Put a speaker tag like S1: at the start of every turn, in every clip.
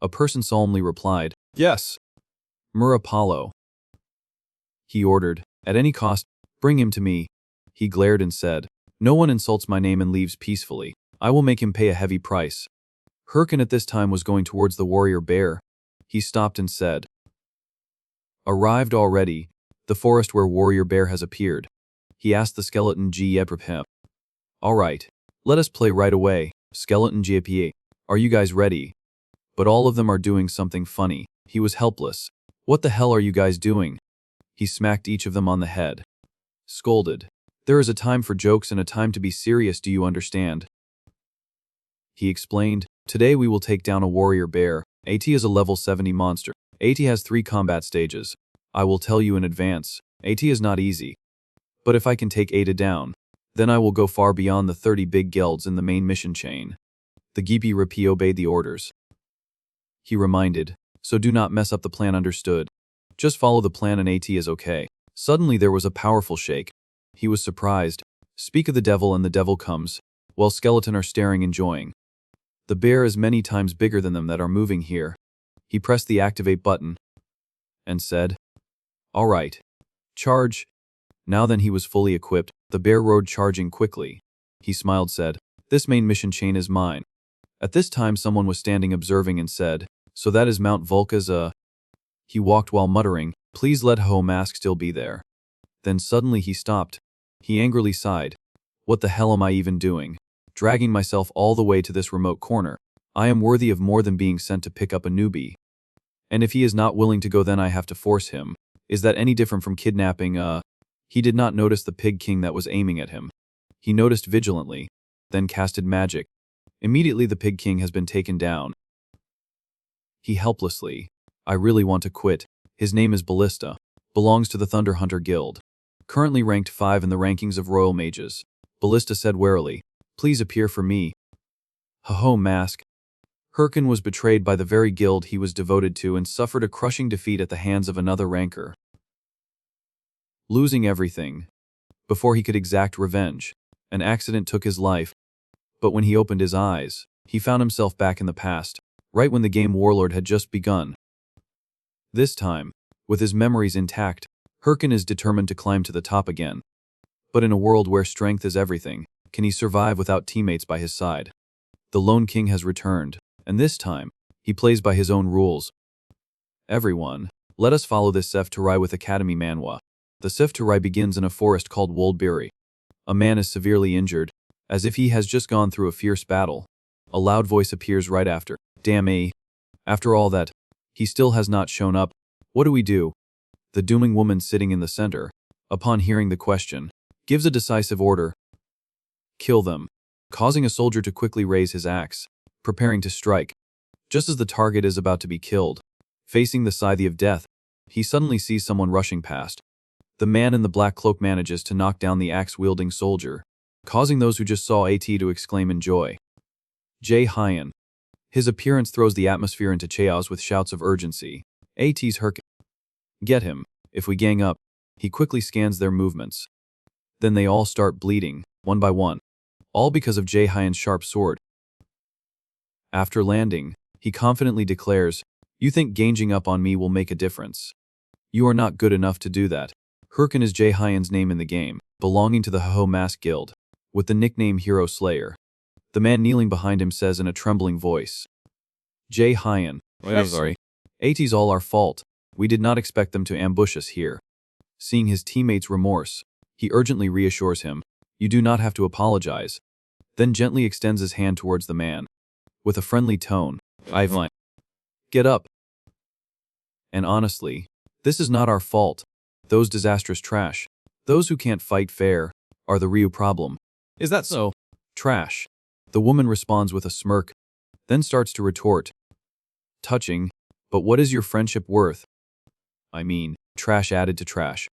S1: A person solemnly replied, "Yes." Apollo. He ordered, "At any cost, bring him to me." He glared and said, "No one insults my name and leaves peacefully. I will make him pay a heavy price." Hyrcan at this time was going towards the warrior bear. He stopped and said, "Arrived already, the forest where warrior bear has appeared." He asked the skeleton Gyeprip. "All right, let us play right away." Skeleton Gyepa, "Are you guys ready?" But all of them are doing something funny. He was helpless. "What the hell are you guys doing?" He smacked each of them on the head. Scolded, "There is a time for jokes and a time to be serious, do you understand?" He explained, "Today we will take down a warrior bear. AT is a level 70 monster. AT has 3 combat stages. I will tell you in advance, AT is not easy. But if I can take Ada down, then I will go far beyond the 30 big guilds in the main mission chain." The Gyepa obeyed the orders. He reminded, "So do not mess up the plan, understood? Just follow the plan and AT is okay." Suddenly there was a powerful shake. He was surprised. Speak of the devil and the devil comes, while skeleton are staring enjoying. The bear is many times bigger than them that are moving here. He pressed the activate button and said, "All right. Charge." Now then he was fully equipped. The bear roared, charging quickly. He smiled, said, "This main mission chain is mine." At this time someone was standing observing and said, "So that is Mount Volca's He walked while muttering, "Please let Ho Mask still be there." Then suddenly he stopped. He angrily sighed. "What the hell am I even doing? Dragging myself all the way to this remote corner. I am worthy of more than being sent to pick up a newbie. And if he is not willing to go, then I have to force him. Is that any different from kidnapping He did not notice the pig king that was aiming at him. He noticed vigilantly, then casted magic. Immediately the pig king has been taken down. He helplessly, "I really want to quit." His name is Ballista, belongs to the Thunder Hunter Guild. Currently ranked 5 in the rankings of Royal Mages. Ballista said warily, "Please appear for me." Ho Mask. Hyrcan was betrayed by the very guild he was devoted to and suffered a crushing defeat at the hands of another ranker, losing everything. Before he could exact revenge, an accident took his life. But when he opened his eyes, he found himself back in the past, right when the game Warlord had just begun. This time, with his memories intact, Hyrcan is determined to climb to the top again. But in a world where strength is everything, can he survive without teammates by his side? The Lone King has returned, and this time, he plays by his own rules. Everyone, let us follow this Sef Turai with Academy Manhwa. The Sef Turai begins in a forest called Woldbiri. A man is severely injured, as if he has just gone through a fierce battle. A loud voice appears right after. "Damn eh. After all that, he still has not shown up. What do we do?" The dooming woman sitting in the center, upon hearing the question, gives a decisive order. "Kill them," causing a soldier to quickly raise his axe, preparing to strike. Just as the target is about to be killed, facing the scythe of death, he suddenly sees someone rushing past. The man in the black cloak manages to knock down the axe-wielding soldier, causing those who just saw AT to exclaim in joy. Jay Hyan. His appearance throws the atmosphere into chaos with shouts of urgency. AT's Hyrcan. "Get him. If we gang up." He quickly scans their movements. Then they all start bleeding, one by one. All because of Jay Hyan's sharp sword. After landing, he confidently declares, "You think ganging up on me will make a difference? You are not good enough to do that." Hyrcan is Jay Hyan's name in the game, belonging to the Ho Mask Guild, with the nickname Hero Slayer. The man kneeling behind him says in a trembling voice, "Jay Hyan, I'm sorry. AT's all our fault. We did not expect them to ambush us here." Seeing his teammate's remorse, he urgently reassures him, "You do not have to apologize." Then gently extends his hand towards the man. With a friendly tone, "Ivan, get up." And honestly, this is not our fault. Those disastrous trash, those who can't fight fair, are the real problem.
S2: Is that so?
S1: Trash. The woman responds with a smirk, then starts to retort. Touching, but what is your friendship worth? I mean, trash added to trash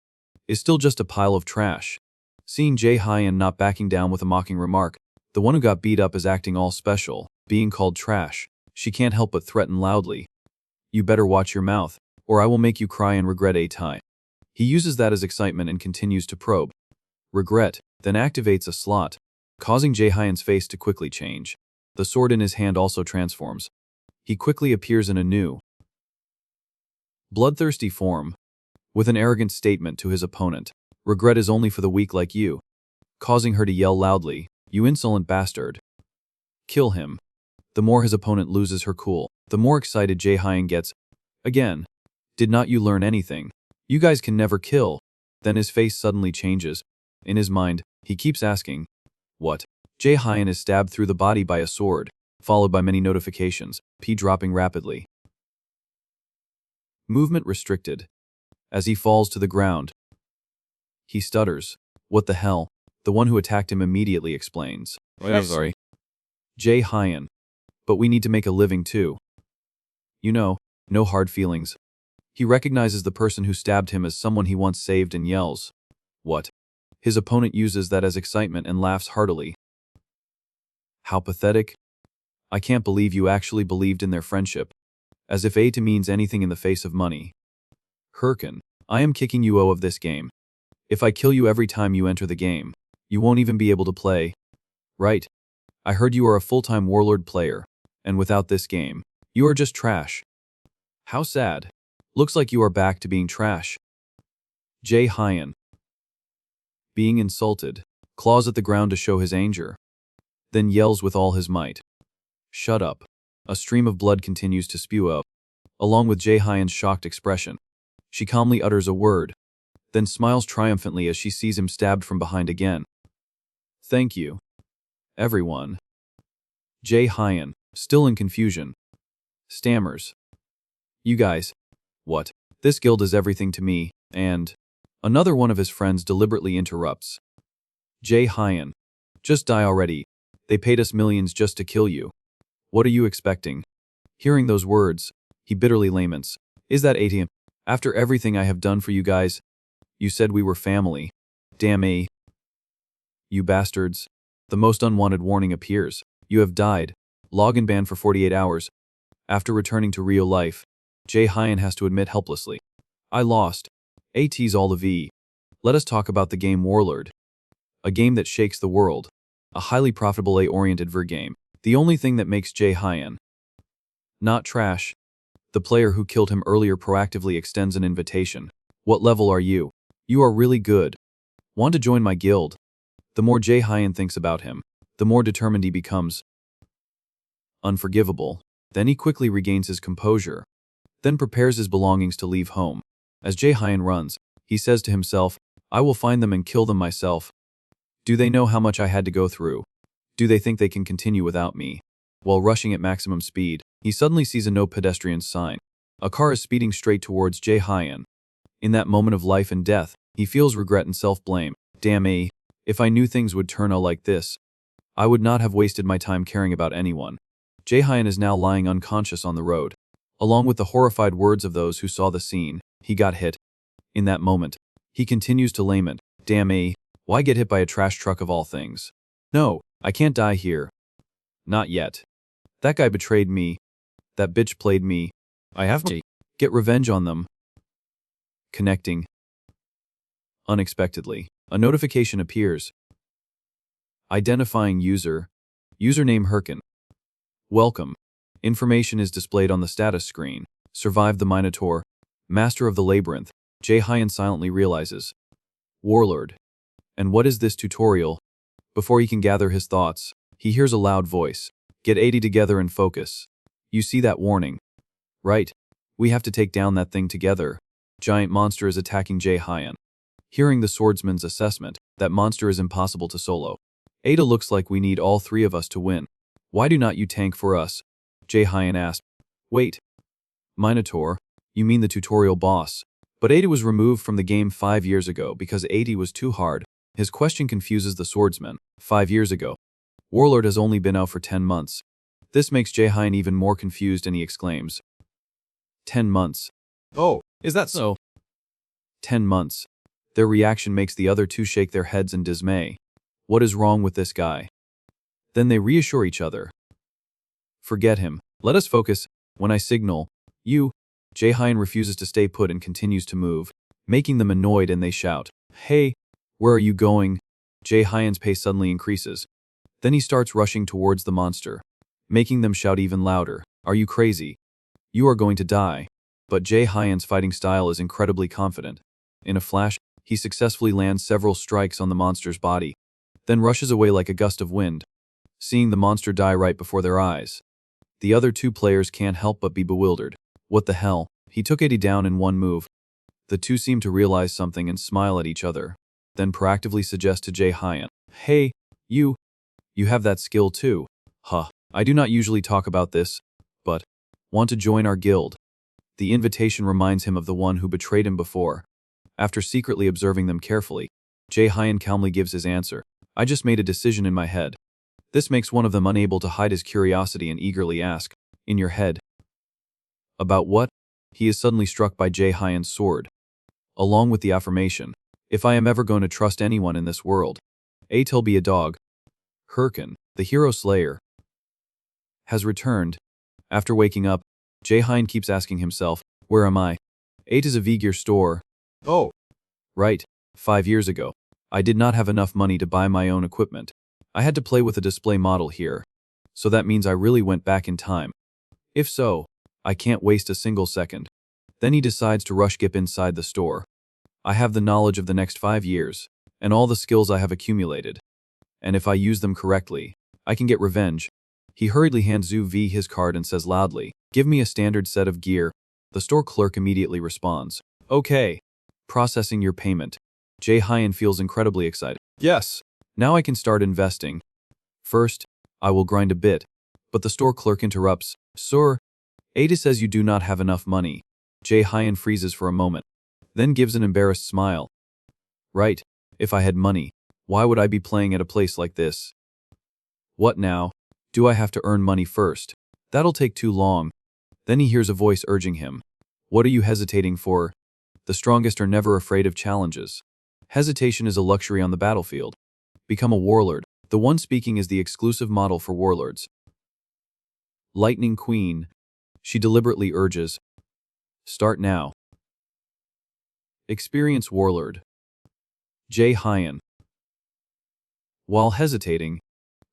S1: is still just a pile of trash. Seeing Jay Hyan not backing down with a mocking remark, the one who got beat up is acting all special, being called trash. She can't help but threaten loudly. "You better watch your mouth, or I will make you cry and regret a time." He uses that as excitement and continues to probe. Regret, then activates a slot, causing Jay Hyan's face to quickly change. The sword in his hand also transforms. he quickly appears in a new, bloodthirsty form, with an arrogant statement to his opponent. Regret is only for the weak like you, causing her to yell loudly, "You insolent bastard. Kill him." The more his opponent loses her cool, the more excited Jae-hyun gets. Again, did not you learn anything? You guys can never kill. Then his face suddenly changes. In his mind, he keeps asking, what? Jae-hyun is stabbed through the body by a sword, followed by many notifications, P dropping rapidly. Movement restricted. As he falls to the ground, he stutters. What the hell? The one who attacked him immediately explains.
S2: Wait, I'm sorry.
S1: Jae-hyun. But we need to make a living too. You know, no hard feelings. He recognizes the person who stabbed him as someone he once saved and yells, "What?" His opponent uses that as excitement and laughs heartily. How pathetic. I can't believe you actually believed in their friendship. As if A to means anything in the face of money. Hirkin, I am kicking you out of this game. If I kill you every time you enter the game, you won't even be able to play. Right? I heard you are a full-time warlord player, and without this game, you are just trash. How sad. Looks like you are back to being trash. Jae-hyun. Being insulted, claws at the ground to show his anger, then yells with all his might. Shut up. A stream of blood continues to spew out, along with Jae-hyun's shocked expression. She calmly utters a word, then smiles triumphantly as she sees him stabbed from behind again. Thank you, everyone. Jae-hyun, still in confusion, stammers. You guys. What? This guild is everything to me, and... Another one of his friends deliberately interrupts. Jae-hyun. Just die already. They paid us millions just to kill you. What are you expecting? Hearing those words, he bitterly laments. Is that ATM? After everything I have done for you guys? You said we were family. Damn A. You bastards. The most unwanted warning appears. You have died. Login ban for 48 hours. After returning to real life, Jae-hyun has to admit helplessly. I lost. AT's all the V. Let us talk about the game Warlord. A game that shakes the world. A highly profitable A-oriented ver game. The only thing that makes Jae-hyun not trash. The player who killed him earlier proactively extends an invitation. What level are you? You are really good. Want to join my guild? The more Jae-hyun thinks about him, the more determined he becomes. Unforgivable. Then he quickly regains his composure, then prepares his belongings to leave home. As Jae-hyun runs, he says to himself, I will find them and kill them myself. Do they know how much I had to go through? Do they think they can continue without me? While rushing at maximum speed, he suddenly sees a no pedestrians sign. A car is speeding straight towards Jae-hyun. In that moment of life and death, he feels regret and self-blame. Damn A. If I knew things would turn out like this, I would not have wasted my time caring about anyone. Jae-hyun is now lying unconscious on the road. Along with the horrified words of those who saw the scene, he got hit. In that moment, he continues to lament. Damn A. Why get hit by a trash truck of all things? No, I can't die here. Not yet. That guy betrayed me. That bitch played me. I have to get revenge on them. Connecting. Unexpectedly, a notification appears. Identifying user. Username Hirkin. Welcome. Information is displayed on the status screen. Survived the Minotaur. Master of the Labyrinth. Jae-hyun silently realizes. Warlord. And what is this tutorial? Before he can gather his thoughts, he hears a loud voice. Get 80 together and focus. You see that warning? Right. We have to take down that thing together. Giant monster is attacking Jae-hyun. Hearing the swordsman's assessment, that monster is impossible to solo. Ada looks like we need all three of us to win. Why do not you tank for us? Jae-hyun asked. Wait. Minotaur, you mean the tutorial boss. But Ada was removed from the game 5 years ago because 80 was too hard. His question confuses the swordsman. 5 years ago. Warlord has only been out for 10 months. This makes Jae-hyun even more confused and he exclaims. 10 months.
S2: Oh, is that so?
S1: 10 months. Their reaction makes the other two shake their heads in dismay. What is wrong with this guy? Then they reassure each other. Forget him. Let us focus. When I signal, you. Jae-hyun refuses to stay put and continues to move, making them annoyed and they shout. Hey, where are you going? Jae-hyun's pace suddenly increases. Then he starts rushing towards the monster, making them shout even louder. Are you crazy? You are going to die. But Jae Hyan's fighting style is incredibly confident. In a flash, he successfully lands several strikes on the monster's body, then rushes away like a gust of wind, seeing the monster die right before their eyes. The other two players can't help but be bewildered. What the hell? He took 80 down in one move. The two seem to realize something and smile at each other, then proactively suggest to Jae Hyan, "Hey, you have that skill too. Huh. I do not usually talk about this, but want to join our guild?" The invitation reminds him of the one who betrayed him before. After secretly observing them carefully, Jae Hyan calmly gives his answer. "I just made a decision in my head." This makes one of them unable to hide his curiosity and eagerly ask, "In your head? About what?" He is suddenly struck by Jae Hyan's sword, along with the affirmation, "If I am ever going to trust anyone in this world, it'll be a dog." Hirkin, the hero slayer, has returned. After waking up, Jae Hyan keeps asking himself, "Where am I?" It is a V-Gear store.
S2: Oh,
S1: Right. 5 years ago, I did not have enough money to buy my own equipment. I had to play with a display model here. So that means I really went back in time. If so, I can't waste a single second. Then he decides to rush Gip inside the store. I have the knowledge of the next 5 years, and all the skills I have accumulated. And if I use them correctly, I can get revenge. He hurriedly hands Zhu V his card and says loudly, "Give me a standard set of gear." The store clerk immediately responds, "Okay. Processing your payment." Jae Hyan feels incredibly excited.
S2: yes.
S1: Now I can start investing. First, I will grind a bit. But the store clerk interrupts, "Sir, Ada says you do not have enough money." Jae Hyan freezes for a moment, then gives an embarrassed smile. "Right, if I had money, why would I be playing at a place like this? What now? Do I have to earn money first? That'll take too long." Then he hears a voice urging him, "What are you hesitating for? The strongest are never afraid of challenges. Hesitation is a luxury on the battlefield. Become a warlord." The one speaking is the exclusive model for warlords. Lightning Queen. She deliberately urges, "Start now." Experience warlord. Jae Hyan, while hesitating,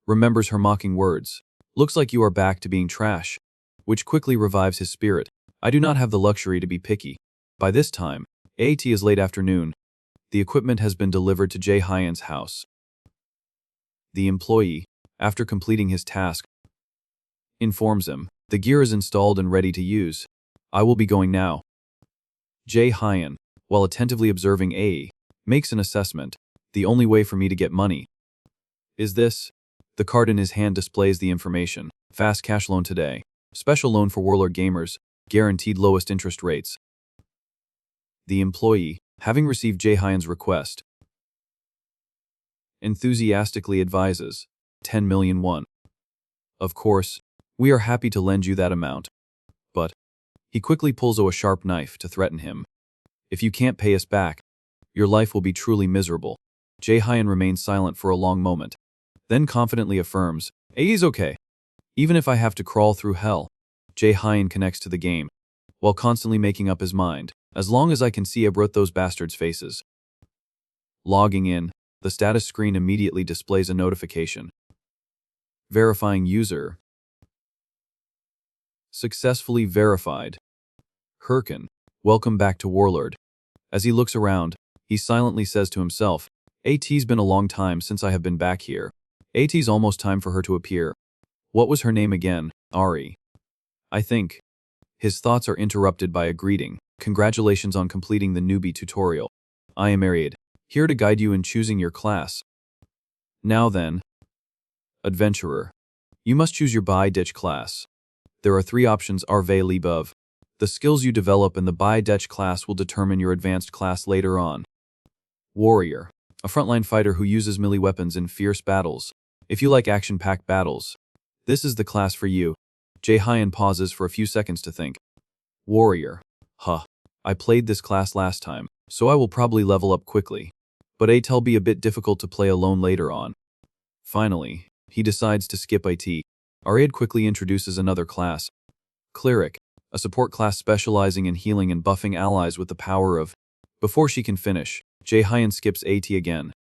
S1: remembers her mocking words. "Looks like you are back to being trash," which quickly revives his spirit. "I do not have the luxury to be picky." By this time, it is late afternoon. The equipment has been delivered to Jae Hyan's house. The employee, after completing his task, informs him, "The gear is installed and ready to use. I will be going now." Jae Hyan, while attentively observing A, makes an assessment. "The only way for me to get money is this." The card in his hand displays the information. "Fast cash loan today. Special loan for warlord gamers. Guaranteed lowest interest rates." The employee, having received Jae Hyan's request, enthusiastically advises, 10 million won. "Of course, we are happy to lend you that amount." But he quickly pulls out a sharp knife to threaten him. "If you can't pay us back, your life will be truly miserable." Jae Hyan remains silent for a long moment, then confidently affirms, "It's okay. Even if I have to crawl through hell." Jae Hyan connects to the game, while constantly making up his mind, "As long as I can see those bastards' faces." Logging in, the status screen immediately displays a notification. Verifying user. Successfully verified. Hirkin, welcome back to Warlord. As he looks around, he silently says to himself, "It's been a long time since I have been back here. It's almost time for her to appear." What was her name again? Ari, I think. His thoughts are interrupted by a greeting. "Congratulations on completing the newbie tutorial. I am Ariad, here to guide you in choosing your class. Now then, Adventurer. You must choose your buy-ditch class. There are 3 options arve above. The skills you develop in the buy-ditch class will determine your advanced class later on. Warrior. A frontline fighter who uses melee weapons in fierce battles. If you like action-packed battles, this is the class for you." Jae Hyan pauses for a few seconds to think. Warrior. Huh. I played this class last time, so I will probably level up quickly. But it'll be a bit difficult to play alone later on. Finally, he decides to skip IT. Ariad quickly introduces another class. Cleric. A support class specializing in healing and buffing allies with the power of... Before she can finish, Jae Hyan skips AT again.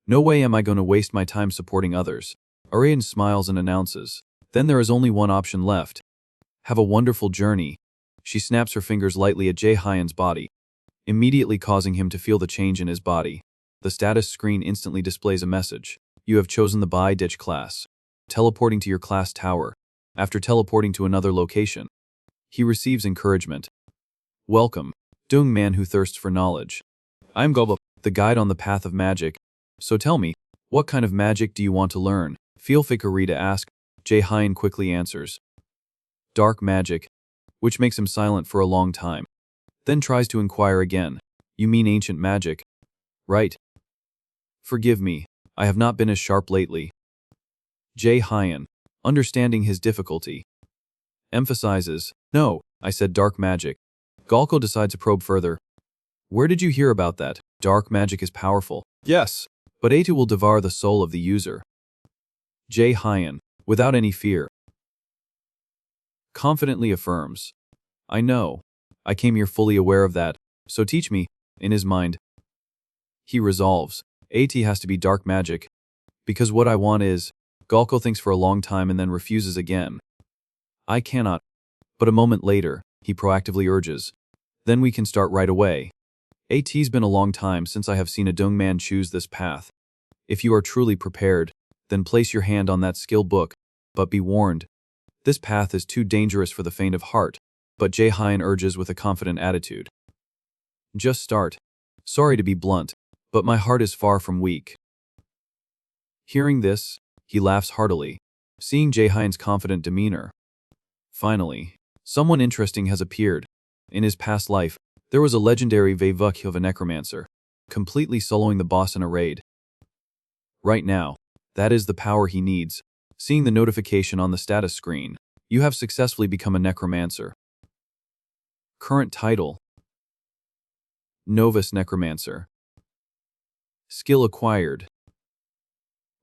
S1: "No way am I going to waste my time supporting others." Ariad smiles and announces, "Then there is only one option left. Have a wonderful journey. She snaps her fingers lightly at Jae-hyen's body, immediately causing him to feel the change in his body. The status screen instantly displays a message. You have chosen the Bai Ditch class. Teleporting to your class tower. After teleporting to another location, he receives encouragement. Welcome, Dung man who thirsts for knowledge. I'm Gobo, the guide on the path of magic. So tell me, what kind of magic do you want to learn? Feel free to ask. Jae-hyen quickly answers. Dark magic, which makes him silent for a long time. Then tries to inquire again. You mean ancient magic? Right. Forgive me, I have not been as sharp lately. Jae-hyen, understanding his difficulty, emphasizes, no, I said dark magic. Galko decides to probe further. Where did you hear about that? Dark magic is powerful. Yes, but it will devour the soul of the user. Jae-hyen, without any fear, confidently affirms. I know. I came here fully aware of that, so teach me. In his mind, he resolves, AT has to be dark magic, because what I want is, Galko thinks for a long time and then refuses again. I cannot. But a moment later, he proactively urges. Then we can start right away. AT's been a long time since I have seen a Dung man choose this path. If you are truly prepared, then place your hand on that skill book, but be warned. This path is too dangerous for the faint of heart, but Jae-hyen urges with a confident attitude. Just start. Sorry to be blunt, but my heart is far from weak. Hearing this, he laughs heartily, seeing Jae-hyen's confident demeanor. Finally, someone interesting has appeared. In his past life, there was a legendary Vayvuk of a necromancer, completely soloing the boss in a raid. Right now, that is the power he needs. Seeing the notification on the status screen, you have successfully become a necromancer. Current title: Novice Necromancer. Skill acquired: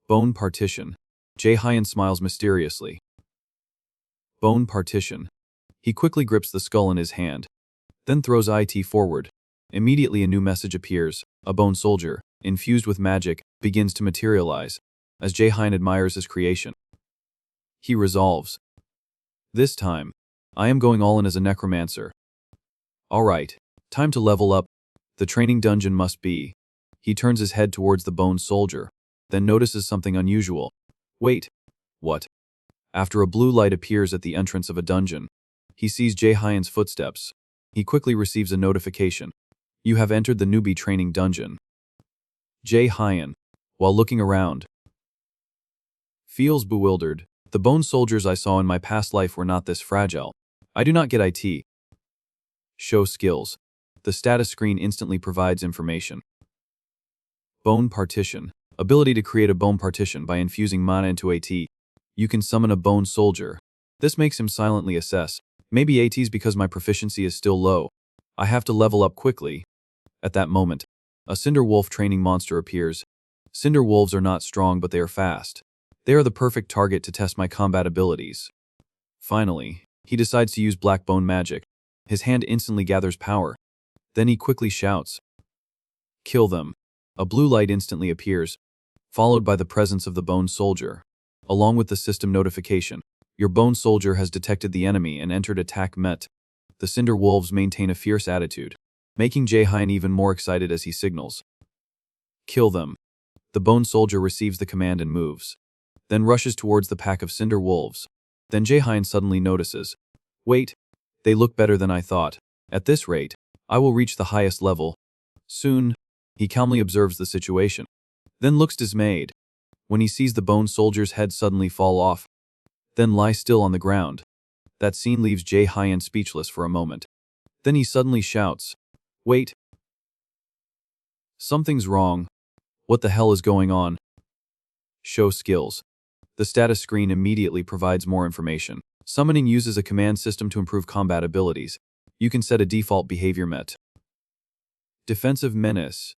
S1: Bone Partition. Jae-hyen smiles mysteriously. Bone Partition. He quickly grips the skull in his hand, then throws it forward. Immediately a new message appears. A bone soldier, infused with magic, begins to materialize, as Jae-hyen admires his creation. He resolves. This time, I am going all in as a necromancer. Alright, time to level up. The training dungeon must be. He turns his head towards the bone soldier, then notices something unusual. Wait, what? After a blue light appears at the entrance of a dungeon, he sees Jae-hyen's footsteps. He quickly receives a notification. You have entered the newbie training dungeon. Jae-hyen, while looking around, feels bewildered. The bone soldiers I saw in my past life were not this fragile. I do not get it. Show skills. The status screen instantly provides information. Bone Partition. Ability to create a bone partition by infusing mana into AT. You can summon a bone soldier. This makes him silently assess. Maybe AT's because my proficiency is still low. I have to level up quickly. At that moment, a Cinder Wolf training monster appears. Cinder Wolves are not strong, but they are fast. They are the perfect target to test my combat abilities. Finally, he decides to use Black Bone magic. His hand instantly gathers power. Then he quickly shouts, kill them. A blue light instantly appears, followed by the presence of the bone soldier, along with the system notification. Your bone soldier has detected the enemy and entered attack met. The Cinder Wolves maintain a fierce attitude, making Jae-hyen even more excited as he signals. Kill them. The bone soldier receives the command and moves, then rushes towards the pack of Cinder Wolves. Then Jae-hyen suddenly notices. Wait, they look better than I thought. At this rate, I will reach the highest level. Soon, he calmly observes the situation, then looks dismayed when he sees the bone soldier's head suddenly fall off, then lie still on the ground. That scene leaves Jae-hyen speechless for a moment. Then he suddenly shouts, wait. Something's wrong. What the hell is going on? Show skills. The status screen immediately provides more information. Summoning uses a command system to improve combat abilities. You can set a default behavior met. Defensive menace,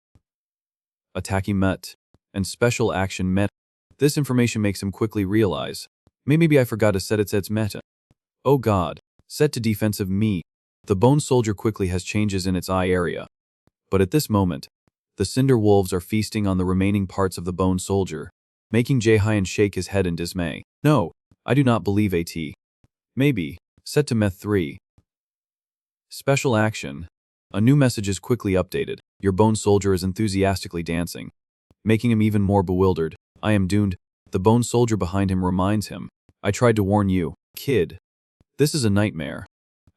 S1: attacking met, and special action met. This information makes him quickly realize, maybe I forgot to set its meta. Oh god, set to defensive me. The bone soldier quickly has changes in its eye area. But at this moment, the Cinder Wolves are feasting on the remaining parts of the bone soldier, making Jae-hyen shake his head in dismay. No, I do not believe AT. Maybe, Set to Meth 3. Special action. A new message is quickly updated. Your bone soldier is enthusiastically dancing, making him even more bewildered. I am doomed. The bone soldier behind him reminds him. I tried to warn you, kid. This is a nightmare.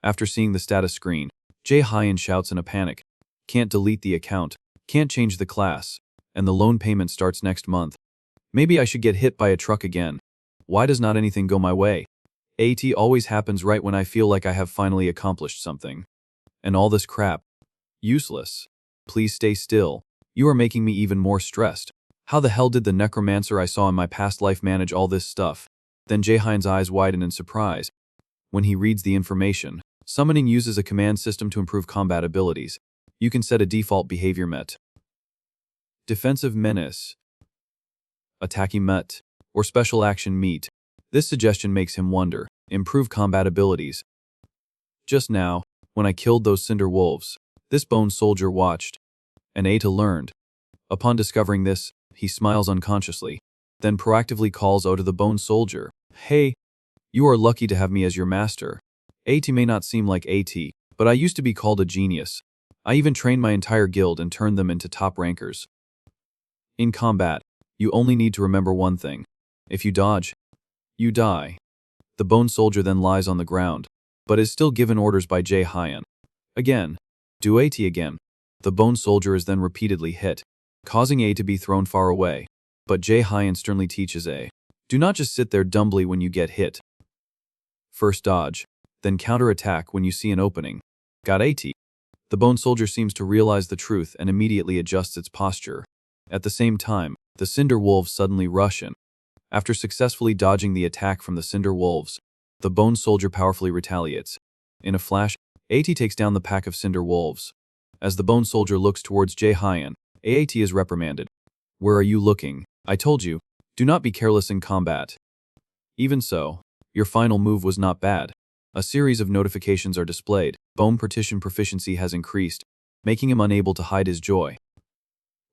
S1: After seeing the status screen, Jae-hyun shouts in a panic. Can't delete the account. Can't change the class. And the loan payment starts next month. Maybe I should get hit by a truck again. Why does not anything go my way? AT always happens right when I feel like I have finally accomplished something. And all this crap. Useless. Please stay still. You are making me even more stressed. How the hell did the necromancer I saw in my past life manage all this stuff? Then Jae-hyun's eyes widen in surprise. When he reads the information, summoning uses a command system to improve combat abilities. You can set a default behavior met. Defensive menace. Attacking met. Or special action meet. This suggestion makes him wonder. Improve combat abilities. Just now, when I killed those cinder wolves, this bone soldier watched. And Ata learned. Upon discovering this, he smiles unconsciously, then proactively calls out to the bone soldier. Hey, you are lucky to have me as your master. AT may not seem like AT, but I used to be called a genius. I even trained my entire guild and turned them into top rankers. In combat, you only need to remember one thing. If you dodge, you die. The bone soldier then lies on the ground, but is still given orders by Jae-hyun. Again, do AT again. The bone soldier is then repeatedly hit, causing A to be thrown far away. But Jae-hyun sternly teaches A. Do not just sit there dumbly when you get hit. First dodge, then counterattack when you see an opening. Got AT. The bone soldier seems to realize the truth and immediately adjusts its posture. At the same time, the cinder wolves suddenly rush in. After successfully dodging the attack from the cinder wolves, the bone soldier powerfully retaliates. In a flash, AT takes down the pack of cinder wolves. As the bone soldier looks towards Jae-hyun, AAT is reprimanded. Where are you looking? I told you, do not be careless in combat. Even so, your final move was not bad. A series of notifications are displayed. Bone partition proficiency has increased, making him unable to hide his joy.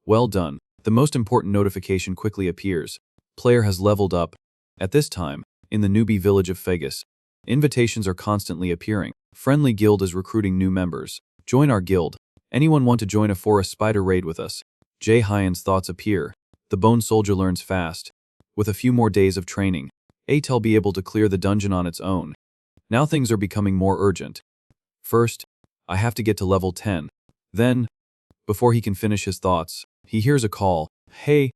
S1: Well done. The most important notification quickly appears. Player has leveled up. At this time, in the newbie village of Phagus, invitations are constantly appearing. Friendly Guild is recruiting new members. Join our guild. Anyone want to join a forest spider raid with us? Jae-hyun's thoughts appear. The bone soldier learns fast. With a few more days of training, AT'll be able to clear the dungeon on its own. Now things are becoming more urgent. First, I have to get to level 10. Then, before he can finish his thoughts, he hears a call. Hey,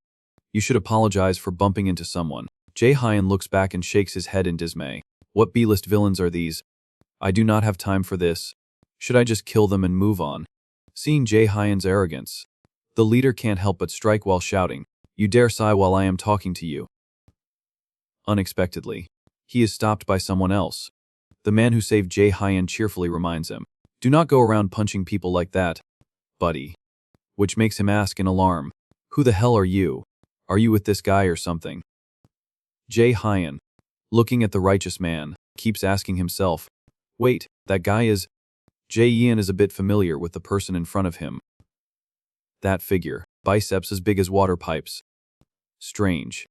S1: you should apologize for bumping into someone. Jae-hyun looks back and shakes his head in dismay. What B-list villains are these? I do not have time for this. Should I just kill them and move on? Seeing Jae-hyun's arrogance, the leader can't help but strike while shouting, You dare sigh while I am talking to you. Unexpectedly, he is stopped by someone else. The man who saved Jae-hyun cheerfully reminds him, Do not go around punching people like that, buddy. Which makes him ask in alarm, Who the hell are you? Are you with this guy or something? Jae-hyun, looking at the righteous man, keeps asking himself, Wait, that guy is... Jae-hyun is a bit familiar with the person in front of him. That figure, biceps as big as water pipes. Strange.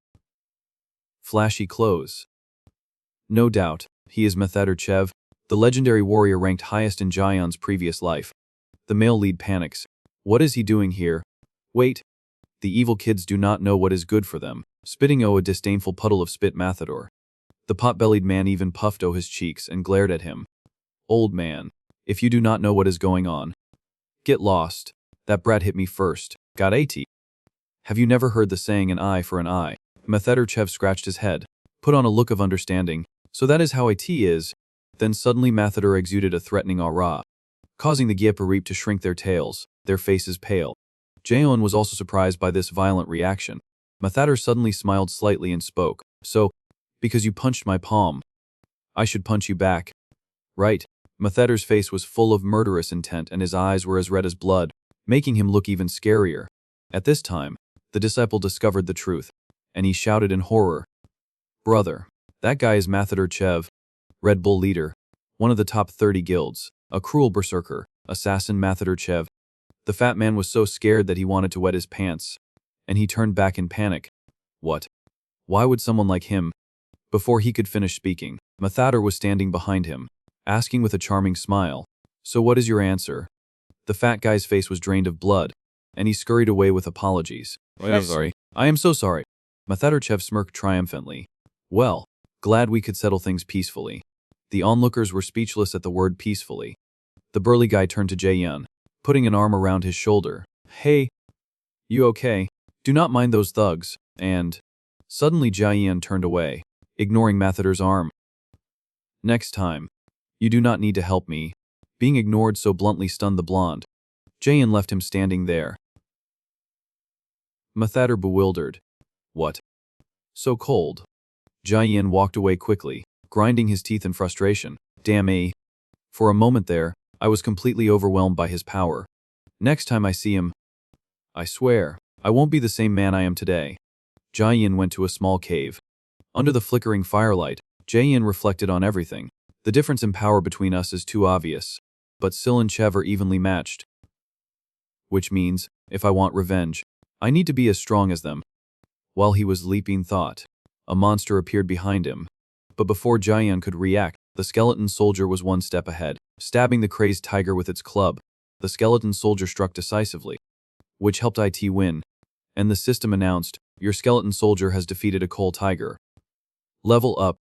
S1: Flashy clothes. No doubt, he is Chev, the legendary warrior ranked highest in Jaehyun's previous life. The male lead panics. What is he doing here? Wait. The evil kids do not know what is good for them, spitting a disdainful puddle of spit Mathador. The pot-bellied man even puffed his cheeks and glared at him. Old man, if you do not know what is going on, get lost. That brat hit me first. Got AT. Have you never heard the saying an eye for an eye? Chev scratched his head, put on a look of understanding. So that is how AT is. Then suddenly Mathador exuded a threatening aura, causing the Gyepareep to shrink their tails, their faces pale. Jaehyun was also surprised by this violent reaction. Mathador suddenly smiled slightly and spoke. So, because you punched my palm, I should punch you back. Right. Mathador's face was full of murderous intent and his eyes were as red as blood, making him look even scarier. At this time, the disciple discovered the truth, and he shouted in horror. Brother, that guy is Mathador Chev, Red Bull leader, one of the top 30 guilds, a cruel berserker, assassin Mathador Chev. The fat man was so scared that he wanted to wet his pants, and he turned back in panic. What? Why would someone like him? Before he could finish speaking, Mathador was standing behind him. asking with a charming smile, "So what is your answer?" The fat guy's face was drained of blood, and he scurried away with apologies.
S2: I'm sorry.
S1: I am so sorry. Mathaderchev smirked triumphantly. Well, glad we could settle things peacefully. The onlookers were speechless at the word peacefully. The burly guy turned to Jae-yun, putting an arm around his shoulder. Hey, you okay? Do not mind those thugs, and... Suddenly Jae-yun turned away, ignoring Mathader's arm. Next time, you do not need to help me. Being ignored so bluntly stunned the blonde. Jae-yun left him standing there. Mathader bewildered. What? So cold. Jae-yun walked away quickly, grinding his teeth in frustration. Damn A. For a moment there, I was completely overwhelmed by his power. Next time I see him, I swear, I won't be the same man I am today. Jae-yun went to a small cave. Under the flickering firelight, Jae-yun reflected on everything. The difference in power between us is too obvious. But Sil and Chev are evenly matched. Which means, if I want revenge, I need to be as strong as them. While he was leaping thought, a monster appeared behind him. But before Jae-yun could react, the skeleton soldier was one step ahead, stabbing the crazed tiger with its club. The skeleton soldier struck decisively, which helped IT win, and the system announced, your skeleton soldier has defeated a coal tiger. Level up.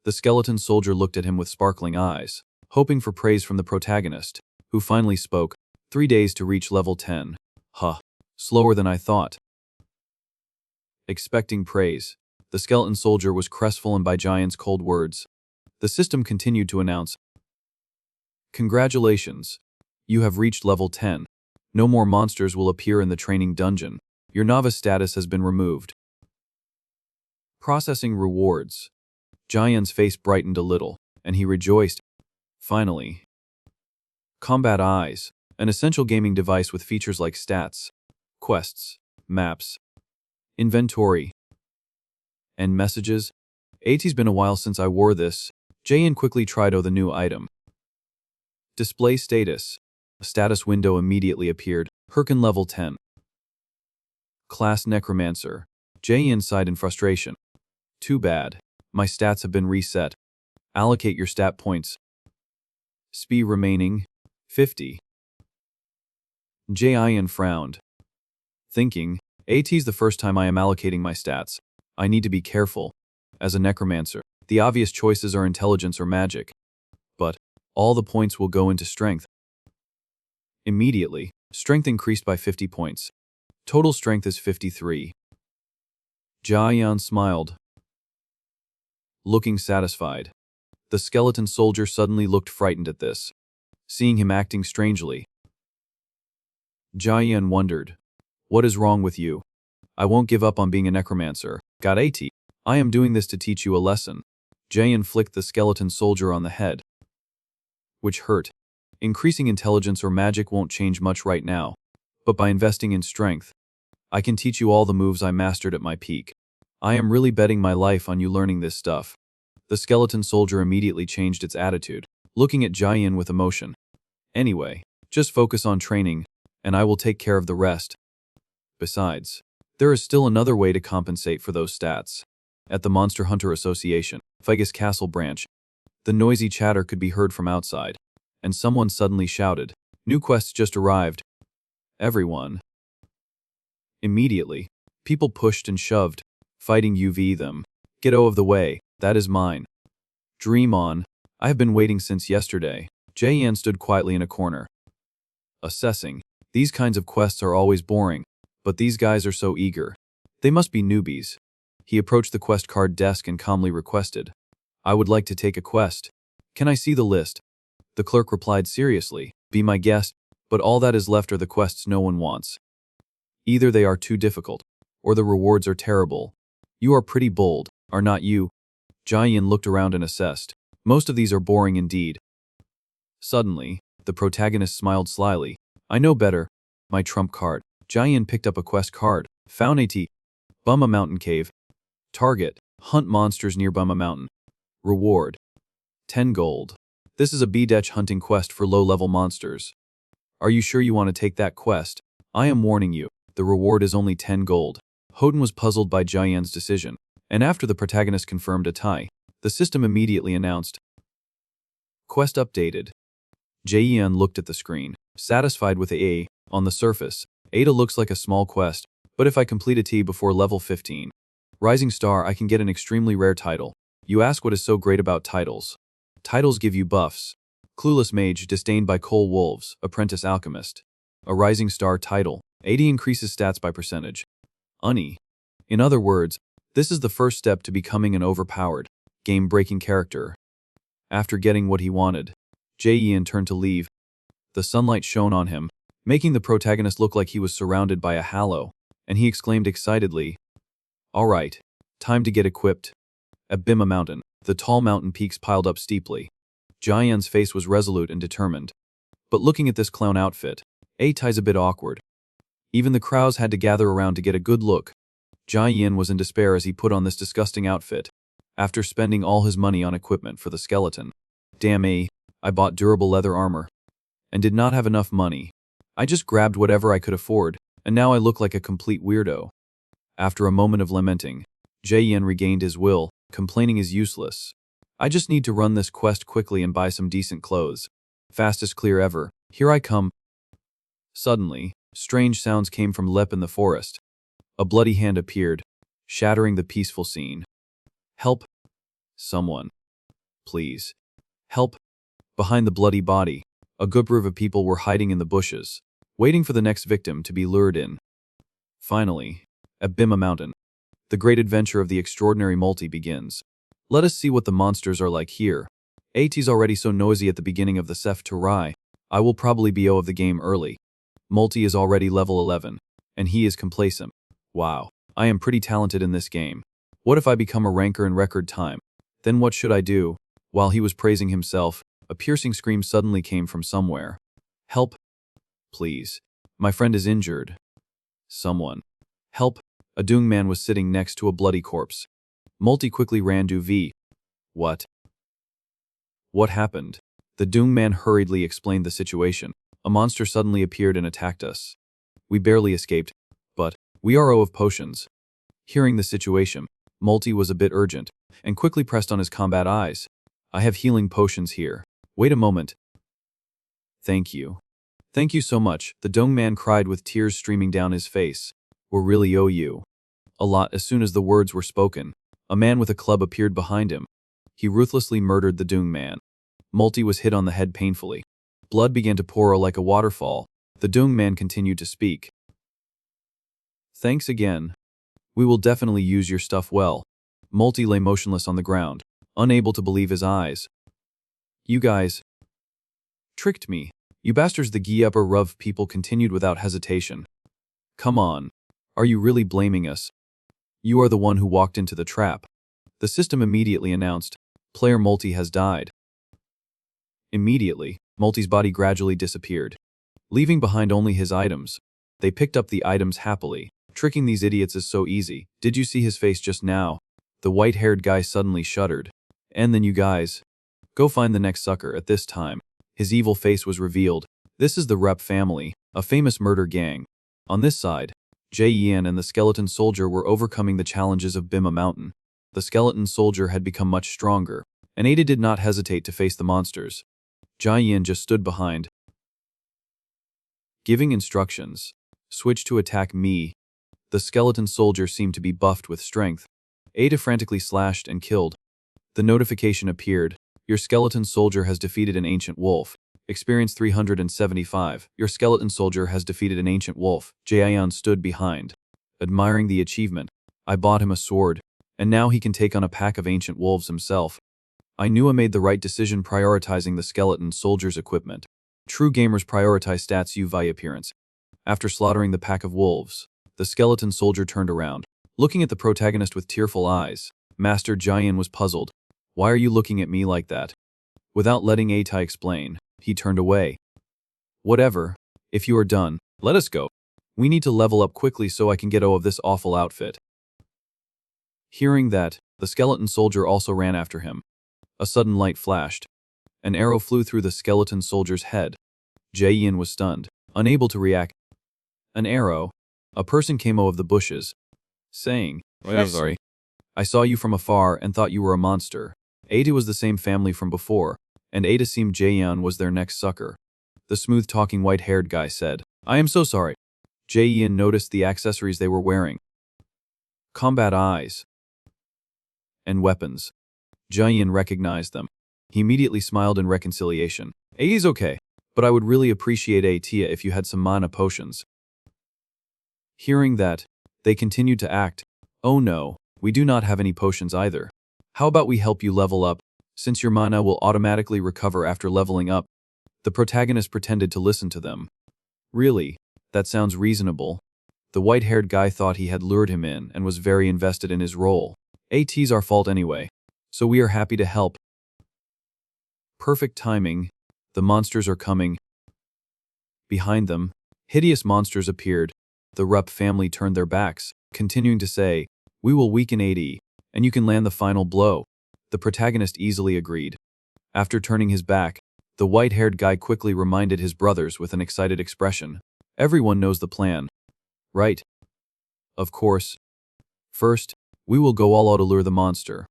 S1: The skeleton soldier looked at him with sparkling eyes, hoping for praise from the protagonist, who finally spoke, 3 days to reach level 10. Huh. Slower than I thought. Expecting praise, the skeleton soldier was crestfallen by Jae-yun's cold words. The system continued to announce, congratulations. You have reached level 10. No more monsters will appear in the training dungeon. Your novice status has been removed. Processing rewards. Jae-yun's face brightened a little, and he rejoiced. Finally. Combat Eyes, an essential gaming device with features like stats, quests, maps, inventory, and messages. It's been a while since I wore this. Jae-yun quickly tried the new item. Display status. A status window immediately appeared. Herkin level 10. Class Necromancer. Jae-yun sighed in frustration. Too bad. My stats have been reset. Allocate your stat points. SP remaining 50. Jae-yun frowned, thinking, AT's the first time I am allocating my stats. I need to be careful. As a necromancer, the obvious choices are intelligence or magic. But all the points will go into strength. Immediately, strength increased by 50 points. Total strength is 53. Jae-yun smiled, looking satisfied. The skeleton soldier suddenly looked frightened at this, seeing him acting strangely. Jae-yun wondered, what is wrong with you? I won't give up on being a necromancer. Got AT. I am doing this to teach you a lesson. Jae-yun flicked the skeleton soldier on the head, which hurt. Increasing intelligence or magic won't change much right now, but by investing in strength, I can teach you all the moves I mastered at my peak. I am really betting my life on you learning this stuff. The skeleton soldier immediately changed its attitude, looking at Jae-yun with emotion. Anyway, just focus on training, and I will take care of the rest. Besides, there is still another way to compensate for those stats. At the Monster Hunter Association, Figus Castle branch, the noisy chatter could be heard from outside, and someone suddenly shouted, new quests just arrived. Everyone. Immediately, people pushed and shoved, fighting them. Get out of the way, that is mine. Dream on. I have been waiting since yesterday. Jae-yun stood quietly in a corner, assessing. These kinds of quests are always boring, but these guys are so eager. They must be newbies. He approached the quest card desk and calmly requested, I would like to take a quest. Can I see the list? The clerk replied seriously, be my guest, but all that is left are the quests no one wants. Either they are too difficult, or the rewards are terrible. You are pretty bold, are not you? Jae-yun looked around and assessed. Most of these are boring indeed. Suddenly, the protagonist smiled slyly. I know better. My trump card. Jae-yun picked up a quest card. Found AT. Bumma Mountain Cave. Target. Hunt monsters near Bumma Mountain. Reward. 10 gold. This is a B-detch hunting quest for low-level monsters. Are you sure you want to take that quest? I am warning you, the reward is only 10 gold. Hoden was puzzled by Jae-yun's decision, and after the protagonist confirmed a tie, the system immediately announced, Quest updated. Jaeyeon looked at the screen, satisfied with A. On the surface, Ada looks like a small quest, but if I complete a T before level 15, Rising Star, I can get an extremely rare title. You ask what is so great about titles. Titles give you buffs. Clueless Mage, disdained by coal wolves, Apprentice Alchemist. A Rising Star title. 80 increases stats by percentage. Uni. In other words, this is the first step to becoming an overpowered, game-breaking character. After getting what he wanted, Jaeyeon turned to leave. The sunlight shone on him, making the protagonist look like he was surrounded by a halo, and he exclaimed excitedly, "All right, time to get equipped." At Bima Mountain, the tall mountain peaks piled up steeply. Jaeyeon's face was resolute and determined. But looking at this clown outfit, Atai's a bit awkward. Even the crowds had to gather around to get a good look. Jaeyeon was in despair as he put on this disgusting outfit, after spending all his money on equipment for the skeleton. Damn, I bought durable leather armor, and did not have enough money. I just grabbed whatever I could afford, and now I look like a complete weirdo. After a moment of lamenting, Jaeyeon regained his will. Complaining is useless. I just need to run this quest quickly and buy some decent clothes. Fastest clear ever. Here I come. Suddenly, strange sounds came from Lep in the forest. A bloody hand appeared, shattering the peaceful scene. Help! Someone. Please. Help! Behind the bloody body, a good group of people were hiding in the bushes, waiting for the next victim to be lured in. Finally, at Bima Mountain, the great adventure of the extraordinary multi begins. Let us see what the monsters are like here. AT's already so noisy at the beginning of the Seth to Rai. I will probably be of the game early. Multi is already level 11, and he is complacent. Wow, I am pretty talented in this game. What if I become a ranker in record time? Then what should I do? While he was praising himself, a piercing scream suddenly came from somewhere. Help! Please. My friend is injured. Someone. Help! A Dung man was sitting next to a bloody corpse. Multi quickly ran to V. What? What happened? The Dung man hurriedly explained the situation. A monster suddenly appeared and attacked us. We barely escaped, but we are of potions. Hearing the situation, Multi was a bit urgent, and quickly pressed on his combat eyes. I have healing potions here. Wait a moment. Thank you. Thank you so much, the Dung man cried with tears streaming down his face. We really owe you a lot. As soon as the words were spoken, a man with a club appeared behind him. He ruthlessly murdered the Dung man. Multi was hit on the head painfully. Blood began to pour like a waterfall. The Dung man continued to speak. Thanks again. We will definitely use your stuff well. Multi lay motionless on the ground, unable to believe his eyes. You guys tricked me. You bastards, the Gyupper Ruv people continued without hesitation. Come on. Are you really blaming us? You are the one who walked into the trap. The system immediately announced, player Multi has died. Immediately, Multi's body gradually disappeared, leaving behind only his items. They picked up the items happily. Tricking these idiots is so easy. Did you see his face just now? The white-haired guy suddenly shuddered. And then you guys. Go find the next sucker. At this time, his evil face was revealed. This is the Rep family, a famous murder gang. On this side, Jaeyeon and the skeleton soldier were overcoming the challenges of Bima Mountain. The skeleton soldier had become much stronger, and Ada did not hesitate to face the monsters. Jaeyeon just stood behind, giving instructions. Switch to attack me. The skeleton soldier seemed to be buffed with strength. Ada frantically slashed and killed. The notification appeared. Your skeleton soldier has defeated an ancient wolf. Experience 375. Your skeleton soldier has defeated an ancient wolf. Jaeyeon stood behind, admiring the achievement. I bought him a sword, and now he can take on a pack of ancient wolves himself. I knew I made the right decision prioritizing the skeleton soldier's equipment. True gamers prioritize stats UV appearance. After slaughtering the pack of wolves, the skeleton soldier turned around, looking at the protagonist with tearful eyes. Master Jaeyeon was puzzled. Why are you looking at me like that? Without letting Atai explain, he turned away. Whatever. If you are done, let us go. We need to level up quickly so I can get out of this awful outfit. Hearing that, the skeleton soldier also ran after him. A sudden light flashed. An arrow flew through the skeleton soldier's head. Jaeyeon was stunned, unable to react. An arrow? A person came out of the bushes, saying,
S2: I'm sorry.
S1: I saw you from afar and thought you were a monster. Ada was the same family from before. and Ada seemed Jaeyeon was their next sucker. The smooth-talking white-haired guy said, "I am so sorry." Jaeyeon noticed the accessories they were wearing. Combat eyes and weapons. Jaeyeon recognized them. He immediately smiled in reconciliation. "Is okay, but I would really appreciate Tia if you had some mana potions." Hearing that, they continued to act. "Oh no, we do not have any potions either. How about we help you level up, since your mana will automatically recover after leveling up?" The protagonist pretended to listen to them. "Really? That sounds reasonable." The white-haired guy thought he had lured him in and was very invested in his role. "It's our fault anyway, so we are happy to help." Perfect timing. The monsters are coming. Behind them, hideous monsters appeared. The Rupp family turned their backs, continuing to say, "We will weaken 80, and you can land the final blow." The protagonist easily agreed. After turning his back, the white-haired guy quickly reminded his brothers with an excited expression. "Everyone knows the plan, right?" "Of course. First, we will go all out to lure the monster.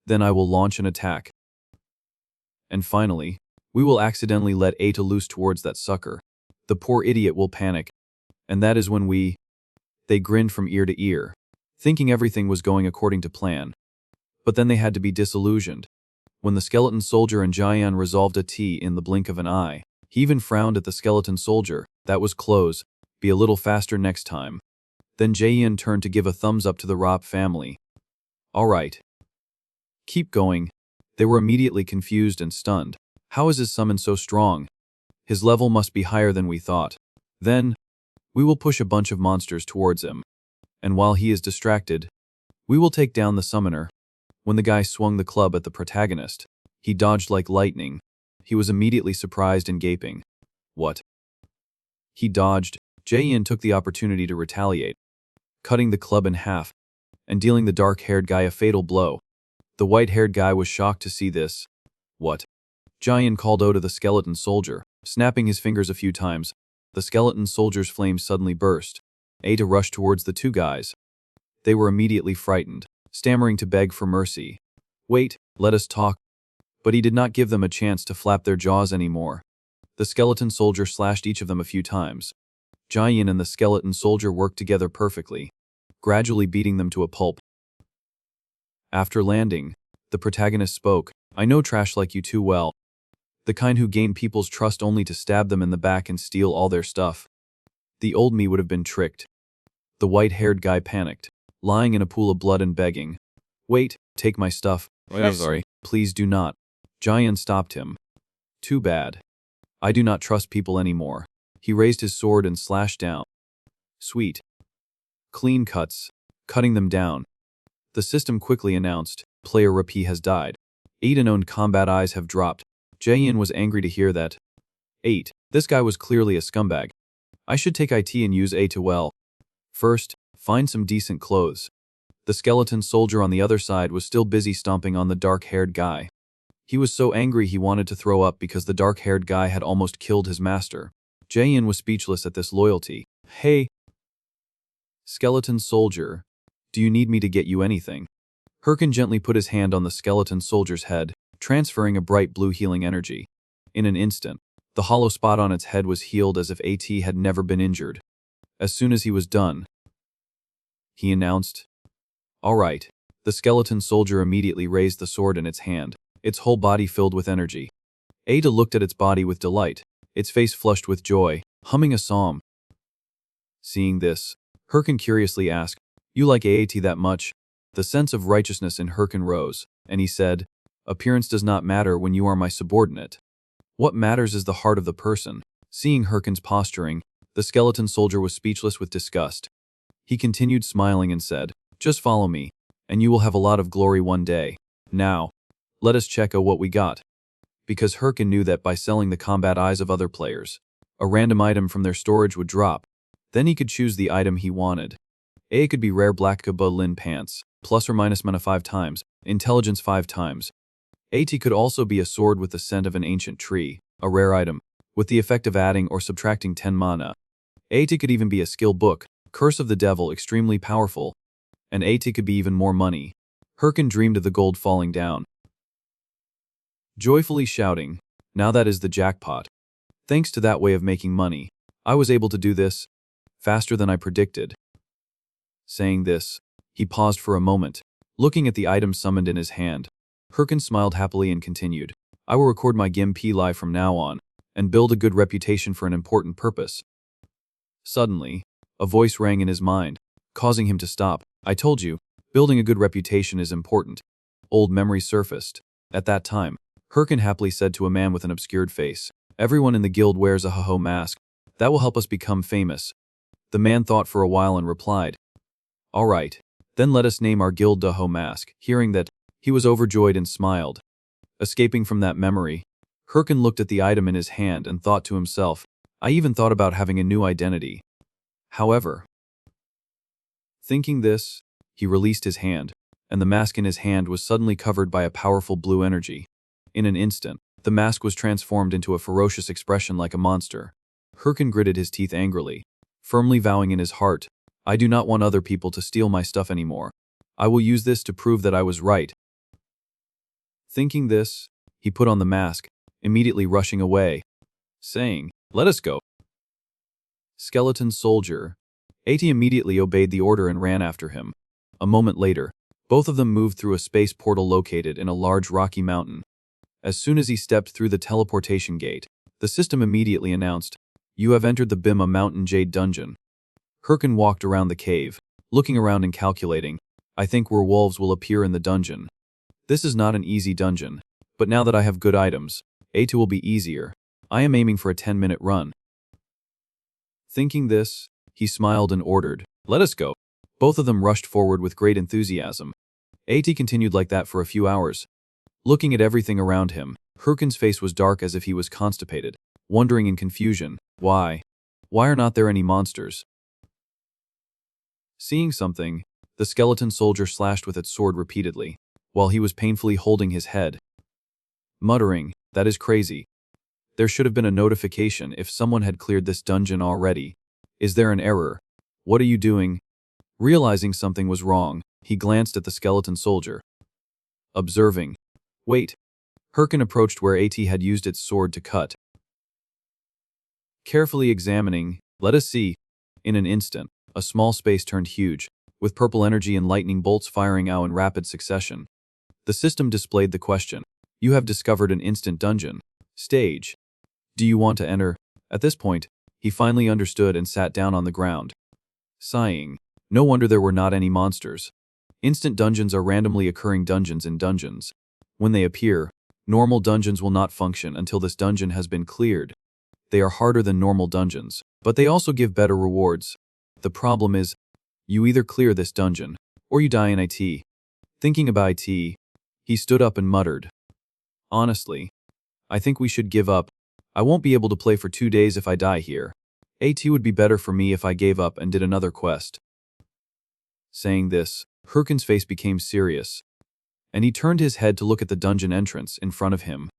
S1: Then I will launch an attack. And finally, we will accidentally let Ata loose towards that sucker. The poor idiot will panic. And that is when we..." They grinned from ear to ear, thinking everything was going according to plan. But then they had to be disillusioned. When the skeleton soldier and Jaeyeon resolved a T in the blink of an eye, he even frowned at the skeleton soldier. "That was close. Be a little faster next time." Then Jaeyeon turned to give a thumbs up to the Rupp family. "All right. Keep going." They were immediately confused and stunned. "How is his summon so strong? His level must be higher than we thought." "Then, we will push a bunch of monsters towards him. And while he is distracted, we will take down the summoner." When the guy swung the club at the protagonist, he dodged like lightning. He was immediately surprised and gaping. "What?" He dodged. Jaeyeon took the opportunity to retaliate, cutting the club in half and dealing the dark-haired guy a fatal blow. The white-haired guy was shocked to see this. "What?" Jaeyeon called out to the skeleton soldier, snapping his fingers a few times. The skeleton soldier's flames suddenly burst. Ata rushed towards the two guys. They were immediately frightened, stammering to beg for mercy. "Wait, let us talk." But he did not give them a chance to flap their jaws anymore. The skeleton soldier slashed each of them a few times. Jaeyeon and the skeleton soldier worked together perfectly, gradually beating them to a pulp. After landing, the protagonist spoke. "I know trash like you too well. The kind who gain people's trust only to stab them in the back and steal all their stuff. The old me would have been tricked." The white-haired guy panicked, lying in a pool of blood and begging. "Wait, take my stuff."
S2: I'm sorry.
S1: "Please do not." Jaeyeon stopped him. "Too bad. I do not trust people anymore." He raised his sword and slashed down. Sweet. Clean cuts, cutting them down. The system quickly announced, "Player Rapi has died. 8 unknown combat eyes have dropped." Jaeyeon was angry to hear that. 8. This guy was clearly a scumbag. I should take IT and use A to well. First, find some decent clothes. The skeleton soldier on the other side was still busy stomping on the dark-haired guy. He was so angry he wanted to throw up because the dark-haired guy had almost killed his master. Jaeyeon was speechless at this loyalty. "Hey, skeleton soldier, do you need me to get you anything?" Herkin gently put his hand on the skeleton soldier's head, transferring a bright blue healing energy. In an instant, the hollow spot on its head was healed as if AT had never been injured. As soon as he was done, he announced, "All right." The skeleton soldier immediately raised the sword in its hand, its whole body filled with energy. Ada looked at its body with delight, its face flushed with joy, humming a psalm. Seeing this, Herkin curiously asked, "You like AAT that much?" The sense of righteousness in Herkin rose, and he said, "Appearance does not matter when you are my subordinate. What matters is the heart of the person." Seeing Herkin's posturing, the skeleton soldier was speechless with disgust. He continued smiling and said, "Just follow me, and you will have a lot of glory one day. Now, let us check out what we got." Because Herkin knew that by selling the combat eyes of other players, a random item from their storage would drop. Then he could choose the item he wanted. A could be rare black Kaba Lin pants, plus or minus mana 5 times, intelligence 5 times. AT could also be a sword with the scent of an ancient tree, a rare item, with the effect of adding or subtracting 10 mana. AT could even be a skill book, Curse of the Devil, extremely powerful. And AT could be even more money. Herkin dreamed of the gold falling down. joyfully shouting, "Now that is the jackpot. Thanks to that way of making money, I was able to do this faster than I predicted." Saying this, he paused for a moment, looking at the item summoned in his hand. Herkin smiled happily and continued, "I will record my GIMP live from now on, and build a good reputation for an important purpose." Suddenly, a voice rang in his mind, causing him to stop. "I told you, building a good reputation is important." Old memory surfaced. At that time, Herkin happily said to a man with an obscured face, "Everyone in the guild wears a ho-ho mask. That will help us become famous." The man thought for a while and replied, "All right, then let us name our guild Ho Mask." Hearing that, he was overjoyed and smiled. Escaping from that memory, Herkin looked at the item in his hand and thought to himself, "I even thought about having a new identity." However, thinking this, he released his hand, and the mask in his hand was suddenly covered by a powerful blue energy. In an instant, the mask was transformed into a ferocious expression like a monster. Herkin gritted his teeth angrily, firmly vowing in his heart, "I do not want other people to steal my stuff anymore. I will use this to prove that I was right." Thinking this, he put on the mask, immediately rushing away, saying, "Let us go." Skeleton Soldier. At immediately obeyed the order and ran after him. A moment later, both of them moved through a space portal located in a large rocky mountain. As soon as he stepped through the teleportation gate, the system immediately announced, "You have entered the Bima Mountain Jade Dungeon." Herkin walked around the cave, looking around and calculating, "I think werewolves will appear in the dungeon. This is not an easy dungeon, but now that I have good items, A2 will be easier. I am aiming for a 10-minute run." Thinking this, he smiled and ordered, "Let us go." Both of them rushed forward with great enthusiasm. AT continued like that for a few hours. Looking at everything around him, Herkin's face was dark as if he was constipated, wondering in confusion, Why are not there any monsters?" Seeing something, the skeleton soldier slashed with its sword repeatedly, while he was painfully holding his head, muttering, "That is crazy. There should have been a notification if someone had cleared this dungeon already. Is there an error? What are you doing?" Realizing something was wrong, he glanced at the skeleton soldier, observing, "Wait." Herkin approached where AT had used its sword to cut. Carefully examining, "Let us see." In an instant, a small space turned huge, with purple energy and lightning bolts firing out in rapid succession. The system displayed the question, "You have discovered an instant dungeon. Stage. Do you want to enter?" At this point, he finally understood and sat down on the ground, sighing. No wonder there were not any monsters. Instant dungeons are randomly occurring dungeons in dungeons. When they appear, normal dungeons will not function until this dungeon has been cleared. They are harder than normal dungeons, but they also give better rewards. The problem is, you either clear this dungeon, or you die in IT. Thinking about IT, he stood up and muttered, "Honestly, I think we should give up. I won't be able to play for 2 days if I die here. AT would be better for me if I gave up and did another quest." Saying this, Herkin's face became serious, and he turned his head to look at the dungeon entrance in front of him.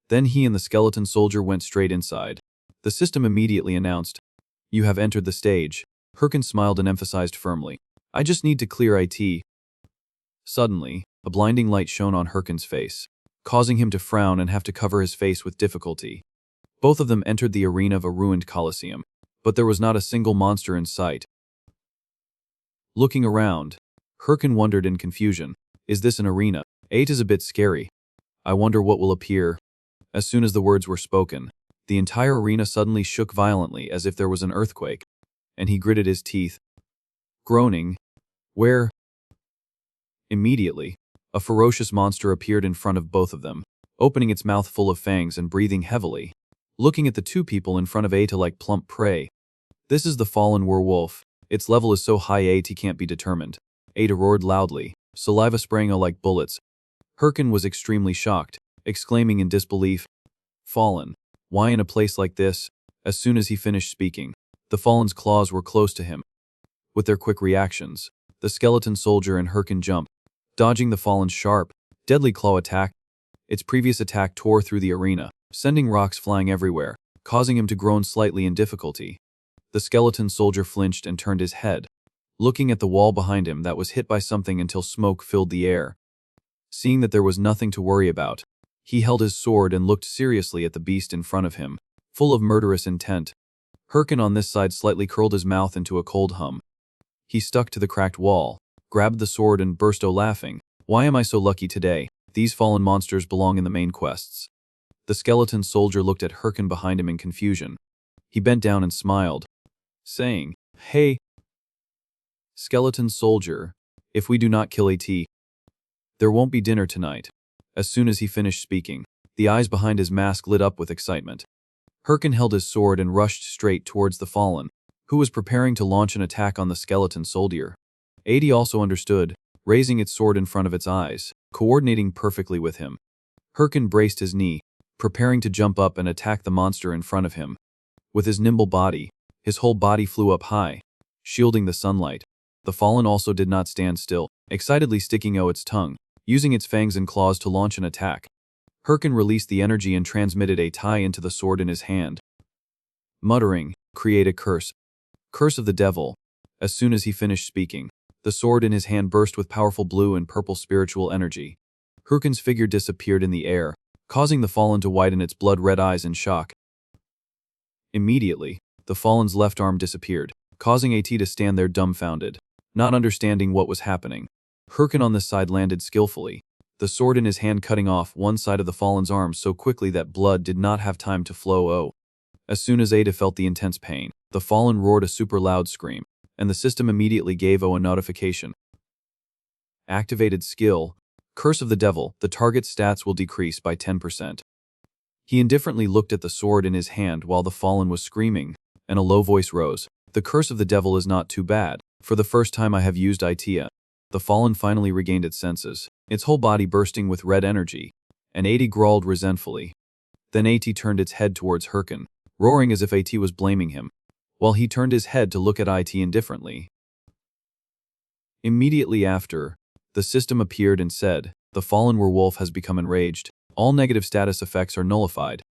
S1: Then he and the skeleton soldier went straight inside. The system immediately announced, "You have entered the stage." Herkin smiled and emphasized firmly, "I just need to clear IT." Suddenly, a blinding light shone on Herkin's face, causing him to frown and have to cover his face with difficulty. Both of them entered the arena of a ruined coliseum, but there was not a single monster in sight. Looking around, Herkin wondered in confusion, "Is this an arena? It is a bit scary. I wonder what will appear." As soon as the words were spoken, the entire arena suddenly shook violently as if there was an earthquake, and he gritted his teeth, groaning, "Where?" Immediately, a ferocious monster appeared in front of both of them, opening its mouth full of fangs and breathing heavily, looking at the two people in front of Ata like plump prey. "This is the fallen werewolf. Its level is so high Ata can't be determined." Ada roared loudly, saliva spraying out like bullets. Herkin was extremely shocked, exclaiming in disbelief, "Fallen? Why in a place like this?" As soon as he finished speaking, the Fallen's claws were close to him. With their quick reactions, the skeleton soldier and Herkin jumped, dodging the Fallen's sharp, deadly claw attack. Its previous attack tore through the arena, sending rocks flying everywhere, causing him to groan slightly in difficulty. The skeleton soldier flinched and turned his head, looking at the wall behind him that was hit by something until smoke filled the air. Seeing that there was nothing to worry about, He held his sword and looked seriously at the beast in front of him, full of murderous intent. Herkin on this side slightly curled his mouth into a cold hum. He stuck to the cracked wall, grabbed the sword and burst laughing. Why am I so lucky today? These fallen monsters belong in the main quests. The skeleton soldier looked at Herkin behind him in confusion. He bent down and smiled, saying, "Hey, skeleton soldier, if we do not kill AT, there won't be dinner tonight." As soon as he finished speaking, the eyes behind his mask lit up with excitement. Herkin held his sword and rushed straight towards the fallen, who was preparing to launch an attack on the skeleton soldier. AT also understood, raising its sword in front of its eyes, coordinating perfectly with him. Herkin braced his knee, preparing to jump up and attack the monster in front of him. With his nimble body, his whole body flew up high, shielding the sunlight. The fallen also did not stand still, excitedly sticking out its tongue, using its fangs and claws to launch an attack. Herkin released the energy and transmitted a tie into the sword in his hand. Muttering, "Create a curse. Curse of the devil." As soon as he finished speaking, the sword in his hand burst with powerful blue and purple spiritual energy. Herkin's figure disappeared in the air, causing the fallen to widen its blood-red eyes in shock. Immediately, the fallen's left arm disappeared, causing AT to stand there dumbfounded, not understanding what was happening. Herkin on this side landed skillfully, the sword in his hand cutting off one side of the fallen's arm so quickly that blood did not have time to flow. As soon as Ada felt the intense pain, the fallen roared a super loud scream, and the system immediately gave a notification. Activated skill, Curse of the Devil, the target's stats will decrease by 10%. He indifferently looked at the sword in his hand while the fallen was screaming, and a low voice rose. "The Curse of the Devil is not too bad. For the first time I have used it." The fallen finally regained its senses, its whole body bursting with red energy, and AT growled resentfully. Then AT turned its head towards Herkin, roaring as if AT was blaming him, while he turned his head to look at IT indifferently. Immediately after, the system appeared and said, "The fallen werewolf has become enraged. All negative status effects are nullified."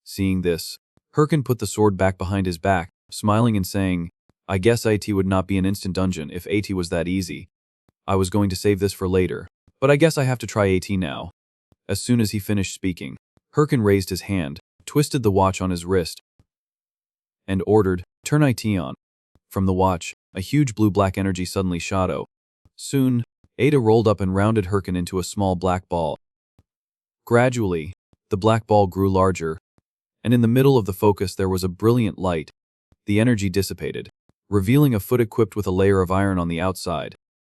S1: Seeing this, Herkin put the sword back behind his back, smiling and saying, "I guess IT would not be an instant dungeon if AT was that easy. I was going to save this for later, but I guess I have to try AT now." As soon as he finished speaking, Herkin raised his hand, twisted the watch on his wrist, and ordered, "Turn IT on." From the watch, a huge blue-black energy suddenly shot out. Soon, Ada rolled up and rounded Herkin into a small black ball. Gradually, the black ball grew larger, and in the middle of the focus there was a brilliant light. The energy dissipated, revealing a foot equipped with a layer of iron on the outside.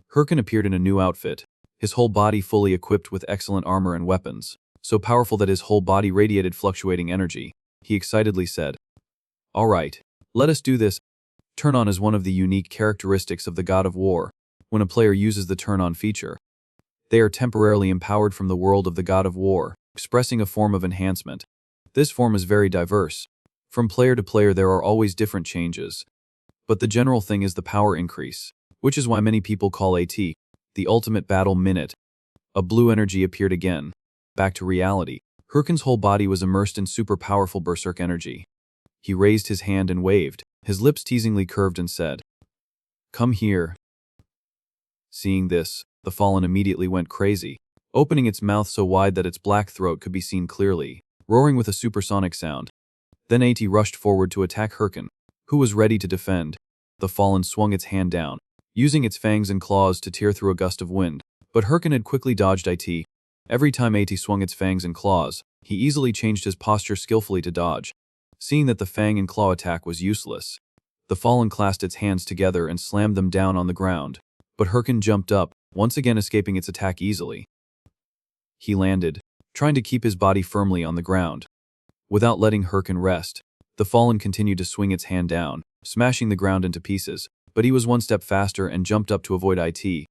S1: Herkin appeared in a new outfit, his whole body fully equipped with excellent armor and weapons, so powerful that his whole body radiated fluctuating energy. He excitedly said, "All right, let us do this." Turn on is one of the unique characteristics of the God of War. When a player uses the turn on feature, they are temporarily empowered from the world of the God of War, expressing a form of enhancement. This form is very diverse. From player to player there are always different changes, but the general thing is the power increase, which is why many people call AT the ultimate battle minute. A blue energy appeared again. Back to reality, Herkin's whole body was immersed in super powerful berserk energy. He raised his hand and waved, his lips teasingly curved and said, "Come here." Seeing this, the fallen immediately went crazy, opening its mouth so wide that its black throat could be seen clearly, roaring with a supersonic sound. Then AT rushed forward to attack Herkin, who was ready to defend. The fallen swung its hand down, using its fangs and claws to tear through a gust of wind, but Herkin had quickly dodged IT. Every time AT swung its fangs and claws, he easily changed his posture skillfully to dodge. Seeing that the fang and claw attack was useless, the fallen clasped its hands together and slammed them down on the ground. But Herkin jumped up, once again escaping its attack easily. He landed, trying to keep his body firmly on the ground. Without letting Herkin rest, the fallen continued to swing its hand down, smashing the ground into pieces, but he was one step faster and jumped up to avoid IT.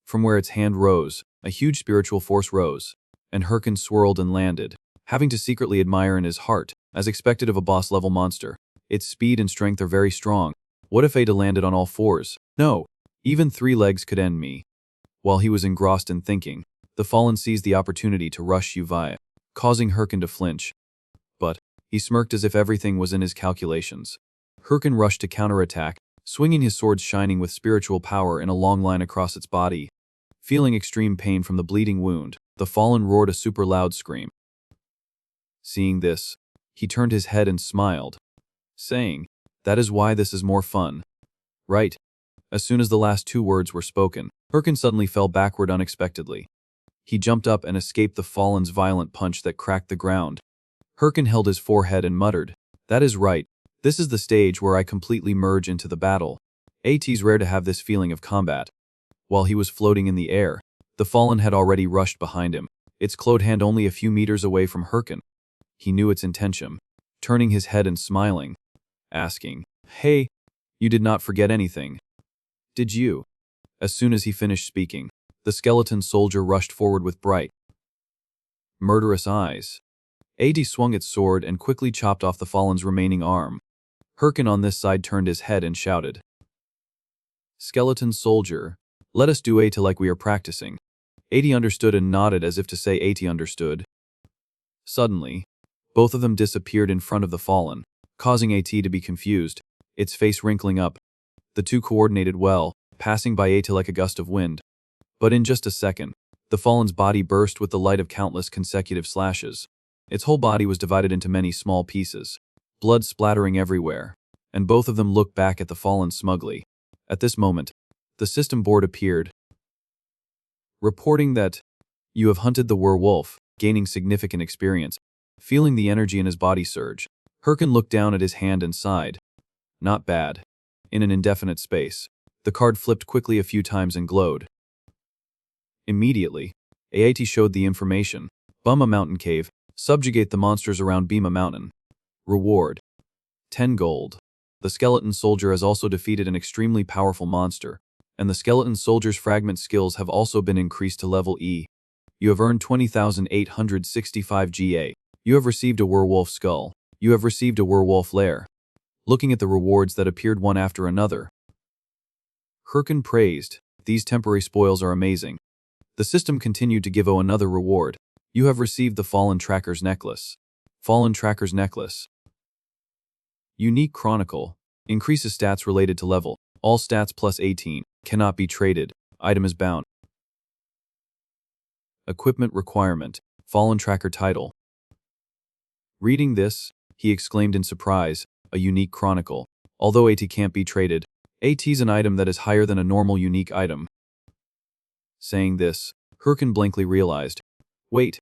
S1: From where its hand rose, a huge spiritual force rose, and Herkin swirled and landed, having to secretly admire in his heart, as expected of a boss-level monster. Its speed and strength are very strong. What if Ada landed on all fours? No. Even 3 legs could end me. While he was engrossed in thinking, the fallen seized the opportunity to rush Uvaya, causing Herkin to flinch. But he smirked as if everything was in his calculations. Herkin rushed to counterattack, swinging his sword shining with spiritual power in a long line across its body. Feeling extreme pain from the bleeding wound, The fallen roared a super loud scream. Seeing this, he turned his head and smiled, saying, "That is why this is more fun. Right?" As soon as the last two words were spoken, Herkin suddenly fell backward unexpectedly. He jumped up and escaped the fallen's violent punch that cracked the ground. Herkin held his forehead and muttered, "That is right. This is the stage where I completely merge into the battle. It's rare to have this feeling of combat." While he was floating in the air, the fallen had already rushed behind him, its clawed hand only a few meters away from Herkin. He knew its intention, turning his head and smiling, asking, "Hey, you did not forget anything, did you?" As soon as he finished speaking, the skeleton soldier rushed forward with bright, murderous eyes. At swung its sword and quickly chopped off the fallen's remaining arm. Herkin on this side turned his head and shouted, "Skeleton soldier, let us do At like we are practicing." At understood and nodded as if to say At understood. Suddenly, both of them disappeared in front of the fallen, causing At to be confused, its face wrinkling up. The two coordinated well, passing by At like a gust of wind. But in just a second, the fallen's body burst with the light of countless consecutive slashes. Its whole body was divided into many small pieces, blood splattering everywhere, and both of them looked back at the fallen smugly. At this moment, the system board appeared, reporting that you have hunted the werewolf, gaining significant experience. Feeling the energy in his body surge, Herkin looked down at his hand and sighed. Not bad. In an indefinite space, the card flipped quickly a few times and glowed. Immediately, At showed the information. Bum a mountain cave, subjugate the monsters around Beam a mountain. Reward: 10 gold. The skeleton soldier has also defeated an extremely powerful monster, and the skeleton soldier's fragment skills have also been increased to level E. You have earned 20,865 GA. You have received a werewolf skull. You have received a werewolf lair. Looking at the rewards that appeared one after another, Herkin praised, "These temporary spoils are amazing." The system continued to give another reward. You have received the Fallen Tracker's Necklace. Fallen Tracker's Necklace. Unique Chronicle. Increases stats related to level. All stats plus 18. Cannot be traded. Item is bound. Equipment requirement. Fallen Tracker title. Reading this, he exclaimed in surprise, a unique chronicle. Although AT can't be traded, AT's an item that is higher than a normal unique item. Saying this, Herkin blankly realized, wait.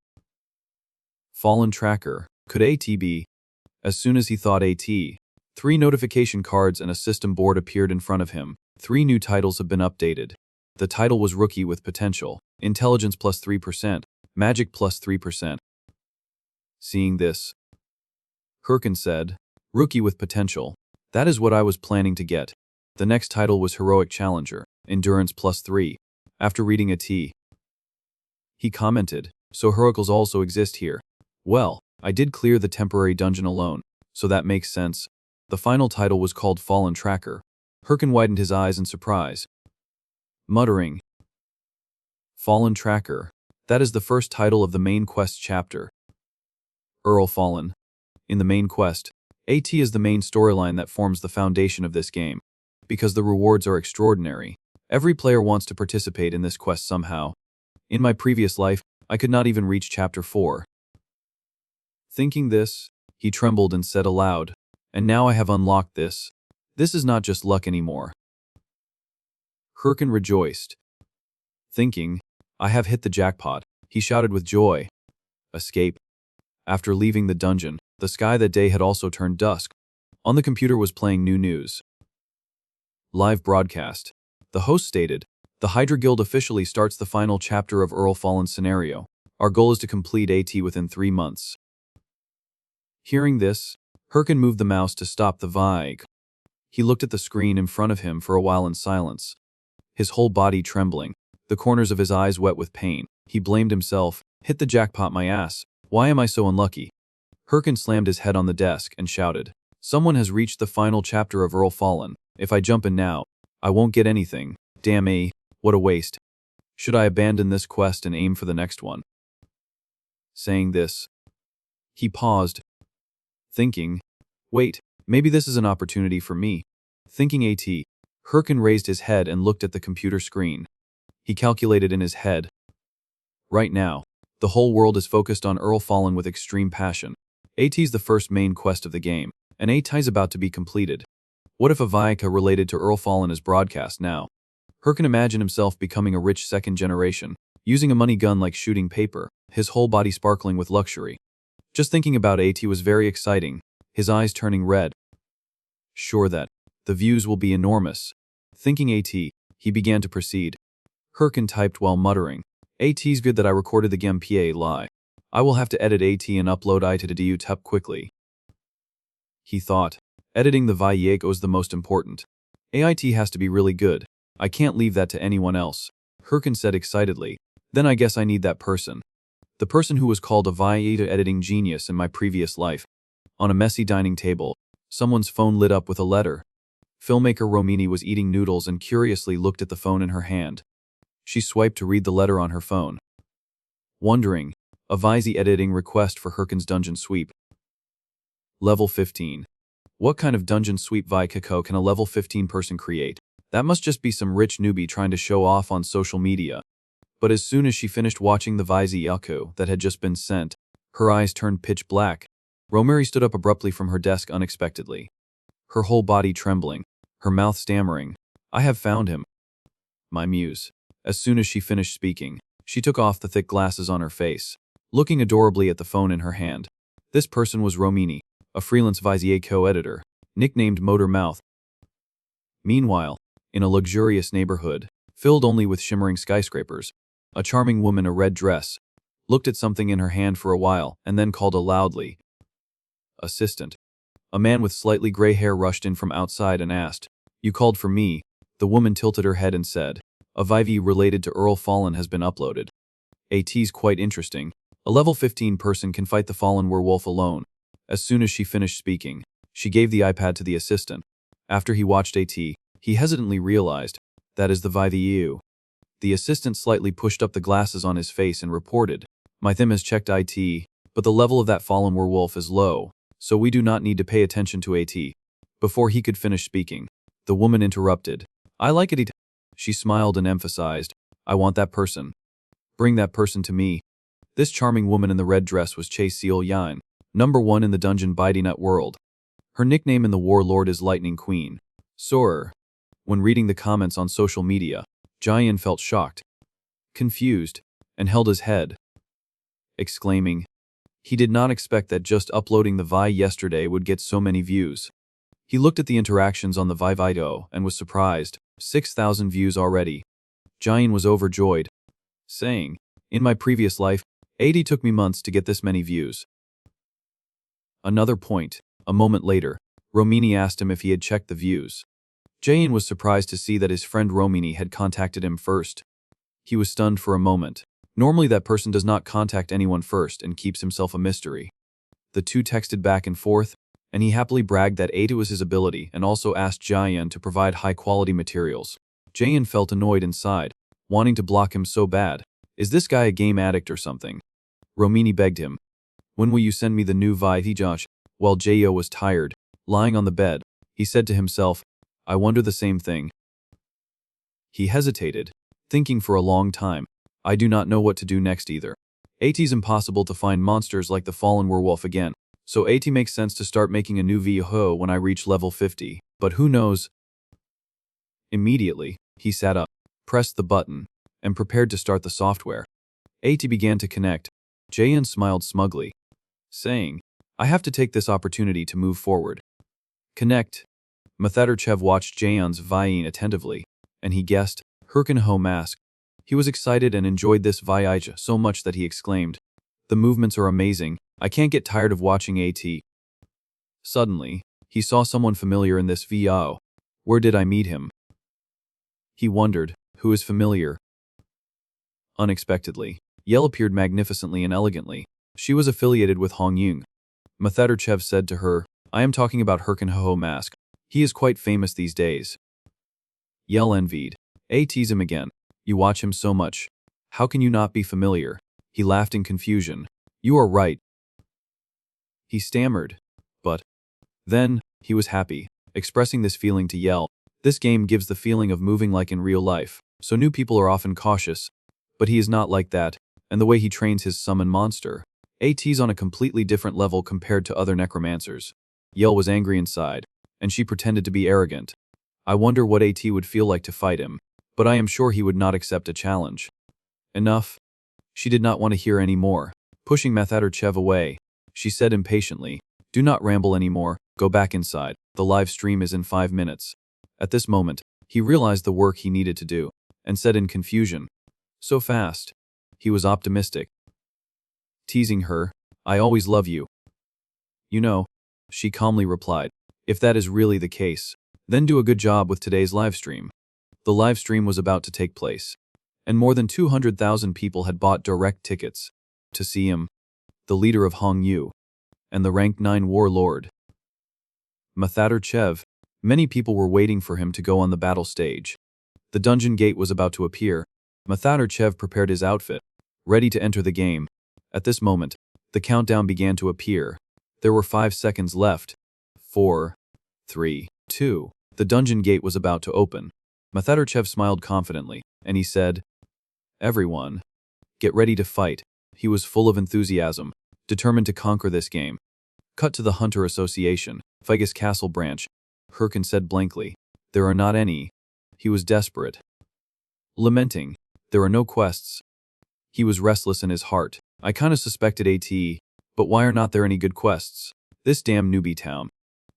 S1: Fallen Tracker, could AT be? As soon as he thought AT, 3 notification cards and a system board appeared in front of him. 3 new titles have been updated. The title was Rookie with Potential, Intelligence plus 3%, Magic plus 3%. Seeing this, Herkin said, Rookie with Potential. That is what I was planning to get. The next title was Heroic Challenger, Endurance plus 3. After reading AT, he commented, so heroicals also exist here. Well, I did clear the temporary dungeon alone, so that makes sense. The final title was called Fallen Tracker. Herkin widened his eyes in surprise, muttering, Fallen Tracker. That is the first title of the main quest chapter. Earl Fallen. In the main quest, AT is the main storyline that forms the foundation of this game. Because the rewards are extraordinary, every player wants to participate in this quest somehow. In my previous life, I could not even reach chapter 4. Thinking this, he trembled and said aloud, and now I have unlocked this. This is not just luck anymore. Herkin rejoiced. Thinking, I have hit the jackpot, he shouted with joy. Escape. After leaving the dungeon, the sky that day had also turned dusk. On the computer was playing new news. Live broadcast. The host stated, the Hydra Guild officially starts the final chapter of Earl Fallen's scenario. Our goal is to complete AT within 3 months. Hearing this, Herkin moved the mouse to stop the VIG. He looked at the screen in front of him for a while in silence, his whole body trembling, the corners of his eyes wet with pain. He blamed himself, hit the jackpot my ass, why am I so unlucky? Herkin slammed his head on the desk and shouted, someone has reached the final chapter of Earl Fallen. If I jump in now, I won't get anything. Damn what a waste. Should I abandon this quest and aim for the next one? Saying this, he paused, thinking, wait, maybe this is an opportunity for me. Thinking AT, Herkin raised his head and looked at the computer screen. He calculated in his head. Right now, The whole world is focused on Earl Fallen with extreme passion. AT's the first main quest of the game, and AT's about to be completed. What if a Vika related to Earl Fallen is broadcast now? Her can imagine himself becoming a rich second generation, using a money gun like shooting paper, his whole body sparkling with luxury. Just thinking about AT was very exciting, his eyes turning red. Sure that the views will be enormous. Thinking AT, he began to proceed. Herkin typed while muttering, AT's good that I recorded the gameplay lie. I will have to edit AT and upload it to the YouTube quickly. He thought, editing the video is the most important. AIT has to be really good. I can't leave that to anyone else. Herkin said excitedly, then I guess I need that person. The person who was called a video editing genius in my previous life. On a messy dining table, someone's phone lit up with a letter. Filmmaker Romini was eating noodles and curiously looked at the phone in her hand. She swiped to read the letter on her phone. Wondering, a Vizy editing request for Herkin's dungeon sweep. Level 15. What kind of dungeon sweep Vika can a level 15 person create? That must just be some rich newbie trying to show off on social media. But as soon as she finished watching the Vizy Yaku that had just been sent, her eyes turned pitch black. Romeri stood up abruptly from her desk unexpectedly. Her whole body trembling, her mouth stammering. I have found him. My muse. As soon as she finished speaking, she took off the thick glasses on her face, looking adorably at the phone in her hand. This person was Romini, a freelance Vizier co-editor, nicknamed Motor Mouth. Meanwhile, in a luxurious neighborhood, filled only with shimmering skyscrapers, a charming woman in a red dress looked at something in her hand for a while and then called loudly. Assistant. A man with slightly gray hair rushed in from outside and asked, You called for me? The woman tilted her head and said, A VV related to Earl Fallen has been uploaded. AT's quite interesting. A level 15 person can fight the fallen werewolf alone. As soon as she finished speaking, she gave the iPad to the assistant. After he watched AT, he hesitantly realized, that is the VVU. The assistant slightly pushed up the glasses on his face and reported, My thim has checked IT, but the level of that fallen werewolf is low, so we do not need to pay attention to AT. Before he could finish speaking, the woman interrupted. I like it. She smiled and emphasized, I want that person. Bring that person to me. This charming woman in the red dress was Che Seal Yan, #1 in the dungeon biting nut world. Her nickname in the Warlord is Lightning Queen. Sorer. When reading the comments on social media, Jayan felt shocked, confused, and held his head, exclaiming, he did not expect that just uploading the Vi yesterday would get so many views. He looked at the interactions on the Vi video and was surprised, 6,000 views already. Jayan was overjoyed, saying, In my previous life, 80 took me months to get this many views. Another point, a moment later, Romini asked him if he had checked the views. Jayan was surprised to see that his friend Romini had contacted him first. He was stunned for a moment. Normally that person does not contact anyone first and keeps himself a mystery. The two texted back and forth, and he happily bragged that 80 was his ability and also asked Jayan to provide high-quality materials. Jayan felt annoyed inside, wanting to block him so bad. Is this guy a game addict or something? Romini begged him. When will you send me the new Vi Josh? While Jayo was tired, lying on the bed, he said to himself, I wonder the same thing. He hesitated, thinking for a long time. I do not know what to do next either. AT's impossible to find monsters like the fallen werewolf again, so AT makes sense to start making a new VHO when I reach level 50, but who knows? Immediately, he sat up, pressed the button, and prepared to start the software. AT began to connect. Jayan smiled smugly, saying, I have to take this opportunity to move forward. Connect. Mathaderchev watched Jayan's vying attentively, and he guessed, Herkin Ho mask. He was excited and enjoyed this Vyij so much that he exclaimed, The movements are amazing, I can't get tired of watching AT. Suddenly, he saw someone familiar in this VO. Where did I meet him? He wondered, who is familiar? Unexpectedly, Yell appeared magnificently and elegantly. She was affiliated with Hong Yung. Mathaderchev said to her, I am talking about Herkin Ho mask. He is quite famous these days. Yell envied. Tease him again. You watch him so much. How can you not be familiar? He laughed in confusion. You are right. He stammered. But then, he was happy, expressing this feeling to Yell. This game gives the feeling of moving like in real life, so new people are often cautious. But he is not like that. and the way he trains his summon monster. AT's on a completely different level compared to other necromancers. Yahello was angry inside, and she pretended to be arrogant. I wonder what AT would feel like to fight him, but I am sure he would not accept a challenge. Enough. She did not want to hear any more. Pushing Mathaderchev away, she said impatiently, "Do not ramble anymore, go back inside. The live stream is in 5 minutes." At this moment, he realized the work he needed to do, and said in confusion, "So fast." He was optimistic. Teasing her, "I always love you." "You know," she calmly replied, "if that is really the case, then do a good job with today's live stream." The live stream was about to take place, and more than 200,000 people had bought direct tickets to see him, the leader of Hong Yu, and the rank 9 warlord. Mathaderchev. Many people were waiting for him to go on the battle stage. The dungeon gate was about to appear. Mathaderchev prepared his outfit, ready to enter the game. At this moment, the countdown began to appear. There were 5 seconds left. 4, 3, 2. The dungeon gate was about to open. Mathaderchev smiled confidently, and he said, "Everyone, get ready to fight." He was full of enthusiasm, determined to conquer this game. Cut to the Hunter Association, Figus Castle branch. Herkin said blankly, "There are not any." He was desperate. Lamenting, "There are no quests." He was restless in his heart. "I kinda suspected AT, but why are not there any good quests? This damn newbie town."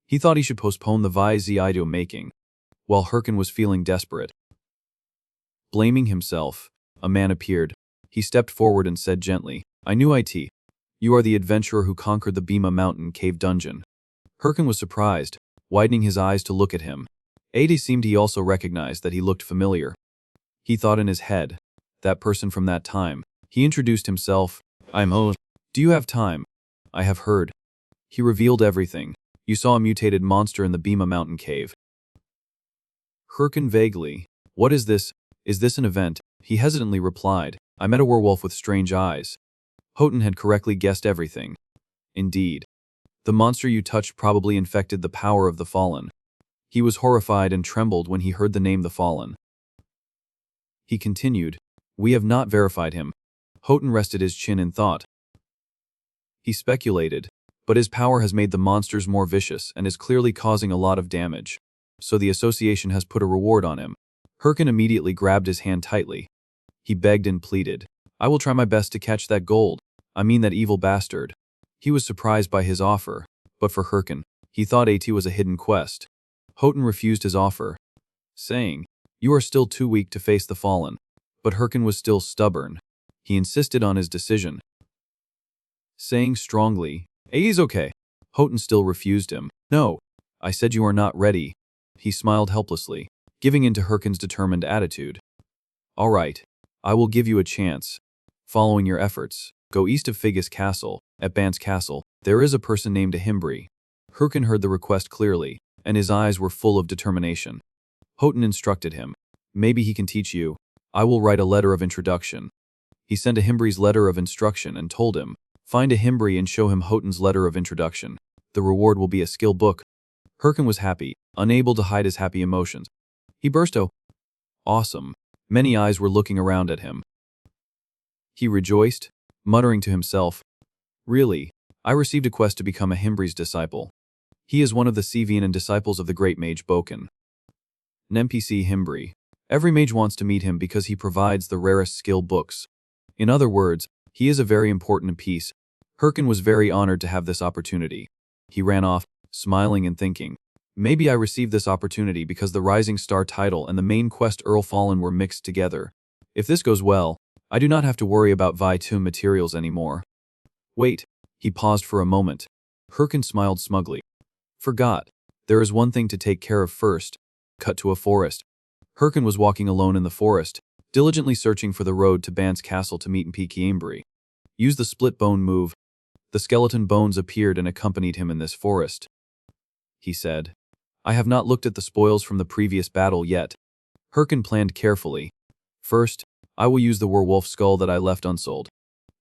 S1: He thought he should postpone the video making, while Herkin was feeling desperate. Blaming himself, a man appeared. He stepped forward and said gently, "I knew it. You are the adventurer who conquered the Bhima Mountain cave dungeon." Herkin was surprised, widening his eyes to look at him. AT seemed he also recognized that he looked familiar. He thought in his head, that person from that time. He introduced himself, "I'm Ho. Do you have time?" "I have heard." He revealed everything. "You saw a mutated monster in the Bhima Mountain cave." Herkin vaguely, "What is this? Is this an event?" He hesitantly replied, "I met a werewolf with strange eyes." Houghton had correctly guessed everything. Indeed. The monster you touched probably infected the power of the Fallen. He was horrified and trembled when he heard the name the Fallen. He continued, "We have not verified him." Houghton rested his chin in thought. He speculated, but his power has made the monsters more vicious and is clearly causing a lot of damage. So the association has put a reward on him. Herkin immediately grabbed his hand tightly. He begged and pleaded, "I will try my best to catch that gold. I mean that evil bastard." He was surprised by his offer, but for Herkin, he thought AT was a hidden quest. Houghton refused his offer, saying, "You are still too weak to face the Fallen." But Herkin was still stubborn. He insisted on his decision, saying strongly, "AT's okay." Houghton still refused him. "No, I said you are not ready." He smiled helplessly, giving in to Herkin's determined attitude. "All right, I will give you a chance. Following your efforts, go east of Figus Castle. At Ban's Castle, there is a person named Ahimbri." Herkin heard the request clearly, and his eyes were full of determination. Houghton instructed him, "Maybe he can teach you. I will write a letter of introduction." He sent Ahimbri's letter of instruction and told him, "Find Ahimbri and show him Houghton's letter of introduction. The reward will be a skill book." Herkin was happy, unable to hide his happy emotions. He burst out, "Awesome." Many eyes were looking around at him. He rejoiced, muttering to himself, "Really, I received a quest to become Ahimbri's disciple. He is one of the Sevian and disciples of the great mage Boken. NPC Ahimbri. Every mage wants to meet him because he provides the rarest skill books. In other words, he is a very important piece." Herkin was very honored to have this opportunity. He ran off, smiling and thinking, "Maybe I received this opportunity because the Rising Star title and the main quest Earl Fallen were mixed together. If this goes well, I do not have to worry about Vi-2 materials anymore." Wait, he paused for a moment. Herkin smiled smugly. "Forgot. There is one thing to take care of first." Cut to a forest. Herkin was walking alone in the forest, diligently searching for the road to Ban's Castle to meet Ahimbri. Use the split bone move. The skeleton bones appeared and accompanied him in this forest. He said, "I have not looked at the spoils from the previous battle yet." Herkin planned carefully. "First, I will use the werewolf skull that I left unsold."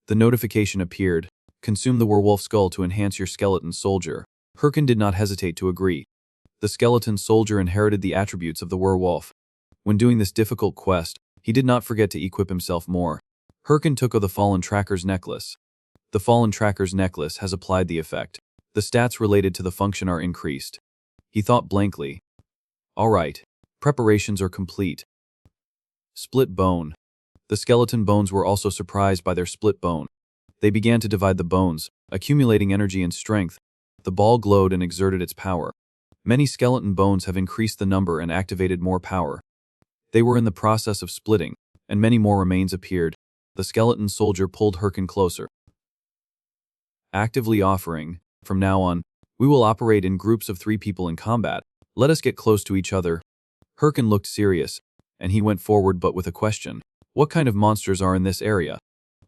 S1: The notification appeared, "Consume the werewolf skull to enhance your skeleton soldier." Herkin did not hesitate to agree. The skeleton soldier inherited the attributes of the werewolf. When doing this difficult quest, he did not forget to equip himself more. Herkin took of the Fallen Tracker's necklace. The Fallen Tracker's necklace has applied the effect. The stats related to the function are increased. He thought blankly. All right. Preparations are complete. Split bone. The skeleton bones were also surprised by their split bone. They began to divide the bones, accumulating energy and strength. The ball glowed and exerted its power. Many skeleton bones have increased the number and activated more power. They were in the process of splitting, and many more remains appeared. The skeleton soldier pulled Herkin closer. Actively offering, from now on, we will operate in groups of 3 people in combat. Let us get close to each other. Herkin looked serious, and he went forward but with a question. What kind of monsters are in this area?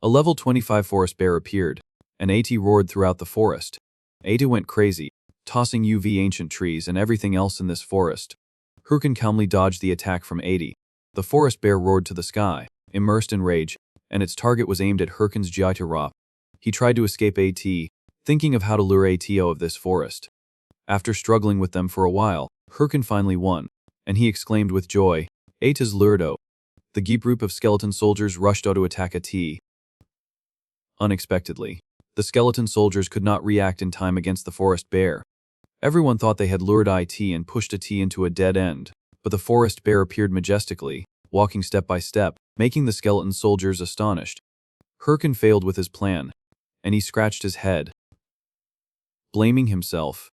S1: A level 25 forest bear appeared. An AT roared throughout the forest. AT went crazy, tossing UV ancient trees and everything else in this forest. Herkin calmly dodged the attack from AT. The forest bear roared to the sky, immersed in rage, and its target was aimed at Herkin's Jaitara. He tried to escape AT, thinking of how to lure ATO of this forest. After struggling with them for a while, Herkin finally won, and he exclaimed with joy, AT's lured. The group of skeleton soldiers rushed to attack AT. Unexpectedly, the skeleton soldiers could not react in time against the forest bear. Everyone thought they had lured IT and pushed AT into a dead end, but the forest bear appeared majestically, walking step by step, making the skeleton soldiers astonished. Herkin failed with his plan, and he scratched his head, blaming himself.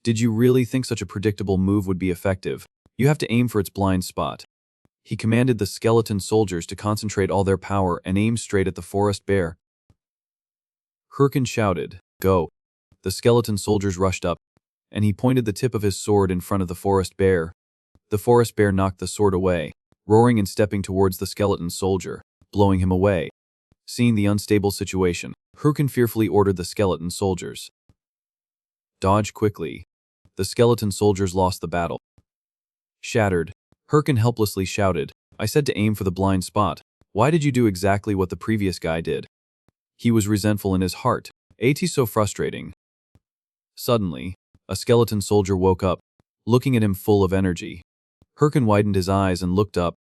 S1: Did you really think such a predictable move would be effective? You have to aim for its blind spot. He commanded the skeleton soldiers to concentrate all their power and aim straight at the forest bear. Herkin shouted, "Go!" The skeleton soldiers rushed up, and he pointed the tip of his sword in front of the forest bear. The forest bear knocked the sword away, roaring and stepping towards the skeleton soldier, blowing him away. Seeing the unstable situation, Herkin fearfully ordered the skeleton soldiers. Dodge quickly. The skeleton soldiers lost the battle. Shattered, Herkin helplessly shouted, I said to aim for the blind spot. Why did you do exactly what the previous guy did? He was resentful in his heart. AT's so frustrating. Suddenly, a skeleton soldier woke up, looking at him full of energy. Herkin widened his eyes and looked up,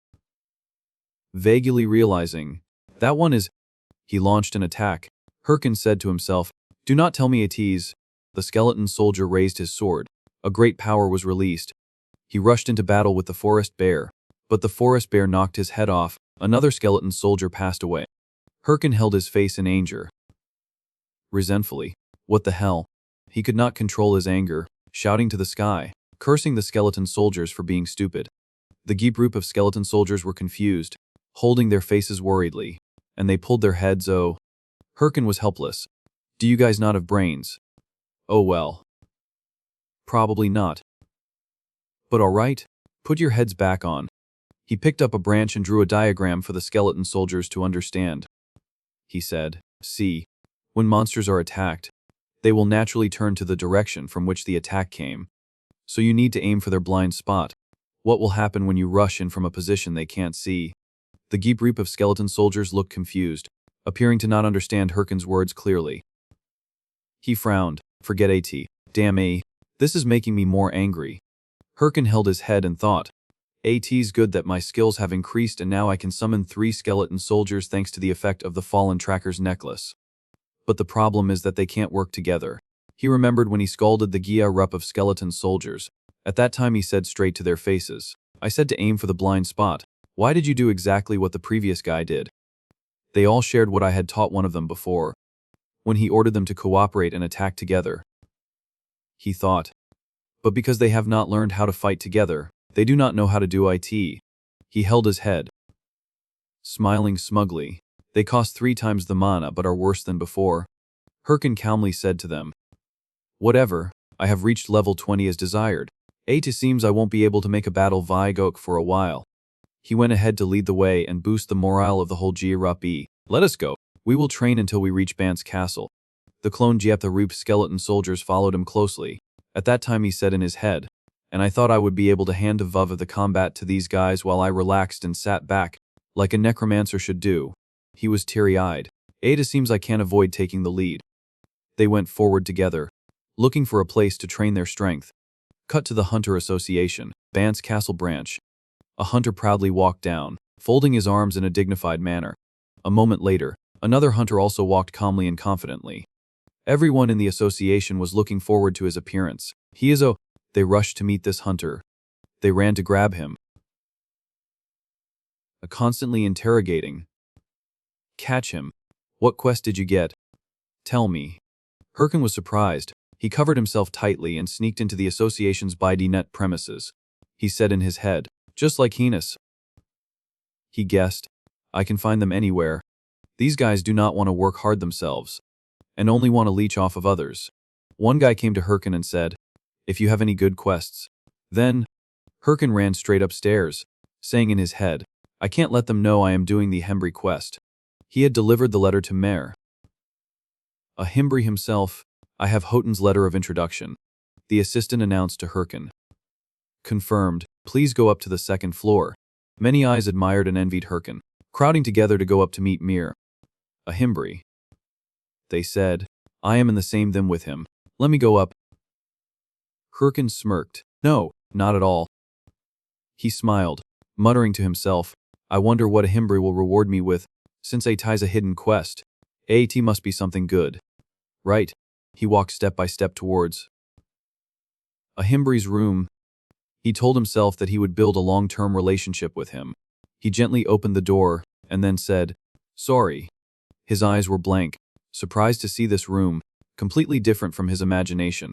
S1: vaguely realizing, that one is... He launched an attack. Herkin said to himself, do not tell me AT's. The skeleton soldier raised his sword. A great power was released. He rushed into battle with the forest bear, but the forest bear knocked his head off. Another skeleton soldier passed away. Herkin held his face in anger. Resentfully, what the hell? He could not control his anger, shouting to the sky, cursing the skeleton soldiers for being stupid. The group of skeleton soldiers were confused, holding their faces worriedly, and they pulled their heads. Oh. Herkin was helpless. Do you guys not have brains? Oh well. Probably not. But alright, put your heads back on. He picked up a branch and drew a diagram for the skeleton soldiers to understand. He said, see, when monsters are attacked, they will naturally turn to the direction from which the attack came. So you need to aim for their blind spot. What will happen when you rush in from a position they can't see? The group of skeleton soldiers looked confused, appearing to not understand Herkin's words clearly. He frowned. Forget AT. Damn A. This is making me more angry. Herkin held his head and thought, AT's good that my skills have increased and now I can summon 3 skeleton soldiers thanks to the effect of the fallen tracker's necklace. But the problem is that they can't work together. He remembered when he scalded the Gia Rup of skeleton soldiers. At that time he said straight to their faces, I said to aim for the blind spot. Why did you do exactly what the previous guy did? They all shared what I had taught one of them before, when he ordered them to cooperate and attack together. He thought, but because they have not learned how to fight together, they do not know how to do it. He held his head, smiling smugly. They cost 3 times the mana but are worse than before. Herkin calmly said to them, whatever, I have reached level 20 as desired. It seems I won't be able to make a battle Vigok for a while. He went ahead to lead the way and boost the morale of the whole Jirup. Let us go. We will train until we reach Bant's castle. The clone Jieptharup skeleton soldiers followed him closely. At that time he said in his head, and I thought I would be able to hand a vuv of the combat to these guys while I relaxed and sat back, like a necromancer should do. He was teary-eyed. It seems I can't avoid taking the lead. They went forward together, looking for a place to train their strength. Cut to the Hunter Association, Bant's castle branch. A hunter proudly walked down, folding his arms in a dignified manner. A moment later, another hunter also walked calmly and confidently. Everyone in the association was looking forward to his appearance. He is a... They rushed to meet this hunter. They ran to grab him. Constantly interrogating. Catch him. What quest did you get? Tell me. Herkin was surprised. He covered himself tightly and sneaked into the association's BD-net premises. He said in his head, just like Heinous. He guessed, I can find them anywhere. These guys do not want to work hard themselves, and only want to leech off of others. One guy came to Herkin and said, if you have any good quests. Then, Herkin ran straight upstairs, saying in his head, I can't let them know I am doing the Hembry quest. He had delivered the letter to Mer. A Hembry himself, I have Hoten's letter of introduction. The assistant announced to Herkin. Confirmed, please go up to the second floor. Many eyes admired and envied Herkin, crowding together to go up to meet Mir. A Hembry. They said, I am in the same them with him. Let me go up. Herkin smirked. No, not at all. He smiled, muttering to himself, I wonder what a Hembry will reward me with, since AT's a hidden quest. AT must be something good. Right. He walked step by step towards a Hembry's room. He told himself that he would build a long-term relationship with him. He gently opened the door, and then said, sorry. His eyes were blank, surprised to see this room, completely different from his imagination.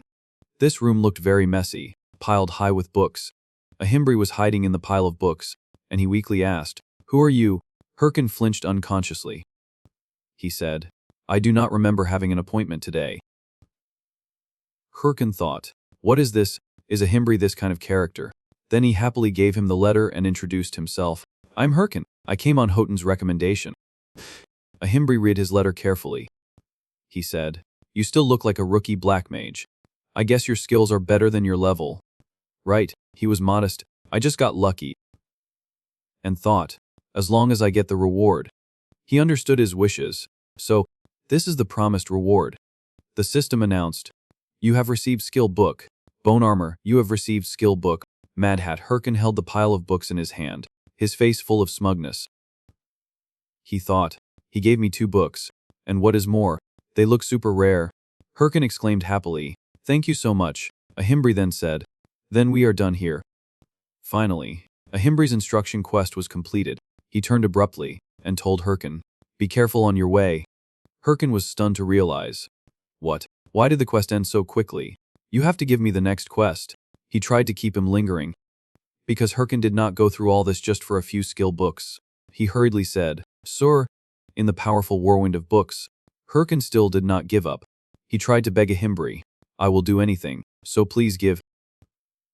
S1: This room looked very messy, piled high with books. A Hembry was hiding in the pile of books, and he weakly asked, who are you? Herkin flinched unconsciously. He said, I do not remember having an appointment today. Herkin thought, what is this? Is a Hembry this kind of character? Then he happily gave him the letter and introduced himself. I'm Herkin. I came on Hoten's recommendation. A Hembry read his letter carefully. He said, you still look like a rookie black mage. I guess your skills are better than your level. Right, he was modest. I just got lucky. And thought, as long as I get the reward. He understood his wishes. So, this is the promised reward. The system announced, you have received skill book. Bone armor, you have received skill book. Mad Hat Herkin held the pile of books in his hand, his face full of smugness. He thought, he gave me 2 books. And what is more, they look super rare. Herkin exclaimed happily, thank you so much. A Hembry then said, then we are done here. Finally, a Hembry's instruction quest was completed. He turned abruptly and told Herkin, be careful on your way. Herkin was stunned to realize. What? Why did the quest end so quickly? You have to give me the next quest. He tried to keep him lingering. Because Herkin did not go through all this just for a few skill books. He hurriedly said, sir, in the powerful whirlwind of books. Herkin still did not give up. He tried to beg a Hembry. I will do anything, so please give.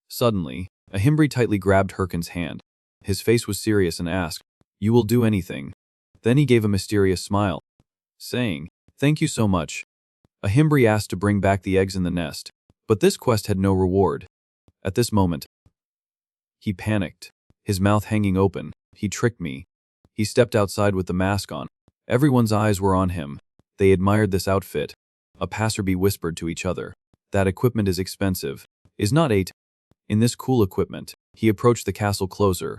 S1: Suddenly, a Hembry tightly grabbed Herkin's hand. His face was serious and asked, you will do anything. Then he gave a mysterious smile, saying, thank you so much. A Hembry asked to bring back the eggs in the nest, but this quest had no reward. At this moment, he panicked, his mouth hanging open. He tricked me. He stepped outside with the mask on. Everyone's eyes were on him. They admired this outfit. A passerby whispered to each other, that equipment is expensive. Is not 8. In this cool equipment, he approached the castle closer.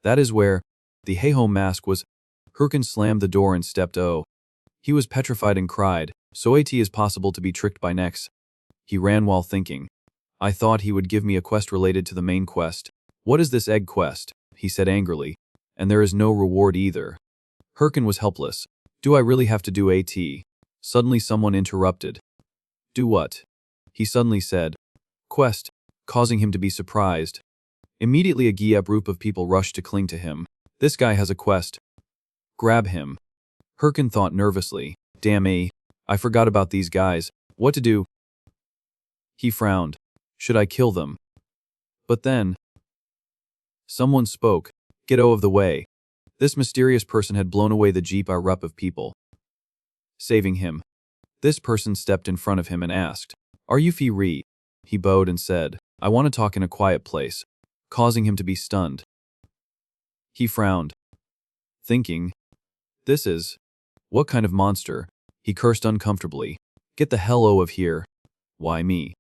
S1: That is where the hey-ho mask was. Herkin slammed the door and stepped He was petrified and cried, so it is possible to be tricked by Nex. He ran while thinking. I thought he would give me a quest related to the main quest. What is this egg quest? He said angrily. And there is no reward either. Herkin was helpless. Do I really have to do AT? Suddenly someone interrupted. Do what? He suddenly said. Quest, causing him to be surprised. Immediately a group of people rushed to cling to him. This guy has a quest. Grab him. Herkin thought nervously. Damn I forgot about these guys. What to do? He frowned. Should I kill them? But then someone spoke. Get of the way. This mysterious person had blown away the jeep rup of people, saving him. This person stepped in front of him and asked, Are you free? He bowed and said, I want to talk in a quiet place, causing him to be stunned. He frowned, thinking, this is, what kind of monster? He cursed uncomfortably. Get the hell out of here. Why me?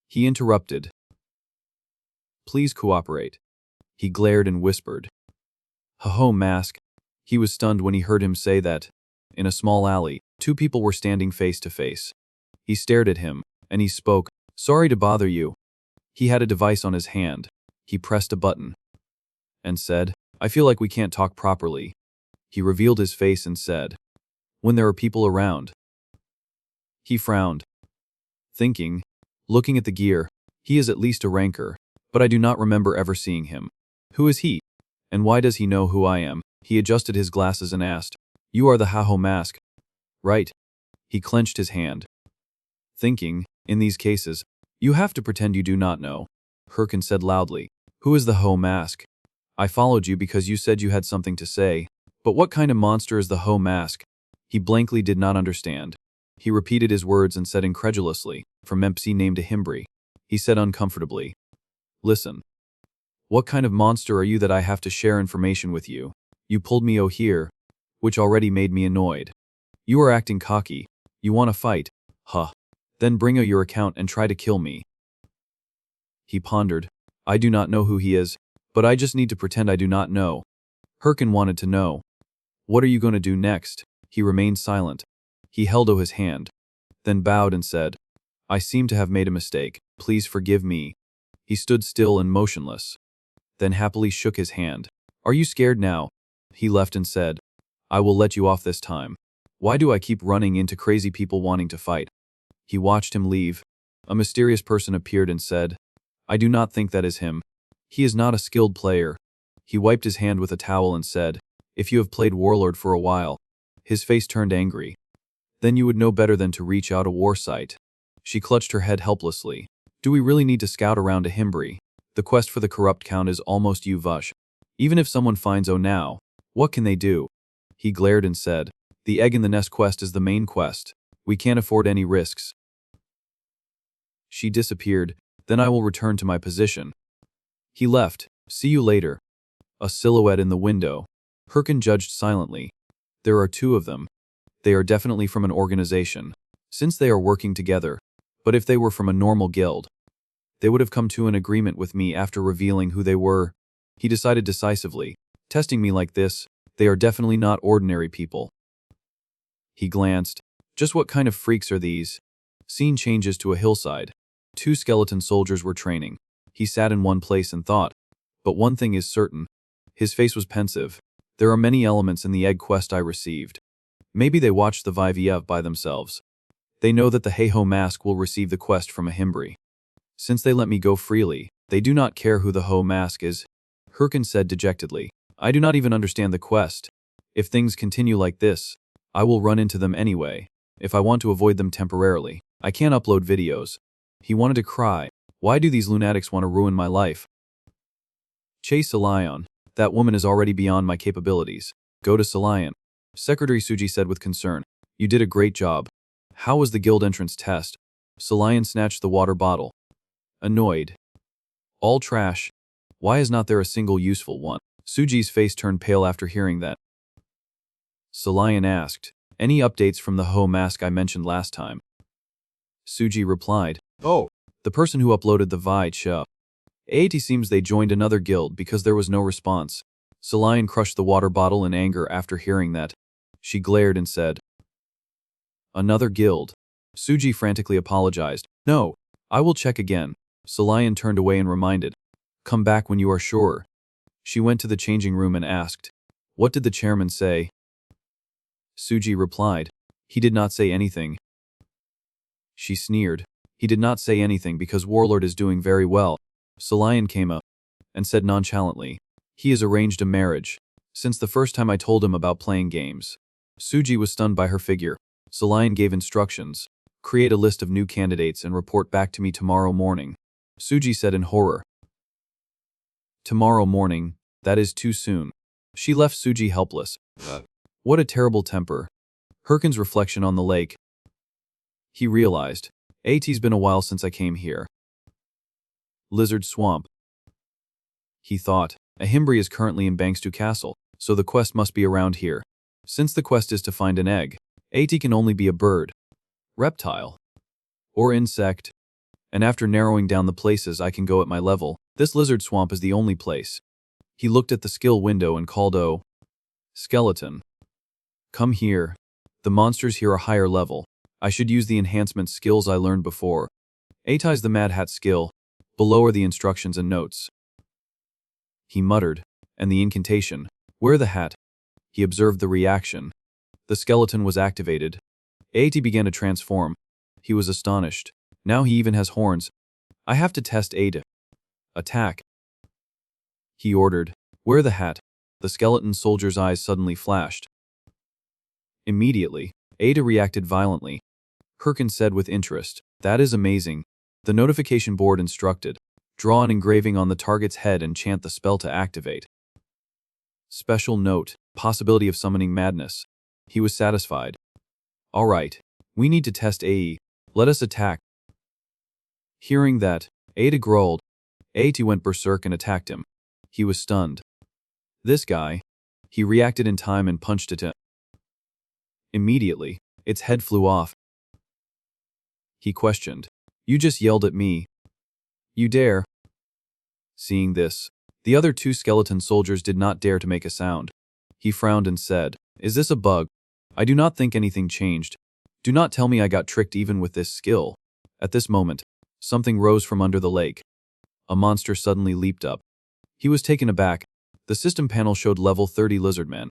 S1: He interrupted. Please cooperate. He glared and whispered. Ho-ho, mask. He was stunned when he heard him say that. In a small alley, two people were standing face to face. He stared at him, and he spoke, "Sorry to bother you." He had a device on his hand. He pressed a button and said, "I feel like we can't talk properly." He revealed his face and said, "When there are people around." He frowned, thinking, looking at the gear, he is at least a ranker, but I do not remember ever seeing him. Who is he? And why does he know who I am? He adjusted his glasses and asked, "You are the Haho mask, right?" He clenched his hand, thinking, in these cases, you have to pretend you do not know. Hirkin said loudly, "Who is the Ho mask? I followed you because you said you had something to say, but what kind of monster is the Ho mask?" He blankly did not understand. He repeated his words and said incredulously, "From Mempsi named Himbri." He said uncomfortably, "Listen. What kind of monster are you that I have to share information with you? You pulled me here, which already made me annoyed. You are acting cocky. You want to fight? Huh. Then bring out your account and try to kill me." He pondered. "I do not know who he is, but I just need to pretend I do not know." Hirkin wanted to know. "What are you going to do next?" He remained silent. He held out his hand, then bowed and said, "I seem to have made a mistake. Please forgive me." He stood still and motionless, then happily shook his hand. "Are you scared now?" He left and said, "I will let you off this time. Why do I keep running into crazy people wanting to fight?" He watched him leave. A mysterious person appeared and said, "I do not think that is him. He is not a skilled player." He wiped his hand with a towel and said, "If you have played Warlord for a while." His face turned angry. "Then you would know better than to reach out a war site." She clutched her head helplessly. "Do we really need to scout around a Himbri? The quest for the corrupt count is almost vush. Even if someone finds now, what can they do?" He glared and said, "The egg in the nest quest is the main quest. We can't afford any risks." She disappeared. "Then I will return to my position." He left. "See you later." A silhouette in the window. Hirkin judged silently. There are two of them. They are definitely from an organization, since they are working together. But if they were from a normal guild, they would have come to an agreement with me after revealing who they were. He decided decisively. Testing me like this, they are definitely not ordinary people. He glanced. Just what kind of freaks are these? Scene changes to a hillside. Two skeleton soldiers were training. He sat in one place and thought. But one thing is certain. His face was pensive. There are many elements in the egg quest I received. Maybe they watched the VIVF by themselves. They know that the Heiho mask will receive the quest from a Himbri. Since they let me go freely, they do not care who the Ho mask is. Hirkin said dejectedly, "I do not even understand the quest. If things continue like this, I will run into them anyway. If I want to avoid them temporarily, I can't upload videos." He wanted to cry. Why do these lunatics want to ruin my life? Chase Salion. That woman is already beyond my capabilities. Go to Salion. Secretary Suji said with concern. "You did a great job. How was the guild entrance test?" Salion snatched the water bottle. Annoyed. "All trash. Why is not there a single useful one?" Suji's face turned pale after hearing that. Salion asked, "Any updates from the Ho mask I mentioned last time?" Suji replied, "Oh, the person who uploaded the Vi Cha. It seems they joined another guild because there was no response." Salion crushed the water bottle in anger after hearing that. She glared and said, "Another guild?" Suji frantically apologized. "No, I will check again." Salion turned away and reminded, "Come back when you are sure." She went to the changing room and asked, "What did the chairman say?" Suji replied, "He did not say anything." She sneered. "He did not say anything because Warlord is doing very well." Salion came up and said nonchalantly, "He has arranged a marriage, since the first time I told him about playing games." Suji was stunned by her figure. Salion gave instructions. "Create a list of new candidates and report back to me tomorrow morning." Suji said in horror. "Tomorrow morning? That is too soon." She left Suji helpless. What a terrible temper. Hirkin's reflection on the lake. He realized, "It's been a while since I came here." Lizard Swamp. He thought, a Himbri is currently in Bangstu Castle, so the quest must be around here. Since the quest is to find an egg, it can only be a bird, reptile, or insect. And after narrowing down the places I can go at my level, this lizard swamp is the only place. He looked at the skill window and called, "Oh." Skeleton. Come here. The monsters here are higher level. I should use the enhancement skills I learned before. Atai is the Mad Hat skill. Below are the instructions and notes. He muttered, and the incantation. Wear the hat. He observed the reaction. The skeleton was activated. Atai began to transform. He was astonished. Now he even has horns. I have to test Atai. Attack. He ordered. Wear the hat. The skeleton soldier's eyes suddenly flashed. Immediately, Atai reacted violently. Herkin said with interest, that is amazing. The notification board instructed. Draw an engraving on the target's head and chant the spell to activate. Special note, possibility of summoning madness. He was satisfied. All right, we need to test Atai. Let us attack. Hearing that, Atai growled. Atai went berserk and attacked him. He was stunned. This guy. He reacted in time and punched it. Immediately, its head flew off. He questioned. You just yelled at me. You dare? Seeing this, the other two skeleton soldiers did not dare to make a sound. He frowned and said, Is this a bug? I do not think anything changed. Do not tell me I got tricked even with this skill. At this moment, something rose from under the lake. A monster suddenly leaped up. He was taken aback. The system panel showed level 30 lizardman.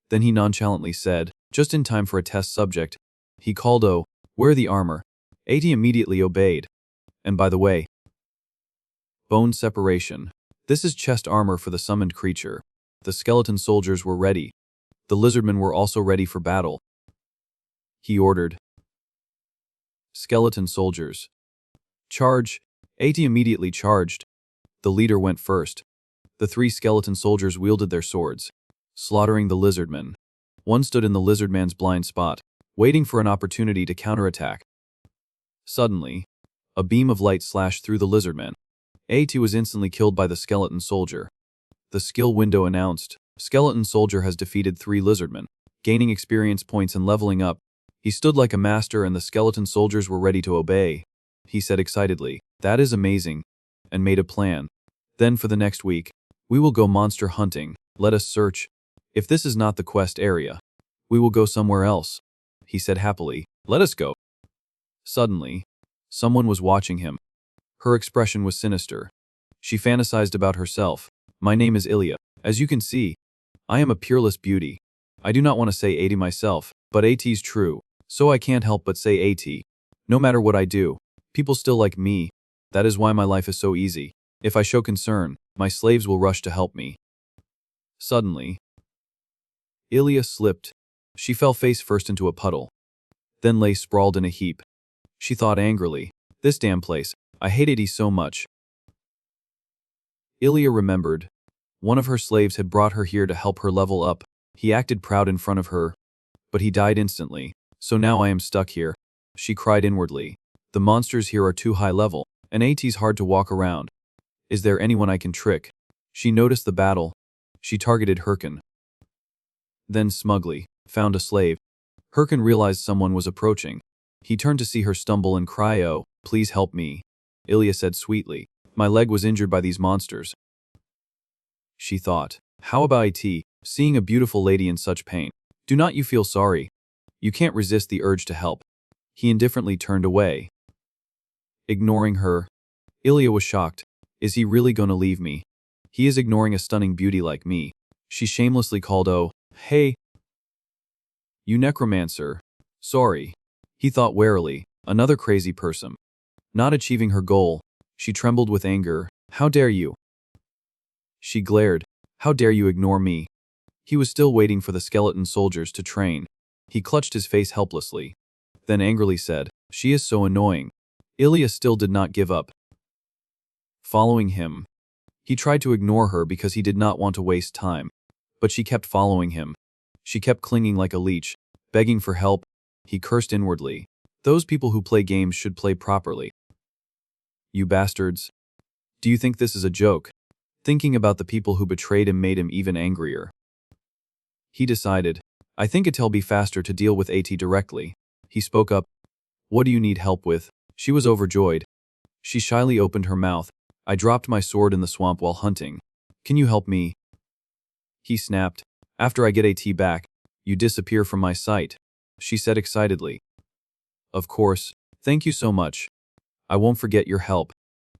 S1: Then he nonchalantly said, just in time for a test subject. He called, Oh, wear the armor. Atai immediately obeyed. And by the way, bone separation. This is chest armor for the summoned creature. The skeleton soldiers were ready. The lizardmen were also ready for battle. He ordered. Skeleton soldiers. Charge. Atai immediately charged. The leader went first. The three skeleton soldiers wielded their swords, slaughtering the lizardmen. One stood in the lizardman's blind spot, waiting for an opportunity to counterattack. Suddenly, a beam of light slashed through the lizardman. Atai was instantly killed by the skeleton soldier. The skill window announced, Skeleton soldier has defeated 3 lizardmen, gaining experience points and leveling up. He stood like a master and the skeleton soldiers were ready to obey. He said excitedly, That is amazing, and made a plan. Then for the next week, we will go monster hunting. Let us search. If this is not the quest area, we will go somewhere else. He said happily, Let us go. Suddenly, someone was watching him. Her expression was sinister. She fantasized about herself. My name is Ilya. As you can see, I am a peerless beauty. I do not want to say Atai myself, but Atai's true, so I can't help but say Atai. No matter what I do, people still like me. That is why my life is so easy. If I show concern, my slaves will rush to help me. Suddenly, Ilya slipped. She fell face first into a puddle, then lay sprawled in a heap. She thought angrily, This damn place, I hate Atai so much. Ilya remembered. One of her slaves had brought her here to help her level up. He acted proud in front of her, but he died instantly. So now I am stuck here. She cried inwardly. The monsters here are too high level, and Atai's hard to walk around. Is there anyone I can trick? She noticed the battle. She targeted Herkin. Then smugly, found a slave. Herkin realized someone was approaching. He turned to see her stumble and cry, Oh, please help me. Ilya said sweetly, My leg was injured by these monsters. She thought, How about Atai, seeing a beautiful lady in such pain? Do not you feel sorry? You can't resist the urge to help. He indifferently turned away. Ignoring her, Ilya was shocked. Is he really going to leave me? He is ignoring a stunning beauty like me. She shamelessly called, Oh, hey. You necromancer. Sorry. He thought warily, another crazy person. Not achieving her goal, she trembled with anger. How dare you? She glared. How dare you ignore me? He was still waiting for the skeleton soldiers to train. He clutched his face helplessly. Then angrily said, She is so annoying. Ilya still did not give up. Following him. He tried to ignore her because he did not want to waste time. But she kept following him. She kept clinging like a leech, begging for help. He cursed inwardly. Those people who play games should play properly. You bastards. Do you think this is a joke? Thinking about the people who betrayed him made him even angrier. He decided, I think it'll be faster to deal with Atai directly. He spoke up. What do you need help with? She was overjoyed. She shyly opened her mouth. I dropped my sword in the swamp while hunting. Can you help me? He snapped. After I get AT back, you disappear from my sight, she said excitedly. Of course, thank you so much. I won't forget your help.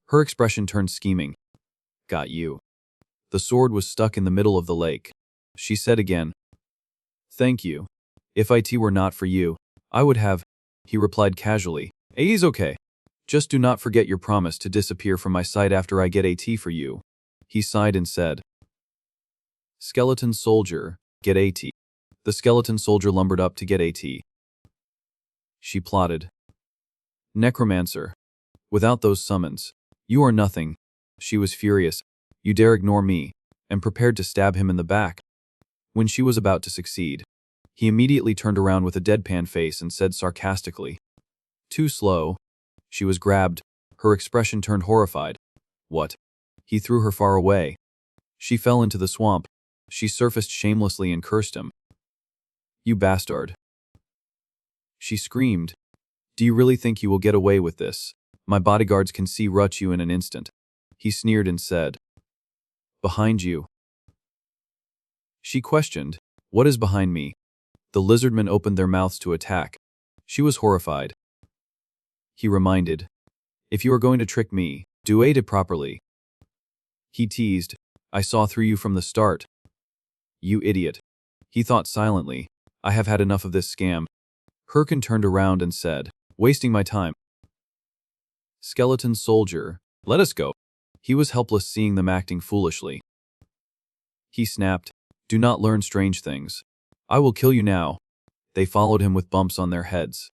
S1: Her expression turned scheming. Got you. The sword was stuck in the middle of the lake. She said again. Thank you. If it were not for you, I would have, he replied casually. AT's okay. Just do not forget your promise to disappear from my sight after I get AT for you. He sighed and said. Skeleton soldier, get AT. The skeleton soldier lumbered up to get AT. She plotted. Necromancer. Without those summons, you are nothing. She was furious. You dare ignore me, and prepared to stab him in the back. When she was about to succeed, he immediately turned around with a deadpan face and said sarcastically. Too slow. She was grabbed. Her expression turned horrified. What? He threw her far away. She fell into the swamp. She surfaced shamelessly and cursed him. You bastard. She screamed. Do you really think you will get away with this? My bodyguards can see rut you in an instant. He sneered and said. Behind you. She questioned. What is behind me? The lizardmen opened their mouths to attack. She was horrified. He reminded. If you are going to trick me, do it properly. He teased. I saw through you from the start. You idiot. He thought silently. I have had enough of this scam. Herkin turned around and said, wasting my time. Skeleton soldier, let us go. He was helpless seeing them acting foolishly. He snapped, do not learn strange things. I will kill you now. They followed him with bumps on their heads.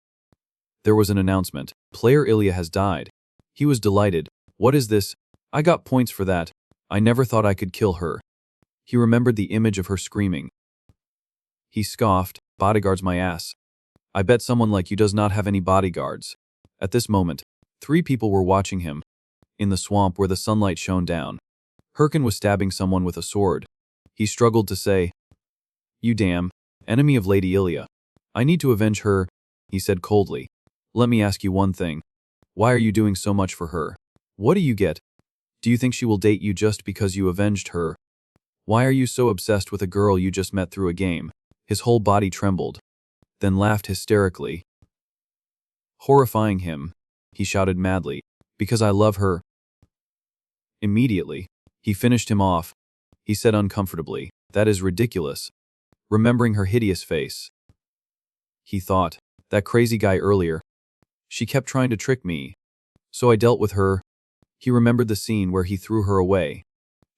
S1: There was an announcement. Player Ilya has died. He was delighted. What is this? I got points for that. I never thought I could kill her. He remembered the image of her screaming. He scoffed, bodyguards my ass. I bet someone like you does not have any bodyguards. At this moment, 3 people were watching him. In the swamp where the sunlight shone down. Herkin was stabbing someone with a sword. He struggled to say, You damn, enemy of Lady Ilya. I need to avenge her, he said coldly. Let me ask you one thing. Why are you doing so much for her? What do you get? Do you think she will date you just because you avenged her? Why are you so obsessed with a girl you just met through a game? His whole body trembled, then laughed hysterically. Horrifying him, he shouted madly, because I love her. Immediately, he finished him off. He said uncomfortably, that is ridiculous. Remembering her hideous face. He thought, that crazy guy earlier. She kept trying to trick me. So I dealt with her. He remembered the scene where he threw her away.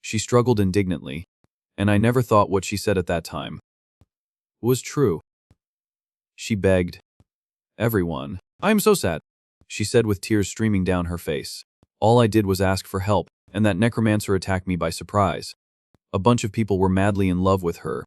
S1: She struggled indignantly. And I never thought what she said at that time was true. She begged. Everyone. I am so sad, she said with tears streaming down her face. All I did was ask for help, and that necromancer attacked me by surprise. A bunch of people were madly in love with her.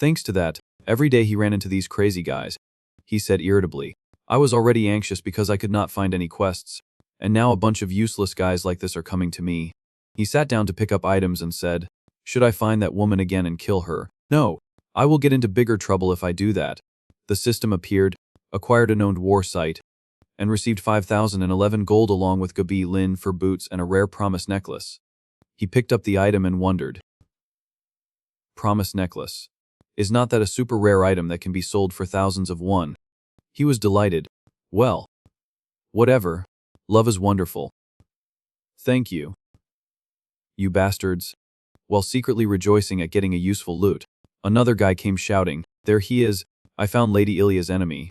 S1: Thanks to that, every day he ran into these crazy guys. He said irritably. I was already anxious because I could not find any quests. And now a bunch of useless guys like this are coming to me. He sat down to pick up items and said, should I find that woman again and kill her? No. I will get into bigger trouble if I do that. The system appeared, acquired a known war site, and received 5,011 gold along with Gabi Lin for boots and a rare promise necklace. He picked up the item and wondered. Promise necklace. Is not that a super rare item that can be sold for thousands of won? He was delighted. Well. Whatever. Love is wonderful. Thank you. You bastards. While secretly rejoicing at getting a useful loot, another guy came shouting, there he is, I found Lady Ilya's enemy.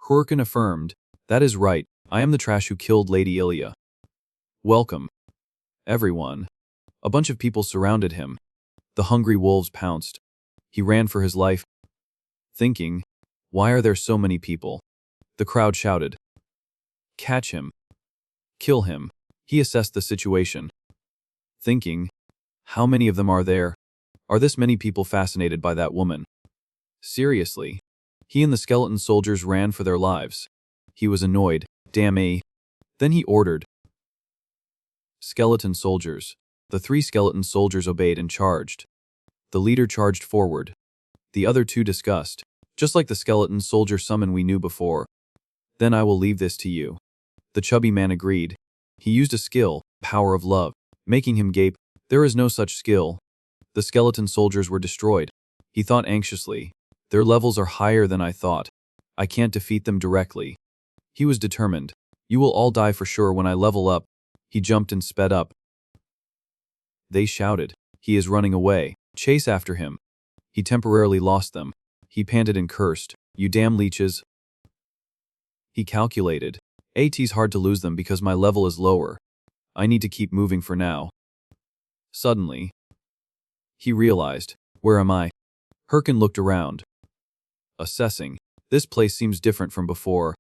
S1: Herkin affirmed, that is right, I am the trash who killed Lady Ilya. Welcome. Everyone. A bunch of people surrounded him. The hungry wolves pounced. He ran for his life, thinking, why are there so many people? The crowd shouted. Catch him. Kill him. He assessed the situation, thinking, how many of them are there? Are this many people fascinated by that woman? Seriously. He and the skeleton soldiers ran for their lives. He was annoyed. Damn a. Then he ordered. Skeleton soldiers. The 3 skeleton soldiers obeyed and charged. The leader charged forward. The other 2 discussed. Just like the skeleton soldier summon we knew before. Then I will leave this to you. The chubby man agreed. He used a skill, power of love, making him gape. There is no such skill. The skeleton soldiers were destroyed. He thought anxiously. Their levels are higher than I thought. I can't defeat them directly. He was determined. You will all die for sure when I level up. He jumped and sped up. They shouted. He is running away. Chase after him. He temporarily lost them. He panted and cursed. You damn leeches. He calculated. It's hard to lose them because my level is lower. I need to keep moving for now. Suddenly, he realized, where am I? Herkin looked around. Assessing. This place seems different from before.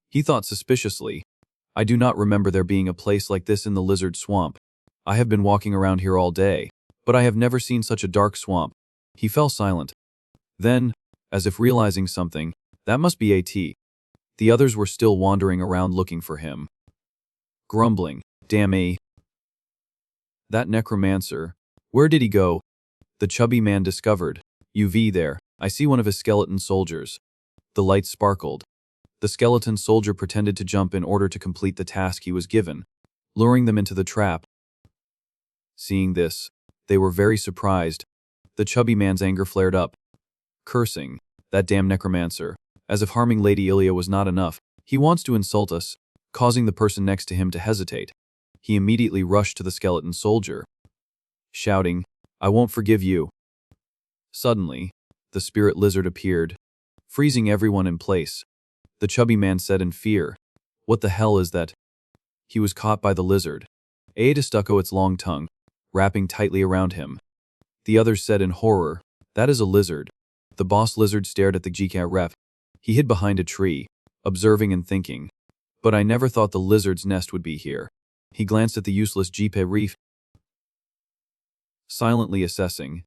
S1: He thought suspiciously. I do not remember there being a place like this in the lizard swamp. I have been walking around here all day, but I have never seen such a dark swamp. He fell silent. Then, as if realizing something, that must be AT. The others were still wandering around looking for him. Grumbling, damn A. That necromancer. Where did he go? The chubby man discovered. UV there. I see one of his skeleton soldiers. The light sparkled. The skeleton soldier pretended to jump in order to complete the task he was given, luring them into the trap. Seeing this, they were very surprised. The chubby man's anger flared up. Cursing, that damn necromancer. As if harming Lady Ilya was not enough, he wants to insult us, causing the person next to him to hesitate. He immediately rushed to the skeleton soldier, shouting, I won't forgive you. Suddenly, the spirit lizard appeared, freezing everyone in place. The chubby man said in fear, what the hell is that? He was caught by the lizard. Ada stuck out its long tongue, wrapping tightly around him. The others said in horror, that is a lizard. The boss lizard stared at the GK rep. He hid behind a tree, observing and thinking. But I never thought the lizard's nest would be here. He glanced at the useless GP reef, silently assessing.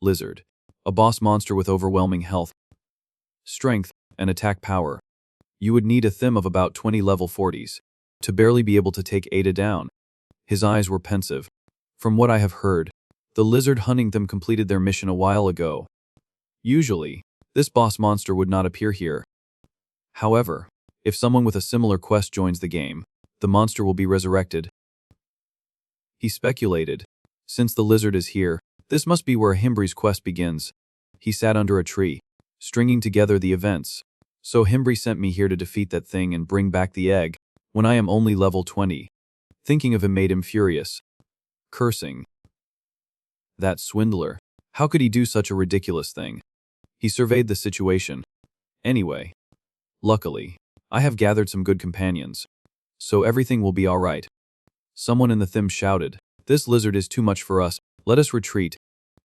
S1: Lizard. A boss monster with overwhelming health, strength, and attack power. You would need a thim of about 20 level 40s to barely be able to take Ada down. His eyes were pensive. From what I have heard, the lizard hunting them completed their mission a while ago. Usually, this boss monster would not appear here. However, if someone with a similar quest joins the game, the monster will be resurrected. He speculated. Since the lizard is here, this must be where Himbri's quest begins. He sat under a tree, stringing together the events. So Himbri sent me here to defeat that thing and bring back the egg, when I am only level 20. Thinking of him made him furious. Cursing. That swindler. How could he do such a ridiculous thing? He surveyed the situation. Anyway, luckily, I have gathered some good companions, so everything will be alright. Someone in the thim shouted, this lizard is too much for us, let us retreat.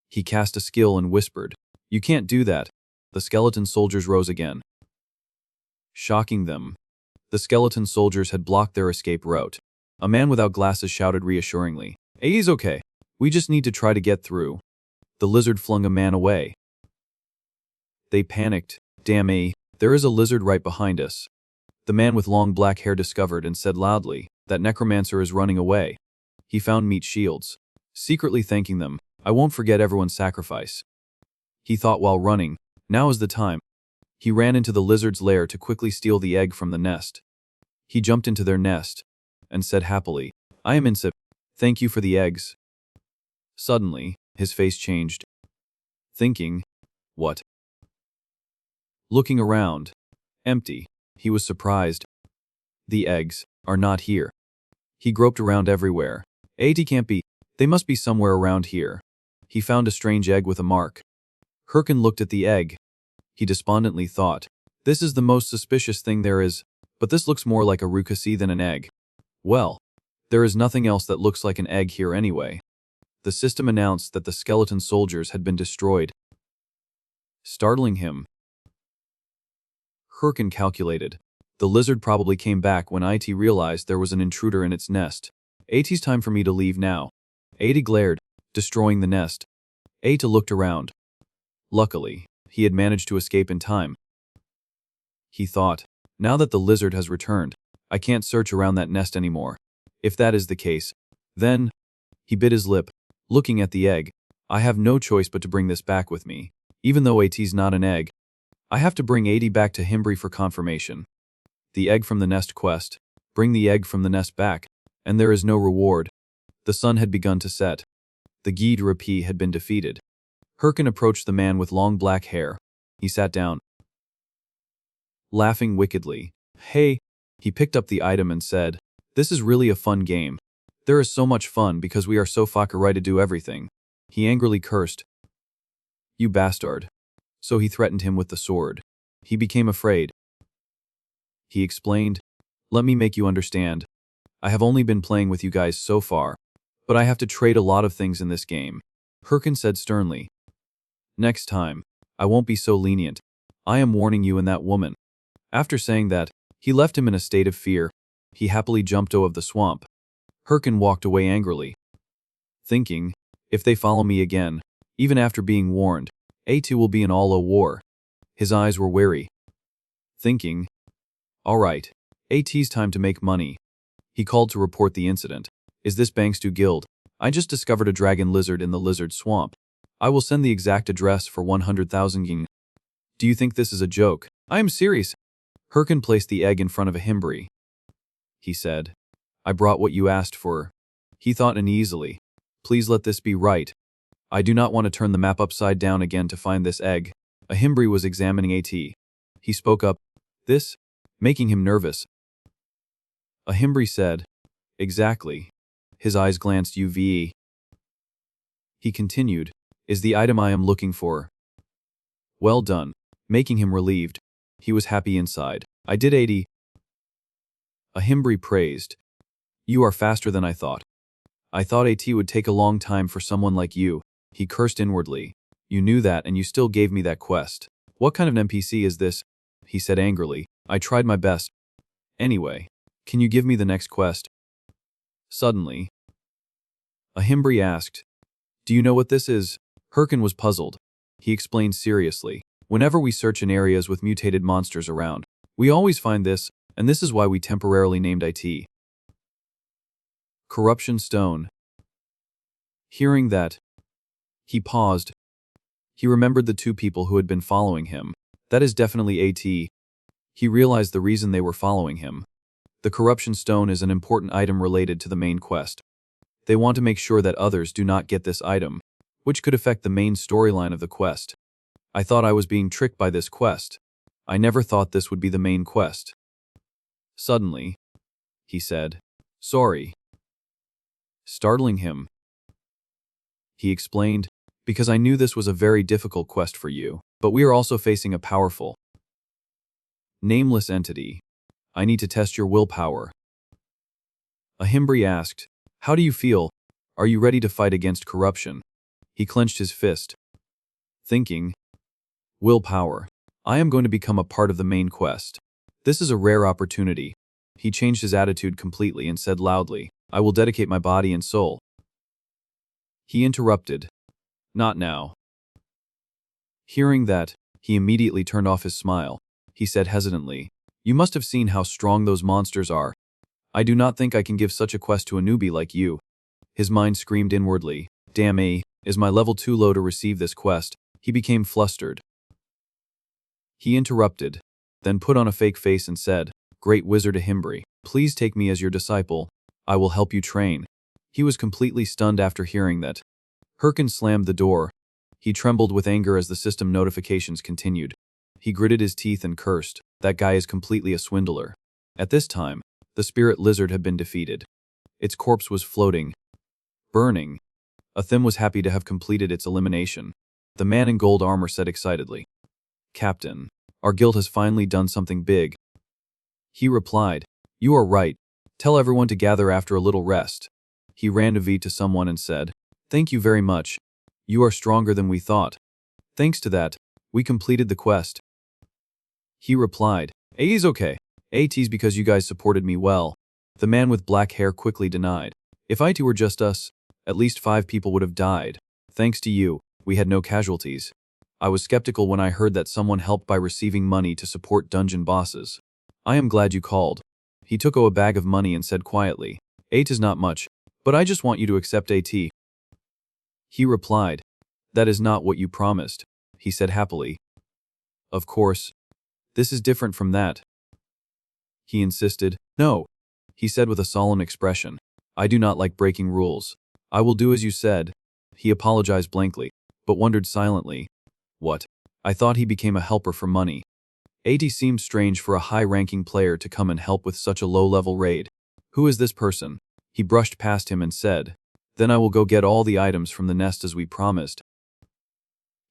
S1: He cast a skill and whispered, you can't do that. The skeleton soldiers rose again, shocking them. The skeleton soldiers had blocked their escape route. A man without glasses shouted reassuringly, hey, he's okay. We just need to try to get through. The lizard flung a man away. They panicked. Damn A, there is a lizard right behind us. The man with long black hair discovered and said loudly, that necromancer is running away. He found meat shields, secretly thanking them. I won't forget everyone's sacrifice. He thought while running, now is the time. He ran into the lizard's lair to quickly steal the egg from the nest. He jumped into their nest and said happily, I am Insip. Thank you for the eggs. Suddenly, his face changed. Thinking, what? Looking around. Empty. He was surprised. The eggs are not here. He groped around everywhere. It can't be. They must be somewhere around here. He found a strange egg with a mark. Herkin looked at the egg. He despondently thought, this is the most suspicious thing there is, but this looks more like a rukasi than an egg. Well, there is nothing else that looks like an egg here anyway. The system announced that the skeleton soldiers had been destroyed, startling him. Herkin calculated. The lizard probably came back when it realized there was an intruder in its nest. It's time for me to leave now. Ada glared, destroying the nest. Ada looked around. Luckily, he had managed to escape in time. He thought, now that the lizard has returned, I can't search around that nest anymore. If that is the case, then... He bit his lip, looking at the egg. I have no choice but to bring this back with me, even though it's not an egg. I have to bring 80 back to Himbri for confirmation. The egg from the nest quest. Bring the egg from the nest back, and there is no reward. The sun had begun to set. The guide Rapi had been defeated. Herkin approached the man with long black hair. He sat down, laughing wickedly. Hey, he picked up the item and said, this is really a fun game. There is so much fun because we are so fucking right to do everything. He angrily cursed. You bastard. So he threatened him with the sword. He became afraid. He explained, let me make you understand. I have only been playing with you guys so far, but I have to trade a lot of things in this game. Herkin said sternly. Next time, I won't be so lenient. I am warning you and that woman. After saying that, he left him in a state of fear. He happily jumped out of the swamp. Herkin walked away angrily, thinking, if they follow me again, even after being warned, A2 will be in all-out war. His eyes were wary, thinking, alright, AT's time to make money. He called to report the incident. Is this Bangstu Guild? I just discovered a dragon lizard in the lizard swamp. I will send the exact address for 100,000 yin. Do you think this is a joke? I am serious. Herkin placed the egg in front of a himbri. He said, I brought what you asked for. He thought uneasily. Please let this be right. I do not want to turn the map upside down again to find this egg. A himbri was examining AT. He spoke up, this, making him nervous. A himbri said, exactly. His eyes glanced UVE. He continued, is the item I am looking for. Well done, making him relieved. He was happy inside. I did 80. A himbri praised. You are faster than I thought. I thought AT would take a long time for someone like you. He cursed inwardly. You knew that and you still gave me that quest. What kind of an NPC is this? He said angrily. I tried my best. Anyway, can you give me the next quest? Suddenly, a himbri asked, do you know what this is? Herkin was puzzled. He explained seriously. Whenever we search in areas with mutated monsters around, we always find this, and this is why we temporarily named it Corruption Stone. Hearing that, he paused. He remembered the two people who had been following him. That is definitely AT. He realized the reason they were following him. The Corruption Stone is an important item related to the main quest. They want to make sure that others do not get this item, which could affect the main storyline of the quest. I thought I was being tricked by this quest. I never thought this would be the main quest. Suddenly, he said, sorry. Startling him. He explained, because I knew this was a very difficult quest for you, but we are also facing a powerful, nameless entity. I need to test your willpower. A himbri asked, how do you feel? Are you ready to fight against corruption? He clenched his fist, thinking, willpower. I am going to become a part of the main quest. This is a rare opportunity. He changed his attitude completely and said loudly, I will dedicate my body and soul. He interrupted, not now. Hearing that, he immediately turned off his smile. He said hesitantly, you must have seen how strong those monsters are. I do not think I can give such a quest to a newbie like you. His mind screamed inwardly, damn is my level too low to receive this quest? He became flustered. He interrupted, then put on a fake face and said, Great Wizard Ahimbri, please take me as your disciple. I will help you train. He was completely stunned after hearing that. Herkin slammed the door. He trembled with anger as the system notifications continued. He gritted his teeth and cursed, that guy is completely a swindler. At this time, the spirit lizard had been defeated. Its corpse was floating, burning. Athim was happy to have completed its elimination. The man in gold armor said excitedly, Captain, our guild has finally done something big. He replied, You are right. Tell everyone to gather after a little rest. He ran to someone and said, Thank you very much. You are stronger than we thought. Thanks to that, we completed the quest. He replied, It's okay. It's because you guys supported me well. The man with black hair quickly denied. If it were just us, at least 5 people would have died. Thanks to you, we had no casualties. I was skeptical when I heard that someone helped by receiving money to support dungeon bosses. I am glad you called. He took a bag of money and said quietly, 8 is not much, but I just want you to accept AT. He replied, That is not what you promised, he said happily. Of course. This is different from that. He insisted, No, he said with a solemn expression. I do not like breaking rules. I will do as you said. He apologized blankly, but wondered silently. What? I thought he became a helper for money. AT seemed strange for a high-ranking player to come and help with such a low-level raid. Who is this person? He brushed past him and said, Then I will go get all the items from the nest as we promised.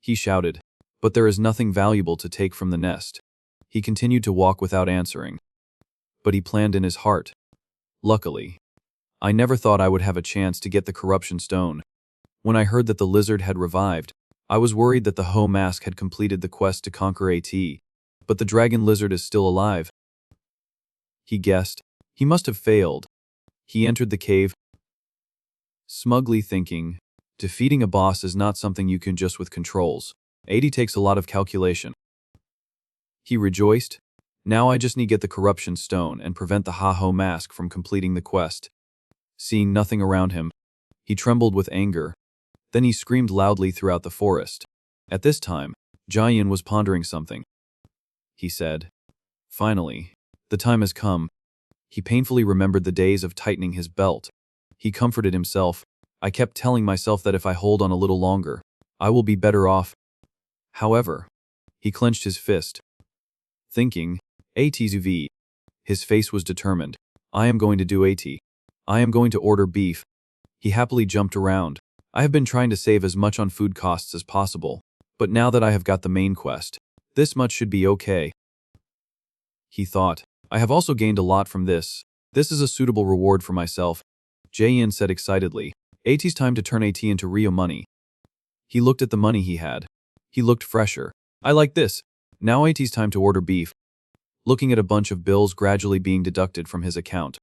S1: He shouted, But there is nothing valuable to take from the nest. He continued to walk without answering. But he planned in his heart. Luckily, I never thought I would have a chance to get the corruption stone. When I heard that the lizard had revived, I was worried that the Ho Mask had completed the quest to conquer AT. But the dragon lizard is still alive. He guessed. He must have failed. He entered the cave, smugly thinking, defeating a boss is not something you can just with controls. AT takes a lot of calculation. He rejoiced. Now I just need to get the corruption stone and prevent the Ho Mask from completing the quest. Seeing nothing around him, he trembled with anger. Then he screamed loudly throughout the forest. At this time, Jian was pondering something. He said, Finally, the time has come. He painfully remembered the days of tightening his belt. He comforted himself. I kept telling myself that if I hold on a little longer, I will be better off. However, he clenched his fist, thinking, ATV. His face was determined. I am going to do AT. I am going to order beef. He happily jumped around. I have been trying to save as much on food costs as possible, but now that I have got the main quest, this much should be okay. He thought, I have also gained a lot from this. This is a suitable reward for myself. Jae-in said excitedly, AT's time to turn AT into real money. He looked at the money he had. He looked fresher. I like this. Now AT's time to order beef. Looking at a bunch of bills gradually being deducted from his account.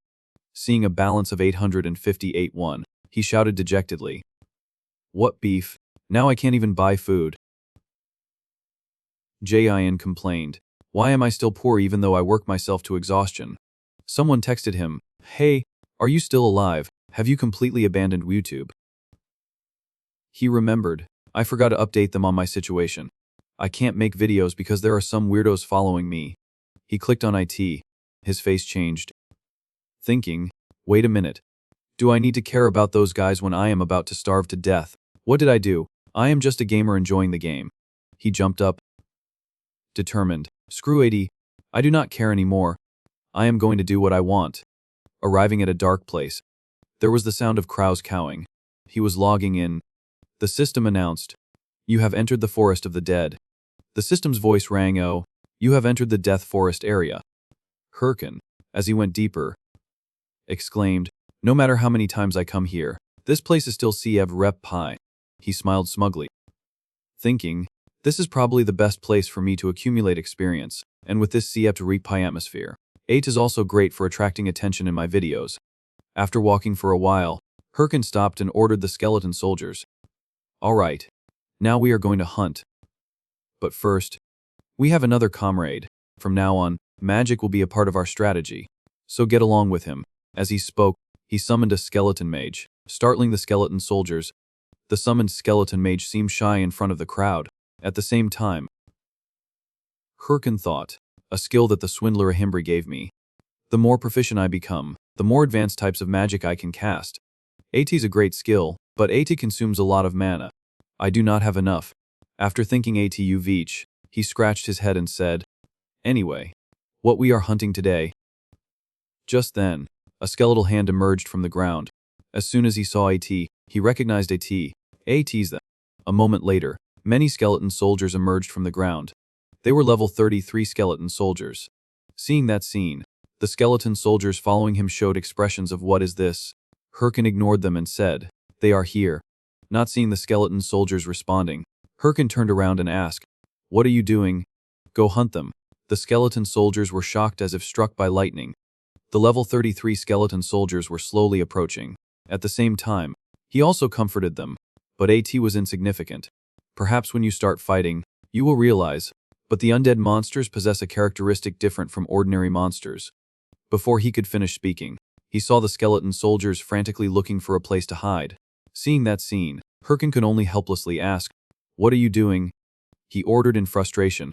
S1: Seeing a balance of 858 won, he shouted dejectedly. What beef? Now I can't even buy food. Jae-in complained. Why am I still poor even though I work myself to exhaustion? Someone texted him, Hey, are you still alive? Have you completely abandoned YouTube? He remembered. I forgot to update them on my situation. I can't make videos because there are some weirdos following me. He clicked on IT. His face changed. Thinking, wait a minute. Do I need to care about those guys when I am about to starve to death? What did I do? I am just a gamer enjoying the game. He jumped up. Determined. Screw 80. I do not care anymore. I am going to do what I want. Arriving at a dark place. There was the sound of crows cowing. He was logging in. The system announced, You have entered the forest of the dead. The system's voice rang, Oh, you have entered the death forest area. Herkin, as he went deeper, exclaimed, No matter how many times I come here, this place is still CF Rep Pi. He smiled smugly, thinking, This is probably the best place for me to accumulate experience, and with this CF Rep Pi atmosphere, 8 is also great for attracting attention in my videos. After walking for a while, Herkin stopped and ordered the skeleton soldiers. Alright, now we are going to hunt. But first, we have another comrade. From now on, magic will be a part of our strategy. So get along with him. As he spoke, he summoned a skeleton mage, startling the skeleton soldiers. The summoned skeleton mage seemed shy in front of the crowd. At the same time, Herkin thought, a skill that the swindler Ahimbri gave me. The more proficient I become, the more advanced types of magic I can cast. AT's a great skill, but AT consumes a lot of mana. I do not have enough. After thinking ATU Veach, he scratched his head and said, Anyway, what we are hunting today. Just then, a skeletal hand emerged from the ground. As soon as he saw AT, he recognized AT. AT's them. A moment later, many skeleton soldiers emerged from the ground. They were level 33 skeleton soldiers. Seeing that scene, the skeleton soldiers following him showed expressions of what is this? Herkin ignored them and said, They are here. Not seeing the skeleton soldiers responding, Herkin turned around and asked, What are you doing? Go hunt them. The skeleton soldiers were shocked as if struck by lightning. The level 33 skeleton soldiers were slowly approaching. At the same time, he also comforted them. But AT was insignificant. Perhaps when you start fighting, you will realize, but the undead monsters possess a characteristic different from ordinary monsters. Before he could finish speaking, he saw the skeleton soldiers frantically looking for a place to hide. Seeing that scene, Herkin could only helplessly ask, What are you doing? He ordered in frustration.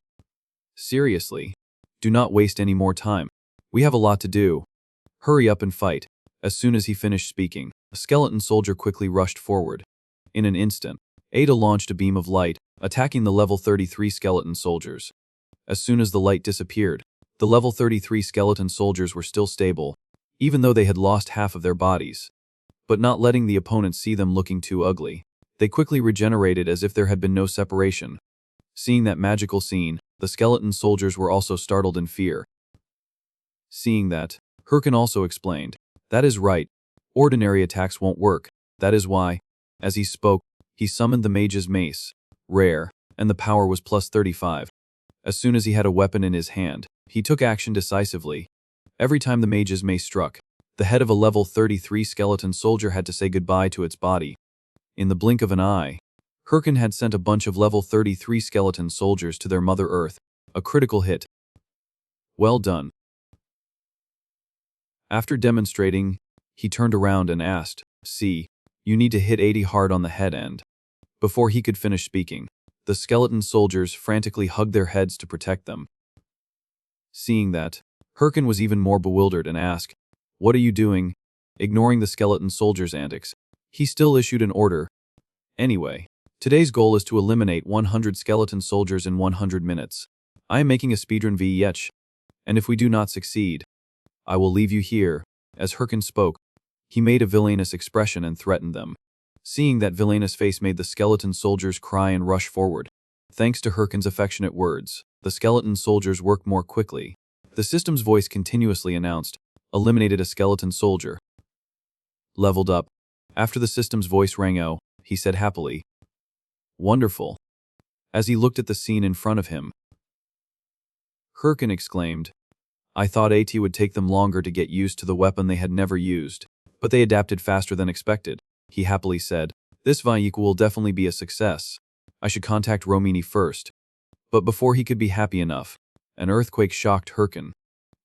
S1: Seriously, do not waste any more time. We have a lot to do. Hurry up and fight. As soon as he finished speaking, a skeleton soldier quickly rushed forward. In an instant, Ada launched a beam of light, attacking the level 33 skeleton soldiers. As soon as the light disappeared, the level 33 skeleton soldiers were still stable, even though they had lost half of their bodies. But not letting the opponents see them looking too ugly, they quickly regenerated as if there had been no separation. Seeing that magical scene, the skeleton soldiers were also startled in fear. Seeing that, Hirkin also explained, "That is right. Ordinary attacks won't work. That is why." As he spoke, he summoned the mage's mace, rare, and the power was plus 35. As soon as he had a weapon in his hand, he took action decisively. Every time the mage's mace struck, the head of a level 33 skeleton soldier had to say goodbye to its body. In the blink of an eye, Hirkin had sent a bunch of level 33 skeleton soldiers to their Mother Earth, a critical hit. Well done. After demonstrating, he turned around and asked, "See, you need to hit 80 hard on the head end." Before he could finish speaking, the skeleton soldiers frantically hugged their heads to protect them. Seeing that, Hirkin was even more bewildered and asked, "What are you doing?" Ignoring the skeleton soldiers' antics, he still issued an order. "Anyway, today's goal is to eliminate 100 skeleton soldiers in 100 minutes. I am making a speedrun vh, and if we do not succeed, I will leave you here." As Hirkin spoke, he made a villainous expression and threatened them. Seeing that villainous face made the skeleton soldiers cry and rush forward. Thanks to Hirkin's affectionate words, the skeleton soldiers worked more quickly. The system's voice continuously announced, "Eliminated a skeleton soldier. Leveled up." After the system's voice rang out, he said happily, "Wonderful." As he looked at the scene in front of him, Hirkin exclaimed, "I thought AT would take them longer to get used to the weapon they had never used, but they adapted faster than expected." He happily said, "This vehicle will definitely be a success. I should contact Romini first." But before he could be happy enough, an earthquake shocked Hirkin.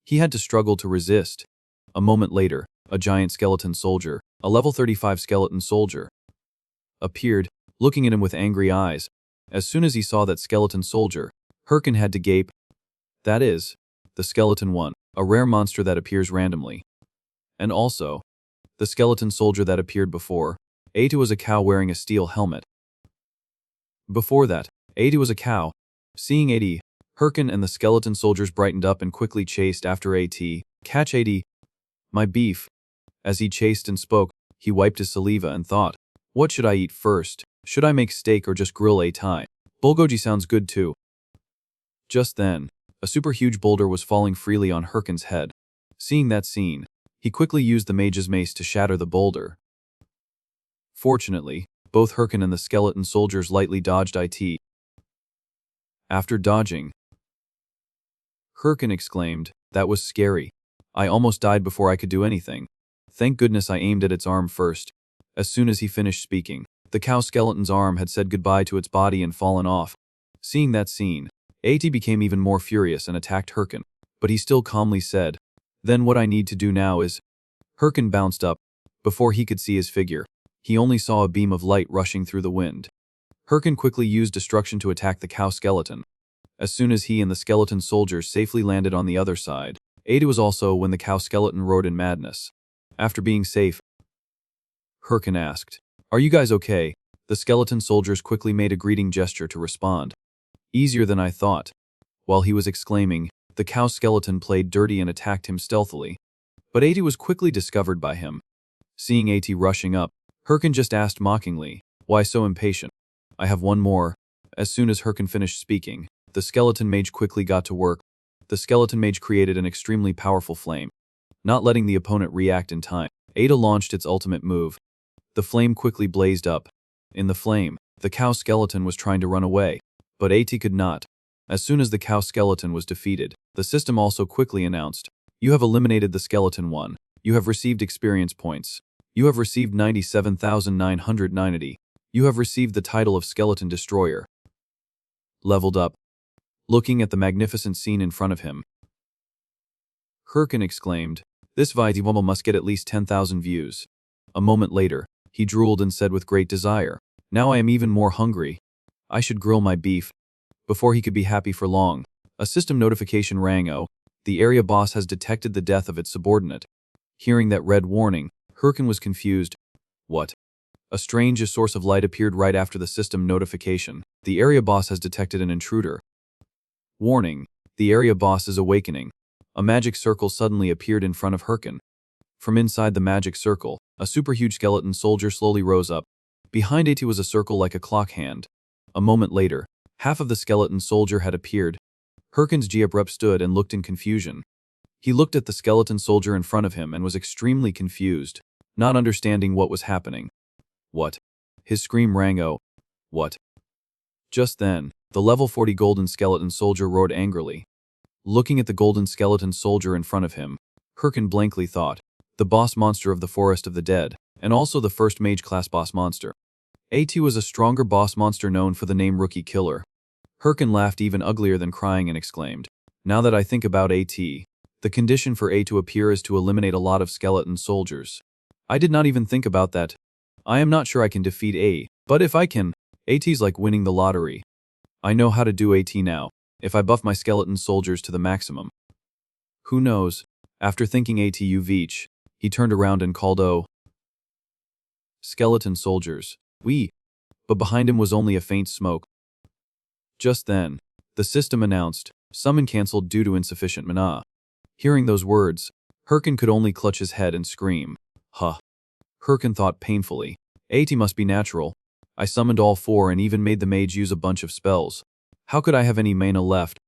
S1: He had to struggle to resist. A moment later, a giant skeleton soldier, a level 35 skeleton soldier, appeared, looking at him with angry eyes. As soon as he saw that skeleton soldier, Hirkin had to gape. That is, the skeleton one, a rare monster that appears randomly. And also, the skeleton soldier that appeared before, Ada was a cow wearing a steel helmet. Before that, Ada was a cow. Seeing Ada, Hirkin and the skeleton soldiers brightened up and quickly chased after AT. "Catch Ada, my beef." As he chased and spoke, he wiped his saliva and thought, "What should I eat first? Should I make steak or just grill Thai? Bulgogi sounds good too." Just then, a super huge boulder was falling freely on Hirkin's head. Seeing that scene, he quickly used the mage's mace to shatter the boulder. Fortunately, both Hirkin and the skeleton soldiers lightly dodged it. After dodging, Hirkin exclaimed, "That was scary. I almost died before I could do anything. Thank goodness I aimed at its arm first." As soon as he finished speaking, the cow skeleton's arm had said goodbye to its body and fallen off. Seeing that scene, AT became even more furious and attacked Hirkin, but he still calmly said, "Then what I need to do now is..." Hirkin bounced up. Before he could see his figure, he only saw a beam of light rushing through the wind. Hirkin quickly used destruction to attack the cow skeleton. As soon as he and the skeleton soldiers safely landed on the other side, Ada was also when the cow skeleton roared in madness. After being safe, Hirkin asked, "Are you guys okay?" The skeleton soldiers quickly made a greeting gesture to respond. "Easier than I thought." While he was exclaiming, the cow skeleton played dirty and attacked him stealthily. But Ada was quickly discovered by him. Seeing AT rushing up, Hirkin just asked mockingly, "Why so impatient? I have one more." As soon as Hirkin finished speaking, the skeleton mage quickly got to work. The skeleton mage created an extremely powerful flame. Not letting the opponent react in time, Ada launched its ultimate move. The flame quickly blazed up. In the flame, the cow skeleton was trying to run away, but AT could not. As soon as the cow skeleton was defeated, the system also quickly announced, "You have eliminated the skeleton one. You have received experience points. You have received 97,990. You have received the title of Skeleton Destroyer." Leveled up. Looking at the magnificent scene in front of him, Hirkin exclaimed, "This video must get at least 10,000 views." A moment later, he drooled and said with great desire, "Now I am even more hungry. I should grill my beef." Before he could be happy for long, a system notification rang. "Oh, the area boss has detected the death of its subordinate." Hearing that red warning, Hirkin was confused. What? A strange source of light appeared right after the system notification. The area boss has detected an intruder. Warning, the area boss is awakening. A magic circle suddenly appeared in front of Herkin. From inside the magic circle, a super huge skeleton soldier slowly rose up. Behind it was a circle like a clock hand. A moment later, half of the skeleton soldier had appeared. Herkin's Geoprep stood and looked in confusion. He looked at the skeleton soldier in front of him and was extremely confused, not understanding what was happening. What? His scream rang out. What? Just then, the level 40 golden skeleton soldier roared angrily. Looking at the golden skeleton soldier in front of him, Herkin blankly thought, the boss monster of the Forest of the Dead, and also the first mage-class boss monster. AT was a stronger boss monster known for the name Rookie Killer. Herkin laughed even uglier than crying and exclaimed, now that I think about AT, the condition for A to appear is to eliminate a lot of skeleton soldiers. I did not even think about that. I am not sure I can defeat A, but if I can, AT's like winning the lottery. I know how to do AT now, if I buff my skeleton soldiers to the maximum. Who knows? After thinking AT Uvich, he turned around and called, oh, skeleton soldiers, we. But behind him was only a faint smoke. Just then, the system announced, summon cancelled due to insufficient mana. Hearing those words, Herkin could only clutch his head and scream, huh. Herkin thought painfully, AT must be natural. I summoned all four and even made the mage use a bunch of spells. How could I have any mana left?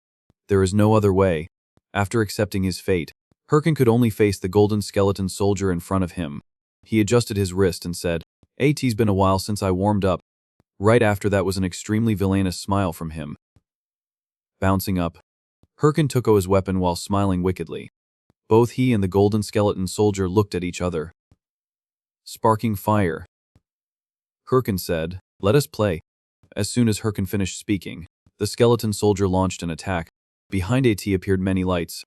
S1: There is no other way. After accepting his fate, Herkin could only face the golden skeleton soldier in front of him. He adjusted his wrist and said, AT's been a while since I warmed up. Right after that was an extremely villainous smile from him. Bouncing up, Herkin took his weapon while smiling wickedly. Both he and the golden skeleton soldier looked at each other. Sparking fire. Herkin said, let us play. As soon as Herkin finished speaking, the skeleton soldier launched an attack. Behind AT appeared many lights.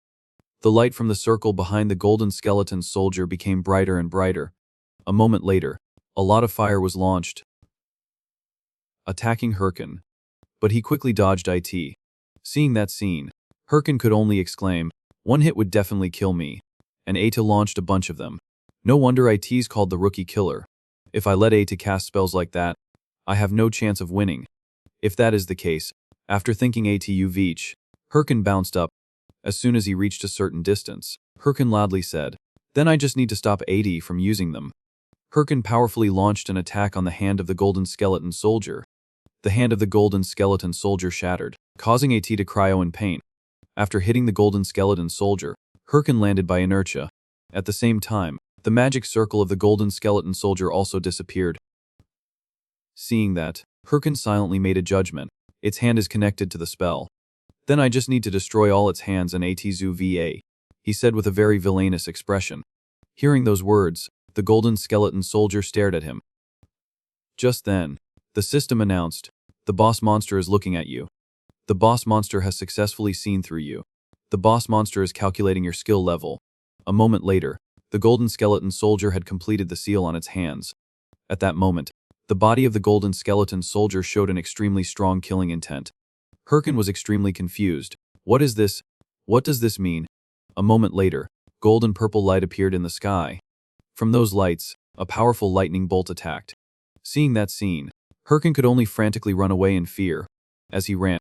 S1: The light from the circle behind the golden skeleton soldier became brighter and brighter. A moment later, a lot of fire was launched, attacking Herkin. But he quickly dodged IT. Seeing that scene, Herkin could only exclaim, one hit would definitely kill me. And Ata launched a bunch of them. No wonder IT's called the Rookie Killer. If I let Ata cast spells like that, I have no chance of winning. If that is the case, after thinking AT Uvich, Herkin bounced up. As soon as he reached a certain distance, Herkin loudly said, then I just need to stop AT from using them. Herkin powerfully launched an attack on the hand of the golden skeleton soldier. The hand of the golden skeleton soldier shattered, causing AT to cry in pain. After hitting the golden skeleton soldier, Herkin landed by inertia. At the same time, the magic circle of the golden skeleton soldier also disappeared. Seeing that, Herkin silently made a judgment. Its hand is connected to the spell. Then I just need to destroy all its hands and ATZU VA, he said with a very villainous expression. Hearing those words, the golden skeleton soldier stared at him. Just then, the system announced, the boss monster is looking at you. The boss monster has successfully seen through you. The boss monster is calculating your skill level. A moment later, the golden skeleton soldier had completed the seal on its hands. At that moment, the body of the golden skeleton soldier showed an extremely strong killing intent. Herkin was extremely confused. What is this? What does this mean? A moment later, gold and purple light appeared in the sky. From those lights, a powerful lightning bolt attacked. Seeing that scene, Herkin could only frantically run away in fear. As he ran,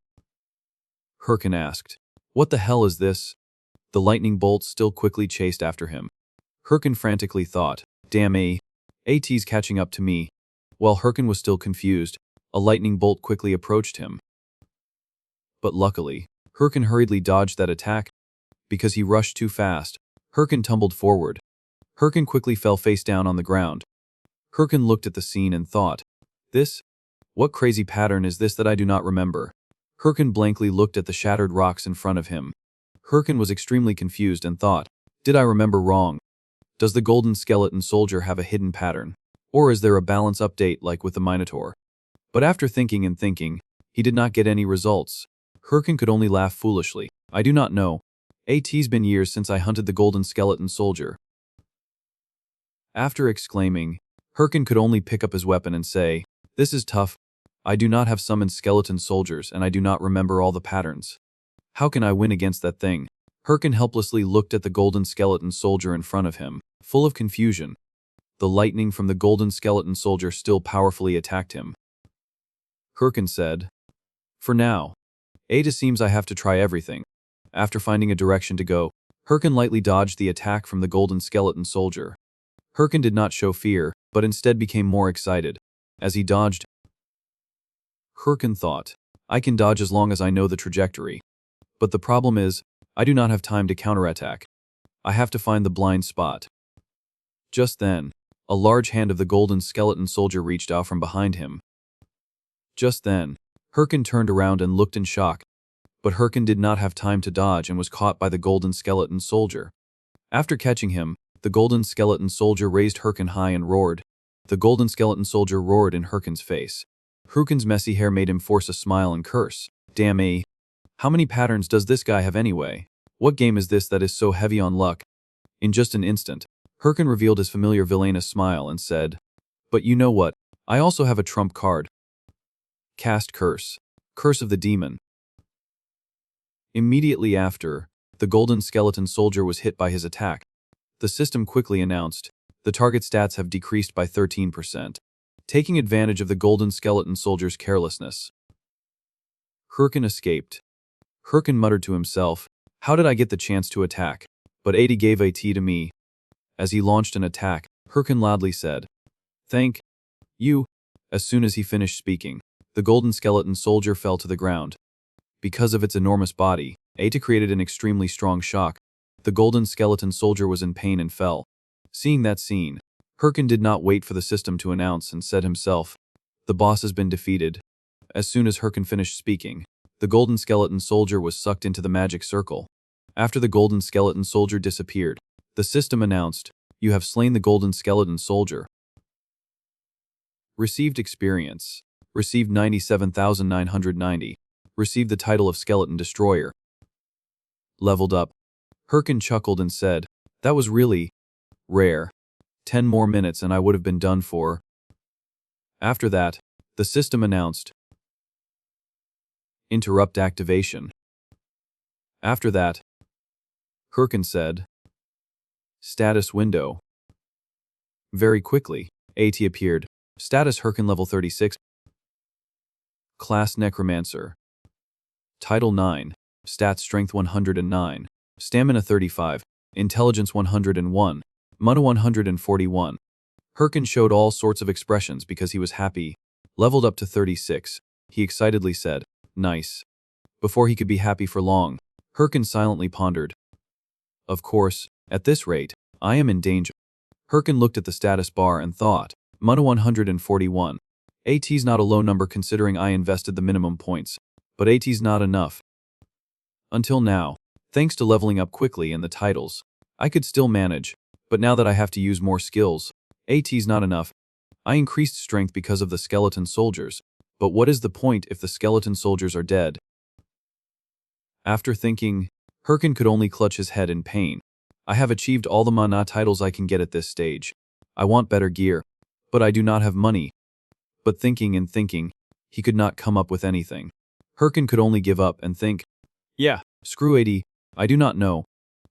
S1: Herkin asked, what the hell is this? The lightning bolt still quickly chased after him. Herkin frantically thought, damn AT's catching up to me. While Herkin was still confused, a lightning bolt quickly approached him. But luckily, Herkin hurriedly dodged that attack. Because he rushed too fast, Herkin tumbled forward. Herkin quickly fell face down on the ground. Herkin looked at the scene and thought, this? What crazy pattern is this that I do not remember? Herkin blankly looked at the shattered rocks in front of him. Herkin was extremely confused and thought, did I remember wrong? Does the golden skeleton soldier have a hidden pattern? Or is there a balance update like with the Minotaur? But after thinking and thinking, he did not get any results. Herkin could only laugh foolishly. I do not know. AT's been years since I hunted the golden skeleton soldier. After exclaiming, Herkin could only pick up his weapon and say, this is tough. I do not have summoned skeleton soldiers and I do not remember all the patterns. How can I win against that thing? Herkin helplessly looked at the golden skeleton soldier in front of him, full of confusion. The lightning from the golden skeleton soldier still powerfully attacked him. Hurricane said, "For now, it seems I have to try everything." After finding a direction to go, Hurricane lightly dodged the attack from the golden skeleton soldier. Hurricane did not show fear, but instead became more excited. As he dodged, Hurricane thought, "I can dodge as long as I know the trajectory. But the problem is, I do not have time to counterattack. I have to find the blind spot." Just then, a large hand of the golden skeleton soldier reached out from behind him. Just then, Hurricane turned around and looked in shock, but Hurricane did not have time to dodge and was caught by the golden skeleton soldier. After catching him, the golden skeleton soldier raised Hurricane high and roared. The golden skeleton soldier roared in Hurricane's face. Hurricane's messy hair made him force a smile and curse. "Damn. How many patterns does this guy have anyway? What game is this that is so heavy on luck?" In just an instant, Hurricane revealed his familiar villainous smile and said, "But you know what? I also have a trump card. Cast Curse. Curse of the Demon." Immediately after, the golden skeleton soldier was hit by his attack. The system quickly announced, "The target stats have decreased by 13%, taking advantage of the golden skeleton soldier's carelessness." Hurricane escaped. Hurricane muttered to himself, "How did I get the chance to attack? But 80 gave AT to me." As he launched an attack, Hurricane loudly said, "Thank you." As soon as he finished speaking, the golden skeleton soldier fell to the ground. Because of its enormous body, AT created an extremely strong shock. The golden skeleton soldier was in pain and fell. Seeing that scene, Hurricane did not wait for the system to announce and said himself, "The boss has been defeated." As soon as Hurricane finished speaking, the golden skeleton soldier was sucked into the magic circle. After the golden skeleton soldier disappeared, the system announced, "You have slain the golden skeleton soldier." Received experience. Received 97,990. Received the title of Skeleton Destroyer. Leveled up. Hurricane chuckled and said, "That was really rare. 10 more minutes and I would have been done for." After that, the system announced, "Interrupt activation." After that, Hurricane said, "Status window." Very quickly, AT appeared. Status Hurricane level 36. Class Necromancer. Title 9. Stats Strength 109. Stamina 35. Intelligence 101. Mana 141. Hurricane showed all sorts of expressions because he was happy. Leveled up to 36. He excitedly said, "Nice." Before he could be happy for long, Hurricane silently pondered. "Of course, at this rate, I am in danger." Hurricane looked at the status bar and thought, Mana 141. AT's not a low number considering I invested the minimum points, but AT's not enough. Until now, thanks to leveling up quickly and the titles, I could still manage, but now that I have to use more skills, AT's not enough. I increased strength because of the skeleton soldiers, but what is the point if the skeleton soldiers are dead? After thinking, Hurricane could only clutch his head in pain. I have achieved all the mana titles I can get at this stage. I want better gear, but I do not have money. But thinking and thinking, he could not come up with anything. Hurricane could only give up and think, "Yeah, screw 80, I do not know."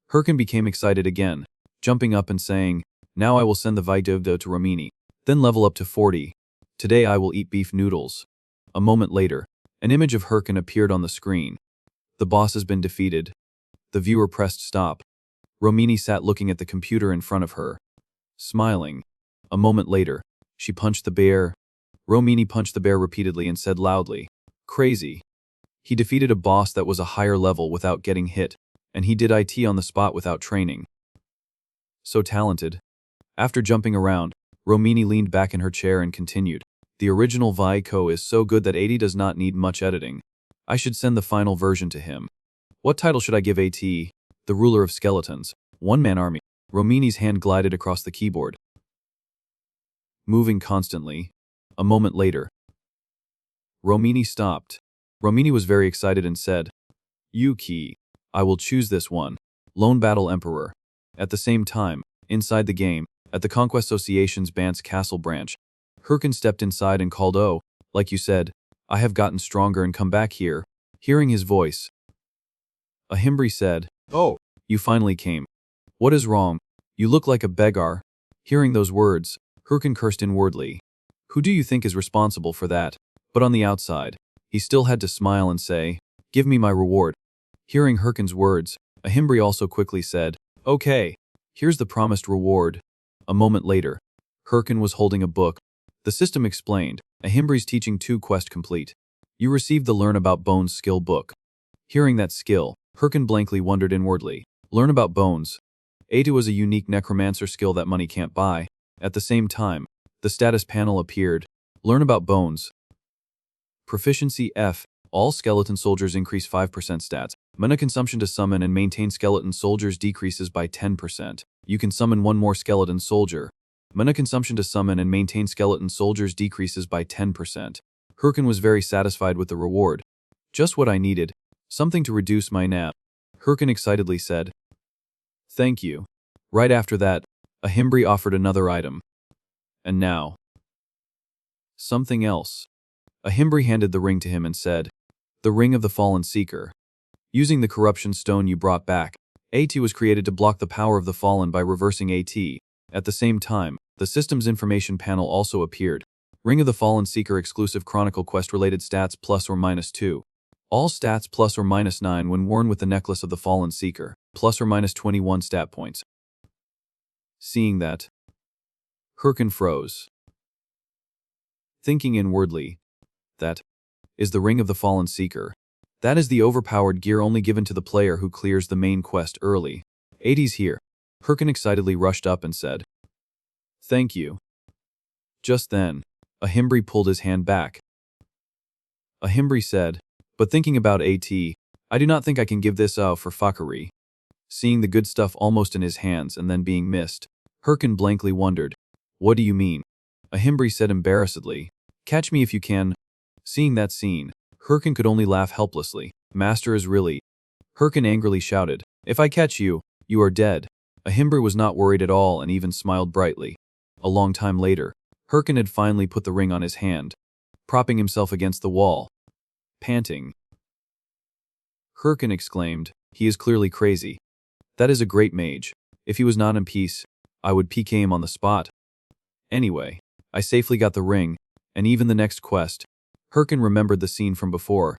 S1: Hurricane became excited again, jumping up and saying, "Now I will send the Vidovdo to Romini, then level up to 40. Today I will eat beef noodles." A moment later, an image of Hurricane appeared on the screen. The boss has been defeated. The viewer pressed stop. Romini sat looking at the computer in front of her, smiling. A moment later, she punched the bear. Romini punched the bear repeatedly and said loudly, "Crazy." He defeated a boss that was a higher level without getting hit, and he did IT on the spot without training. So talented. After jumping around, Romini leaned back in her chair and continued, "The original Vico is so good that 80 does not need much editing. I should send the final version to him. What title should I give AT? The ruler of skeletons. One-man army." Romini's hand glided across the keyboard, moving constantly. A moment later, Romini stopped. Romini was very excited and said, "Yuki, I will choose this one. Lone Battle Emperor." At the same time, inside the game, at the Conquest Association's Bant's Castle branch, Hurricane stepped inside and called, "Oh, like you said, I have gotten stronger and come back here." Hearing his voice, Ahimbri said, "Oh, you finally came. What is wrong? You look like a beggar." Hearing those words, Hurkin cursed inwardly. Who do you think is responsible for that? But on the outside, he still had to smile and say, give me my reward. Hearing Hurkin's words, Ahimbri also quickly said, okay, here's the promised reward. A moment later, Hurkin was holding a book. The system explained, Ahimbri's teaching 2 quest complete. You received the Learn About Bones skill book. Hearing that skill, Hurkin blankly wondered inwardly. Learn About Bones. A2 was a unique necromancer skill that money can't buy. At the same time, the status panel appeared. Learn About Bones. Proficiency F. All skeleton soldiers increase 5% stats. Mana consumption to summon and maintain skeleton soldiers decreases by 10%. You can summon 1 more skeleton soldier. Mana consumption to summon and maintain skeleton soldiers decreases by 10%. Hurkin was very satisfied with the reward. Just what I needed. Something to reduce my nap. Hurkin excitedly said. Thank you. Right after that, Ahimbri offered another item. And now, something else. Ahimbri handed the ring to him and said, the Ring of the Fallen Seeker. Using the corruption stone you brought back, AT was created to block the power of the Fallen by reversing AT. At the same time, the system's information panel also appeared. Ring of the Fallen Seeker exclusive Chronicle quest related stats +or-2. All stats +or-9 when worn with the Necklace of the Fallen Seeker, +or-21 stat points. Seeing that, Hurkin froze. Thinking inwardly, that is the Ring of the Fallen Seeker. That is the overpowered gear only given to the player who clears the main quest early. 80's here. Hurkin excitedly rushed up and said, thank you. Just then, Ahimbri pulled his hand back. Ahimbri said, but thinking about AT, I do not think I can give this for fuckery. Seeing the good stuff almost in his hands and then being missed, Hurkin blankly wondered, what do you mean? Ahimbri said embarrassedly, catch me if you can. Seeing that scene, Hurkin could only laugh helplessly. Master is really... Hurkin angrily shouted, if I catch you, you are dead. Ahimbri was not worried at all and even smiled brightly. A long time later, Hurkin had finally put the ring on his hand, propping himself against the wall. Panting, Hurkin exclaimed, he is clearly crazy. That is a great mage. If he was not in peace, I would PK him on the spot. Anyway, I safely got the ring, and even the next quest. Hurkin remembered the scene from before.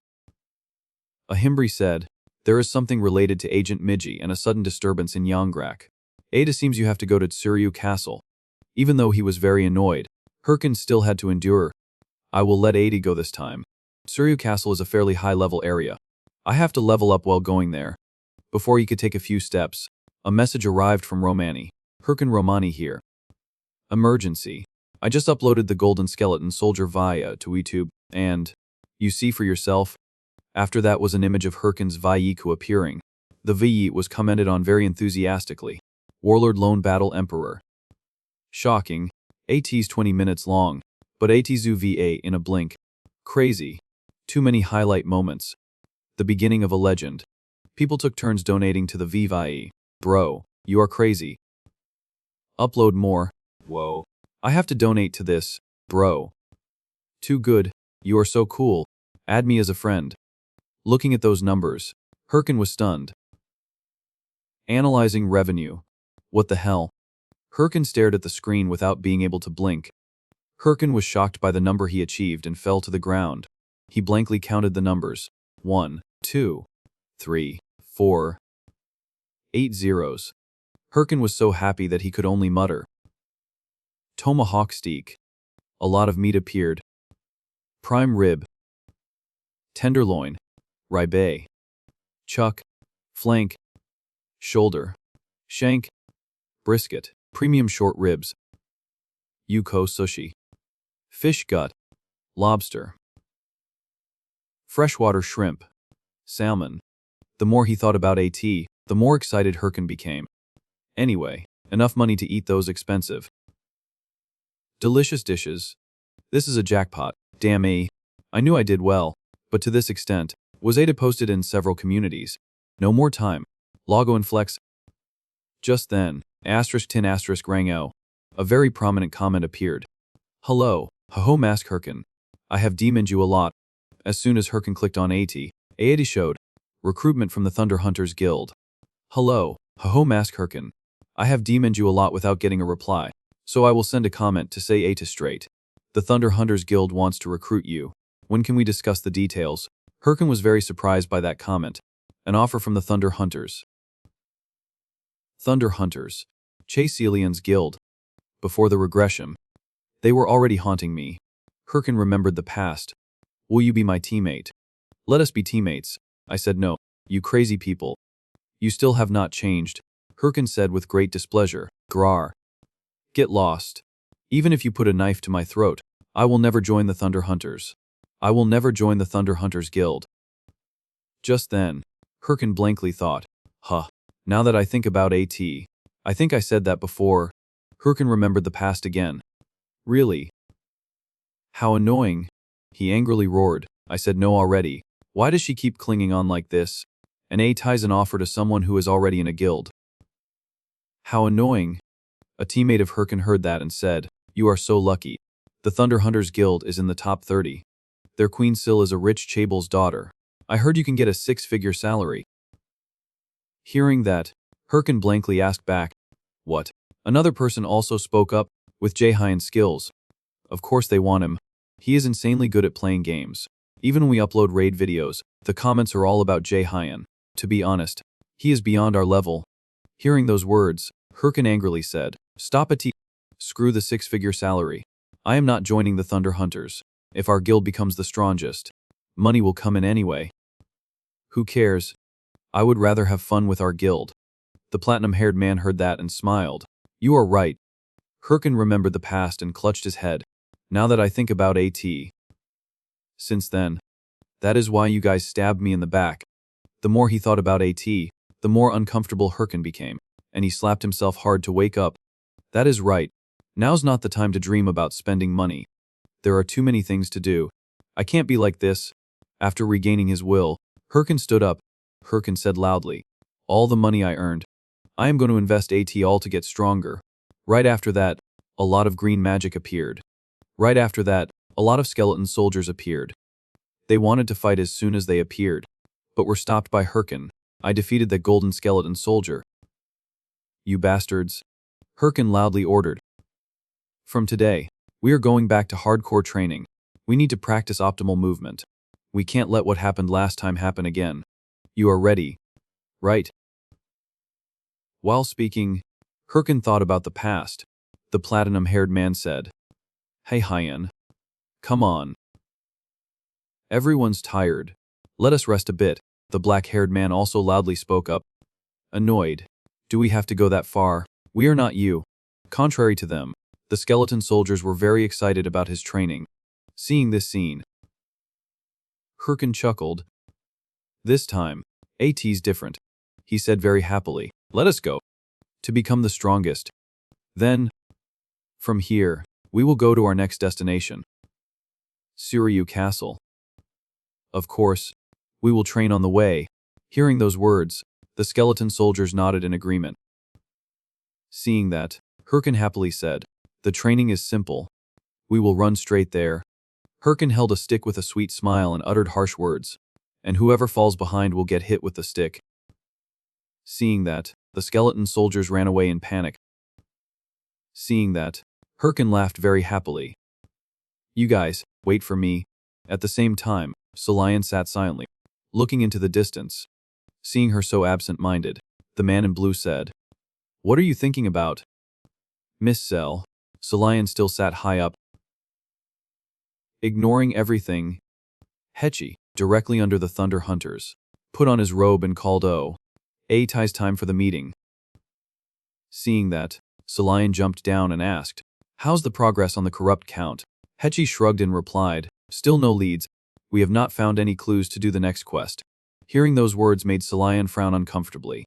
S1: Ahimbri said, there is something related to Agent Miji and a sudden disturbance in Yongrak. Ada seems you have to go to Tsuryu Castle. Even though he was very annoyed, Hurkin still had to endure. I will let Ada go this time. Tsuryu Castle is a fairly high-level area. I have to level up while going there. Before he could take a few steps, a message arrived from Romani. Hurkin Romani here. Emergency. I just uploaded the Golden Skeleton Soldier via to YouTube, and, you see for yourself. After that was an image of Hurkin's Vaiiku appearing. The VE was commented on very enthusiastically. Warlord Lone Battle Emperor. Shocking. AT's 20 minutes long, but ATZU VA in a blink. Crazy. Too many highlight moments. The beginning of a legend. People took turns donating to the VVIE. Bro, you are crazy. Upload more. Whoa. I have to donate to this, bro. Too good. You are so cool. Add me as a friend. Looking at those numbers, Hurkin was stunned. Analyzing revenue. What the hell? Hurkin stared at the screen without being able to blink. Hurkin was shocked by the number he achieved and fell to the ground. He blankly counted the numbers. 1, 2, 3, 4, 8 zeros. Hurkin was so happy that he could only mutter. Tomahawk steak. A lot of meat appeared. Prime rib. Tenderloin. Ribeye. Chuck. Flank. Shoulder. Shank. Brisket. Premium short ribs. Yuko sushi. Fish gut. Lobster. Freshwater shrimp. Salmon. The more he thought about AT, the more excited Hurkin became. Anyway, enough money to eat those expensive. Delicious dishes. This is a jackpot. Damn A. I knew I did well, but to this extent, was Ada posted in several communities. No more time. Logo and flex. Just then, *10* rang out. A very prominent comment appeared. Hello, ho mask Hurkin. I have demoned you a lot. As soon as Hurkin clicked on AT showed. Recruitment from the Thunder Hunters Guild. Hello, ho mask Hurkin. I have demoned you a lot without getting a reply. So I will send a comment to say to straight. The Thunder Hunters Guild wants to recruit you. When can we discuss the details? Herkin was very surprised by that comment. An offer from the Thunder Hunters. Thunder Hunters. Chase Elian's guild. Before the regression. They were already haunting me. Herkin remembered the past. Will you be my teammate? Let us be teammates. I said no. You crazy people. You still have not changed. Herkin said with great displeasure. Grar. Get lost. Even if you put a knife to my throat, I will never join the Thunder Hunters. I will never join the Thunder Hunters Guild. Just then, Herkin blankly thought, now that I think about I think I said that before. Herkin remembered the past again. Really? How annoying. He angrily roared. I said no already. Why does she keep clinging on like this? And ties an offer to someone who is already in a guild. How annoying. A teammate of Herkin heard that and said, you are so lucky. The Thunder Hunters Guild is in the top 30. Their Queen Syl is a rich Chabel's daughter. I heard you can get a 6-figure salary. Hearing that, Herkin blankly asked back, what? Another person also spoke up, with Jaehyun's skills. Of course they want him. He is insanely good at playing games. Even when we upload raid videos, the comments are all about Jaehyun. To be honest, he is beyond our level. Hearing those words, Herkin angrily said, stop it. Screw the 6-figure salary. I am not joining the Thunder Hunters. If our guild becomes the strongest, money will come in anyway. Who cares? I would rather have fun with our guild. The platinum-haired man heard that and smiled. You are right. Herkin remembered the past and clutched his head. Now that I think about Since then. That is why you guys stabbed me in the back. The more he thought about the more uncomfortable Herkin became, and he slapped himself hard to wake up. That is right. Now's not the time to dream about spending money. There are too many things to do. I can't be like this. After regaining his will, Herkin stood up. Herkin said loudly, all the money I earned, I am going to invest all to get stronger. Right after that, a lot of green magic appeared. Right after that, a lot of skeleton soldiers appeared. They wanted to fight as soon as they appeared, but were stopped by Herkin. I defeated the golden skeleton soldier. You bastards. Herkin loudly ordered. From today, we are going back to hardcore training. We need to practice optimal movement. We can't let what happened last time happen again. You are ready, right? While speaking, Herkin thought about the past. The platinum-haired man said, hey Hyun, come on. Everyone's tired. Let us rest a bit. The black-haired man also loudly spoke up. Annoyed. Do we have to go that far? We are not you. Contrary to them, the skeleton soldiers were very excited about his training. Seeing this scene, Herkin chuckled. This time, AT's different. He said very happily, let us go. To become the strongest. Then, from here, we will go to our next destination. Suryu Castle. Of course, we will train on the way. Hearing those words, the skeleton soldiers nodded in agreement. Seeing that, Herkin happily said, the training is simple. We will run straight there. Herkin held a stick with a sweet smile and uttered harsh words. And whoever falls behind will get hit with the stick. Seeing that, the skeleton soldiers ran away in panic. Seeing that, Herkin laughed very happily. You guys, wait for me. At the same time, Solian sat silently, looking into the distance. Seeing her so absent-minded, the man in blue said, what are you thinking about? Miss Sel. Solian still sat high up, ignoring everything. Hechi, directly under the Thunder Hunters, put on his robe and called Tai's time for the meeting. Seeing that, Solian jumped down and asked, how's the progress on the corrupt count? Hechi shrugged and replied, still no leads. We have not found any clues to do the next quest. Hearing those words made Solian frown uncomfortably.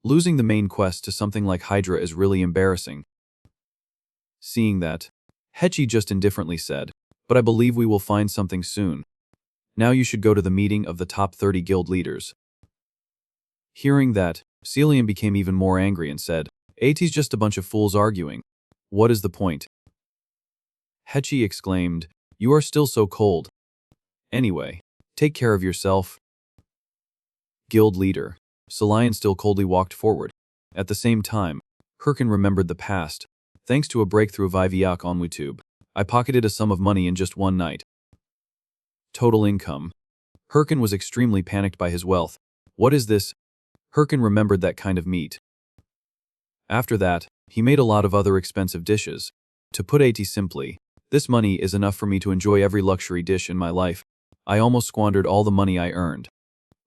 S1: Losing the main quest to something like Hydra is really embarrassing. Seeing that, Hechi just indifferently said, but I believe we will find something soon. Now you should go to the meeting of the top 30 guild leaders. Hearing that, Celian became even more angry and said, AT's just a bunch of fools arguing. What is the point? Hechi exclaimed, you are still so cold. Anyway, take care of yourself. Guild leader. Solian still coldly walked forward. At the same time, Herkin remembered the past. Thanks to a breakthrough via on YouTube, I pocketed a sum of money in just one night. Total income. Herkin was extremely panicked by his wealth. What is this? Herkin remembered that kind of meat. After that, he made a lot of other expensive dishes. To put it simply, this money is enough for me to enjoy every luxury dish in my life. I almost squandered all the money I earned.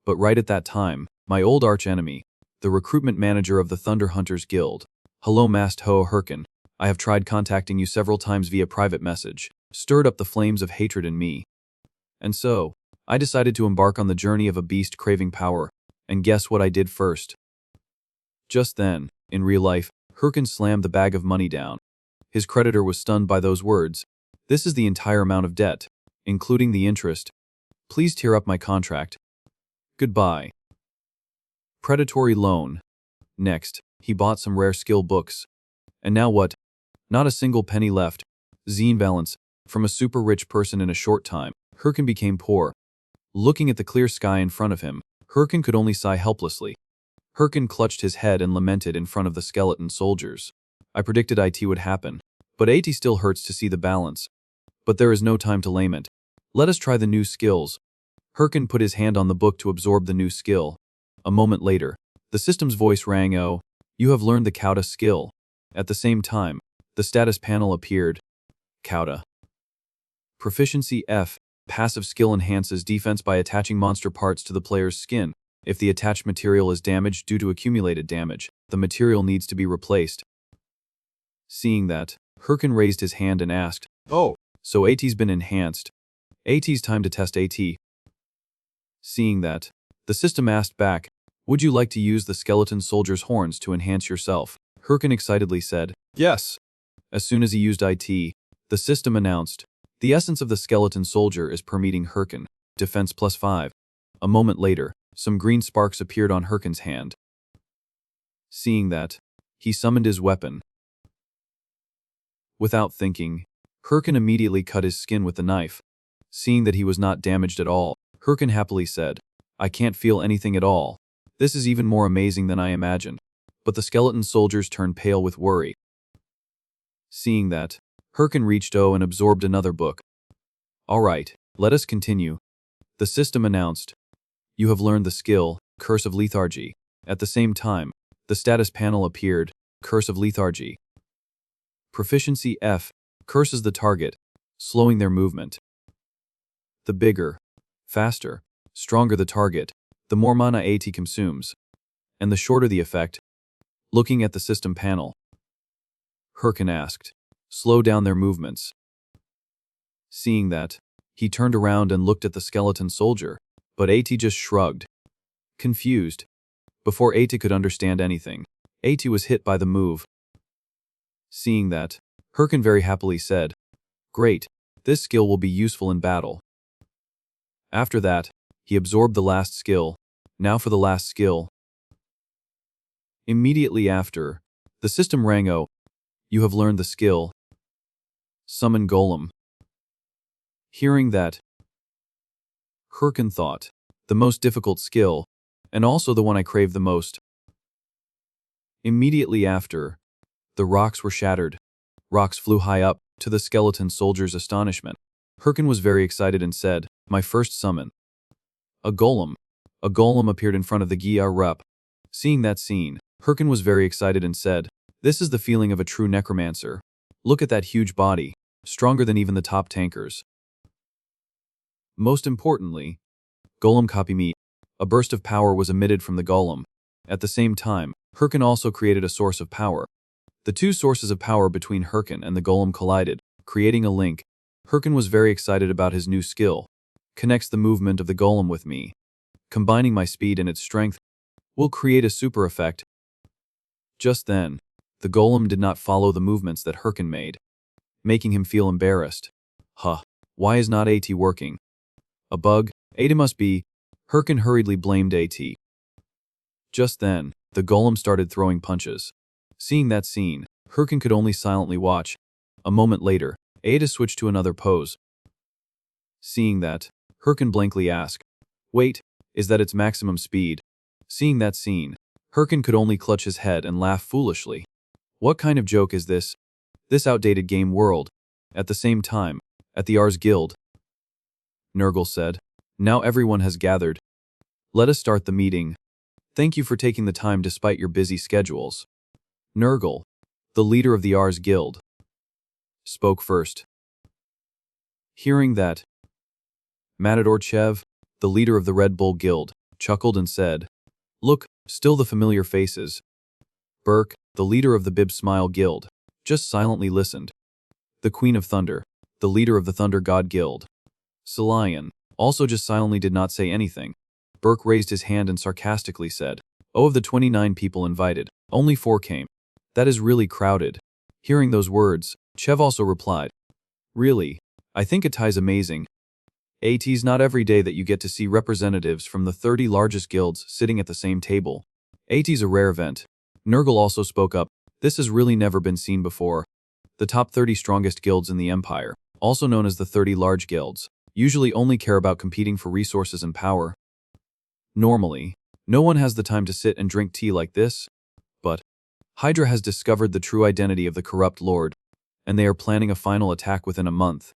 S1: But right at that time, my old archenemy, the recruitment manager of the Thunder Hunters Guild, "Hello Master Herkin, I have tried contacting you several times via private message," stirred up the flames of hatred in me. And so, I decided to embark on the journey of a beast craving power, and guess what I did first? Just then, in real life, Herkin slammed the bag of money down. His creditor was stunned by those words. "This is the entire amount of debt, including the interest. Please tear up my contract. Goodbye." Predatory loan. Next, he bought some rare skill books. And now what? Not a single penny left. Zine balance. From a super rich person in a short time, Herkin became poor. Looking at the clear sky in front of him, Herkin could only sigh helplessly. Herkin clutched his head and lamented in front of the skeleton soldiers. I predicted it would happen, but it still hurts to see the balance. But there is no time to lament. Let us try the new skills. Herkin put his hand on the book to absorb the new skill. A moment later, the system's voice rang, "Oh, you have learned the Kauta skill." At the same time, the status panel appeared. Kauta. Proficiency F. Passive skill enhances defense by attaching monster parts to the player's skin. If the attached material is damaged due to accumulated damage, the material needs to be replaced. Seeing that, Herkin raised his hand and asked, "Oh, so AT's been enhanced. AT's time to test AT." Seeing that, the system asked back, "Would you like to use the skeleton soldier's horns to enhance yourself?" Herkin excitedly said, "Yes." As soon as he used IT, the system announced, "The essence of the skeleton soldier is permeating Herkin. Defense +5. A moment later, some green sparks appeared on Herkin's hand. Seeing that, he summoned his weapon. Without thinking, Herkin immediately cut his skin with the knife. Seeing that he was not damaged at all, Herkin happily said, "I can't feel anything at all. This is even more amazing than I imagined." But the skeleton soldiers turned pale with worry. Seeing that, Herkin reached and absorbed another book. "All right, let us continue." The system announced, "You have learned the skill, Curse of Lethargy." At the same time, the status panel appeared, Curse of Lethargy. Proficiency F. Curses the target, slowing their movement. The bigger, faster, stronger the target, the more mana AT consumes. And the shorter the effect. Looking at the system panel, Herkin asked, "Slow down their movements." Seeing that, he turned around and looked at the skeleton soldier, but AT just shrugged. Confused. Before AT could understand anything, AT was hit by the move. Seeing that, Herkin very happily said, "Great, this skill will be useful in battle." After that, he absorbed the last skill. Now for the last skill. Immediately after, the system rang, "Oh, you have learned the skill, Summon Golem." Hearing that, Herkin thought, the most difficult skill, and also the one I crave the most. Immediately after, the rocks were shattered. Rocks flew high up, to the skeleton soldier's astonishment. Herkin was very excited and said, "My first summon." A golem. A golem appeared in front of the Gia rep. Seeing that scene, Herkin was very excited and said, "This is the feeling of a true necromancer. Look at that huge body, stronger than even the top tankers." Most importantly, golem copy me. A burst of power was emitted from the golem. At the same time, Herkin also created a source of power. The two sources of power between Herkin and the golem collided, creating a link. Herkin was very excited about his new skill. Connects the movement of the golem with me. Combining my speed and its strength will create a super effect. Just then, the golem did not follow the movements that Herkin made, making him feel embarrassed. Why is not AT working? A bug? AT must be. Herkin hurriedly blamed AT. Just then, the golem started throwing punches. Seeing that scene, Herkin could only silently watch. A moment later, Ada switched to another pose. Seeing that, Herkin blankly asked, "Wait, is that its maximum speed?" Seeing that scene, Herkin could only clutch his head and laugh foolishly. What kind of joke is this? this outdated game world. At the same time, at the Ars Guild, Nurgle said. Now everyone has gathered. Let us start the meeting. Thank you for taking the time despite your busy schedules. Nurgle, the leader of the Ars Guild, spoke first. Hearing that, Matador Chev, the leader of the Red Bull Guild, chuckled and said, Look, still the familiar faces. Burke, the leader of the Bib Smile Guild, just silently listened. The Queen of Thunder, the leader of the Thunder God Guild, Salian, also just silently did not say anything. Burke raised his hand and sarcastically said, Oh, of the 29 people invited, only 4 came. That is really crowded. Hearing those words, Chev also replied, Really? I think Itai's amazing. It's not every day that you get to see representatives from the 30 largest guilds sitting at the same table. It's a rare event. Nurgle also spoke up, This has really never been seen before. The top 30 strongest guilds in the Empire, also known as the 30 large guilds, usually only care about competing for resources and power. Normally, no one has the time to sit and drink tea like this, but Hydra has discovered the true identity of the corrupt lord, and they are planning a final attack within a month.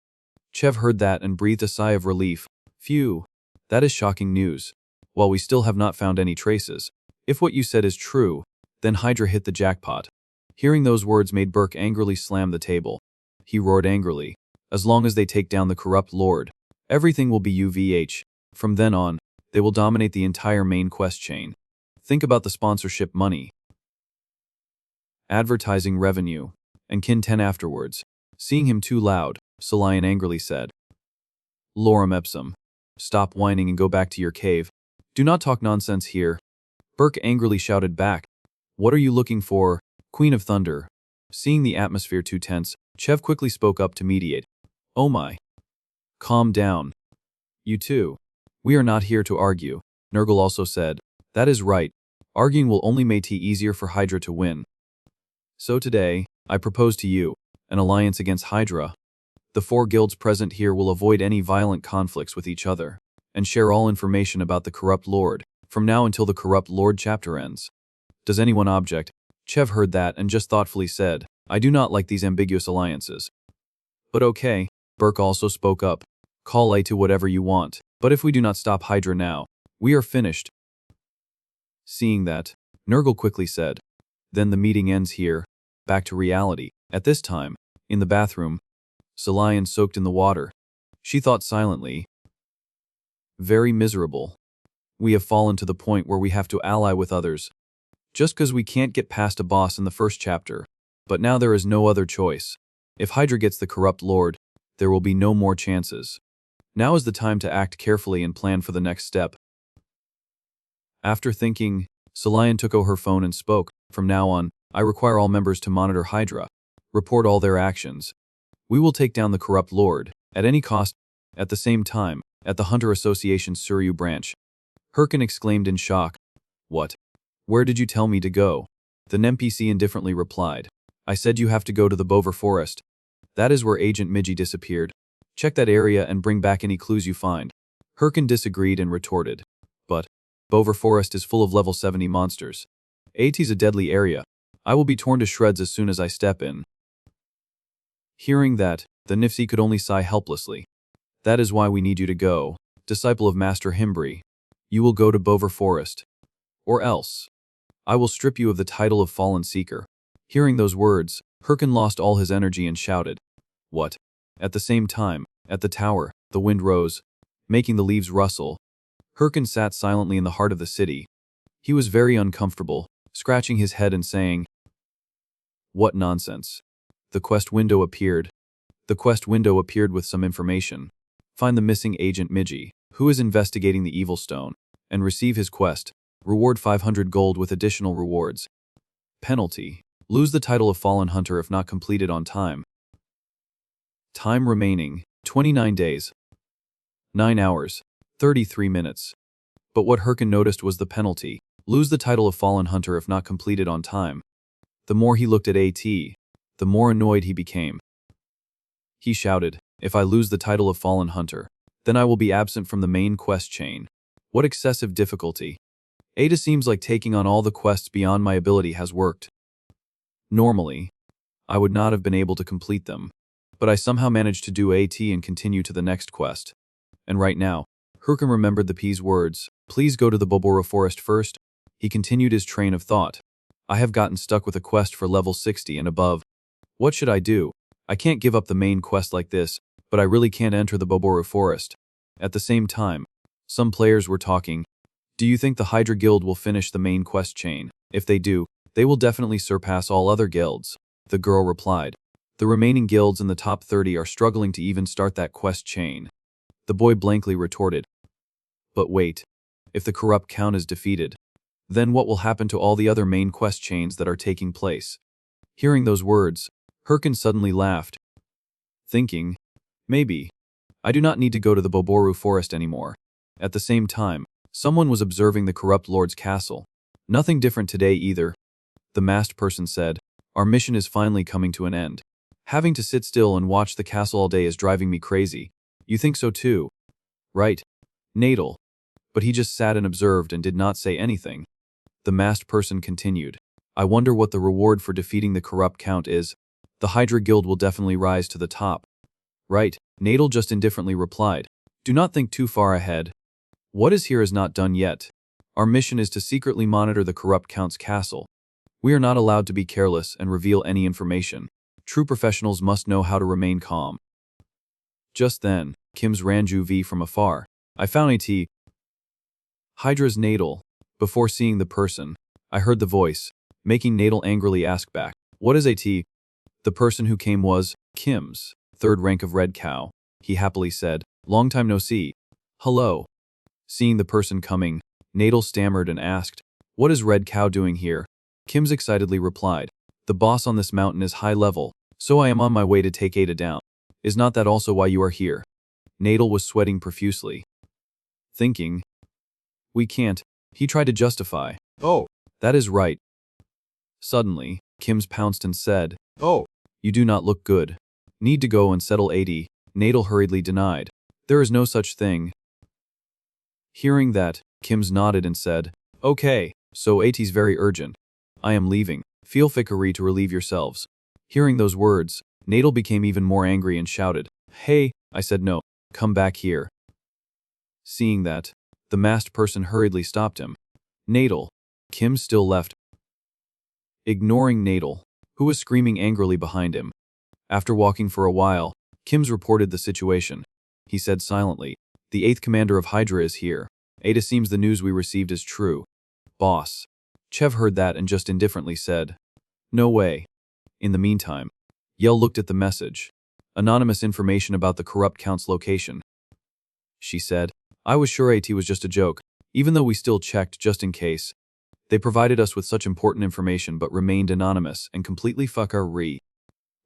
S1: Chev heard that and breathed a sigh of relief. Phew, that is shocking news. While we still have not found any traces, if what you said is true, then Hydra hit the jackpot. Hearing those words made Burke angrily slam the table. He roared angrily, As long as they take down the corrupt lord, everything will be UVH. From then on, they will dominate the entire main quest chain. Think about the sponsorship money, advertising revenue, and kin 10 afterwards. Seeing him too loud, Salian angrily said, Lorem ipsum. Stop whining and go back to your cave. Do not talk nonsense here. Burke angrily shouted back, What are you looking for, Queen of Thunder? Seeing the atmosphere too tense, Chev quickly spoke up to mediate. Oh my. Calm down. You two. We are not here to argue, Nurgle also said. That is right. Arguing will only make it easier for Hydra to win. So today, I propose to you an alliance against Hydra. The 4 guilds present here will avoid any violent conflicts with each other, and share all information about the corrupt lord, from now until the corrupt lord chapter ends. Does anyone object? Chev heard that and just thoughtfully said, I do not like these ambiguous alliances. But okay, Burke also spoke up. Call A to whatever you want, but if we do not stop Hydra now, we are finished. Seeing that, Nurgle quickly said, Then the meeting ends here. Back to reality. At this time, in the bathroom, Salian soaked in the water. She thought silently, Very miserable. We have fallen to the point where we have to ally with others. Just because we can't get past a boss in the first chapter. But now there is no other choice. If Hydra gets the corrupt lord, there will be no more chances. Now is the time to act carefully and plan for the next step. After thinking, Salian took out her phone and spoke, From now on, I require all members to monitor Hydra. Report all their actions. We will take down the corrupt lord, at any cost. At the same time, at the Hunter Association's Suryu branch, Hirkin exclaimed in shock. What? Where did you tell me to go? The NPC indifferently replied. I said you have to go to the Bover Forest. That is where Agent Midgie disappeared. Check that area and bring back any clues you find. Hirkin disagreed and retorted. But Bover Forest is full of level 70 monsters. AT's a deadly area. I will be torn to shreds as soon as I step in. Hearing that, the Nifsi could only sigh helplessly. That is why we need you to go, disciple of Master Himbri. You will go to Bover Forest. Or else, I will strip you of the title of Fallen Seeker. Hearing those words, Hirkin lost all his energy and shouted. What? At the same time, at the tower, the wind rose, making the leaves rustle. Hirkin sat silently in the heart of the city. He was very uncomfortable, scratching his head and saying, What nonsense. The quest window appeared. The quest window appeared with some information. Find the missing Agent Midgie, who is investigating the Evil Stone, and receive his quest. Reward 500 gold with additional rewards. Penalty. Lose the title of Fallen Hunter if not completed on time. Time remaining, 29 days. 9 hours, 33 minutes. But what Hirkin noticed was the penalty. Lose the title of Fallen Hunter if not completed on time. The more he looked at AT, the more annoyed he became. He shouted, If I lose the title of Fallen Hunter, then I will be absent from the main quest chain. What excessive difficulty. Ada seems like taking on all the quests beyond my ability has worked. Normally, I would not have been able to complete them. But I somehow managed to do AT and continue to the next quest. And right now, Herkin remembered the P's words. Please go to the Boboro forest first. He continued his train of thought. I have gotten stuck with a quest for level 60 and above. What should I do? I can't give up the main quest like this, but I really can't enter the Boboro forest. At the same time, some players were talking. Do you think the Hydra Guild will finish the main quest chain? If they do, they will definitely surpass all other guilds. The girl replied. The remaining guilds in the top 30 are struggling to even start that quest chain. The boy blankly retorted. But wait, if the corrupt count is defeated, then what will happen to all the other main quest chains that are taking place? Hearing those words, Herkin suddenly laughed, thinking, maybe. I do not need to go to the Boboro forest anymore. At the same time, someone was observing the corrupt lord's castle. Nothing different today either. The masked person said, our mission is finally coming to an end. Having to sit still and watch the castle all day is driving me crazy. You think so too? Right. Natal. But he just sat and observed and did not say anything. The masked person continued. I wonder what the reward for defeating the corrupt count is. The Hydra Guild will definitely rise to the top. Right, Natal just indifferently replied. Do not think too far ahead. What is here is not done yet. Our mission is to secretly monitor the corrupt count's castle. We are not allowed to be careless and reveal any information. True professionals must know how to remain calm. Just then, Kim's Ranju V from afar. I found AT. Hydra's Natal. Before seeing the person, I heard the voice, making Natal angrily ask back, what is AT? The person who came was Kim's, third rank of Red Cow. He happily said, long time no see. Hello. Seeing the person coming, Natal stammered and asked, what is Red Cow doing here? Kim's excitedly replied, the boss on this mountain is high level, so I am on my way to take Ada down. Is not that also why you are here? Natal was sweating profusely. Thinking, we can't. He tried to justify. Oh, that is right. Suddenly, Kim's pounced and said, oh, you do not look good. Need to go and settle 80. Natal hurriedly denied. There is no such thing. Hearing that, Kim's nodded and said, okay, so 80's very urgent. I am leaving. Feel free to relieve yourselves. Hearing those words, Natal became even more angry and shouted, hey, I said no, come back here. Seeing that, the masked person hurriedly stopped him. Natal. Kim still left, ignoring Natal, who was screaming angrily behind him. After walking for a while, Kim's reported the situation. He said silently, the 8th commander of Hydra is here. Ada seems the news we received is true. Boss. Chev heard that and just indifferently said, no way. In the meantime, Yell looked at the message. Anonymous information about the corrupt count's location. She said, I was sure AT was just a joke, even though we still checked just in case. They provided us with such important information but remained anonymous and completely fuck our re.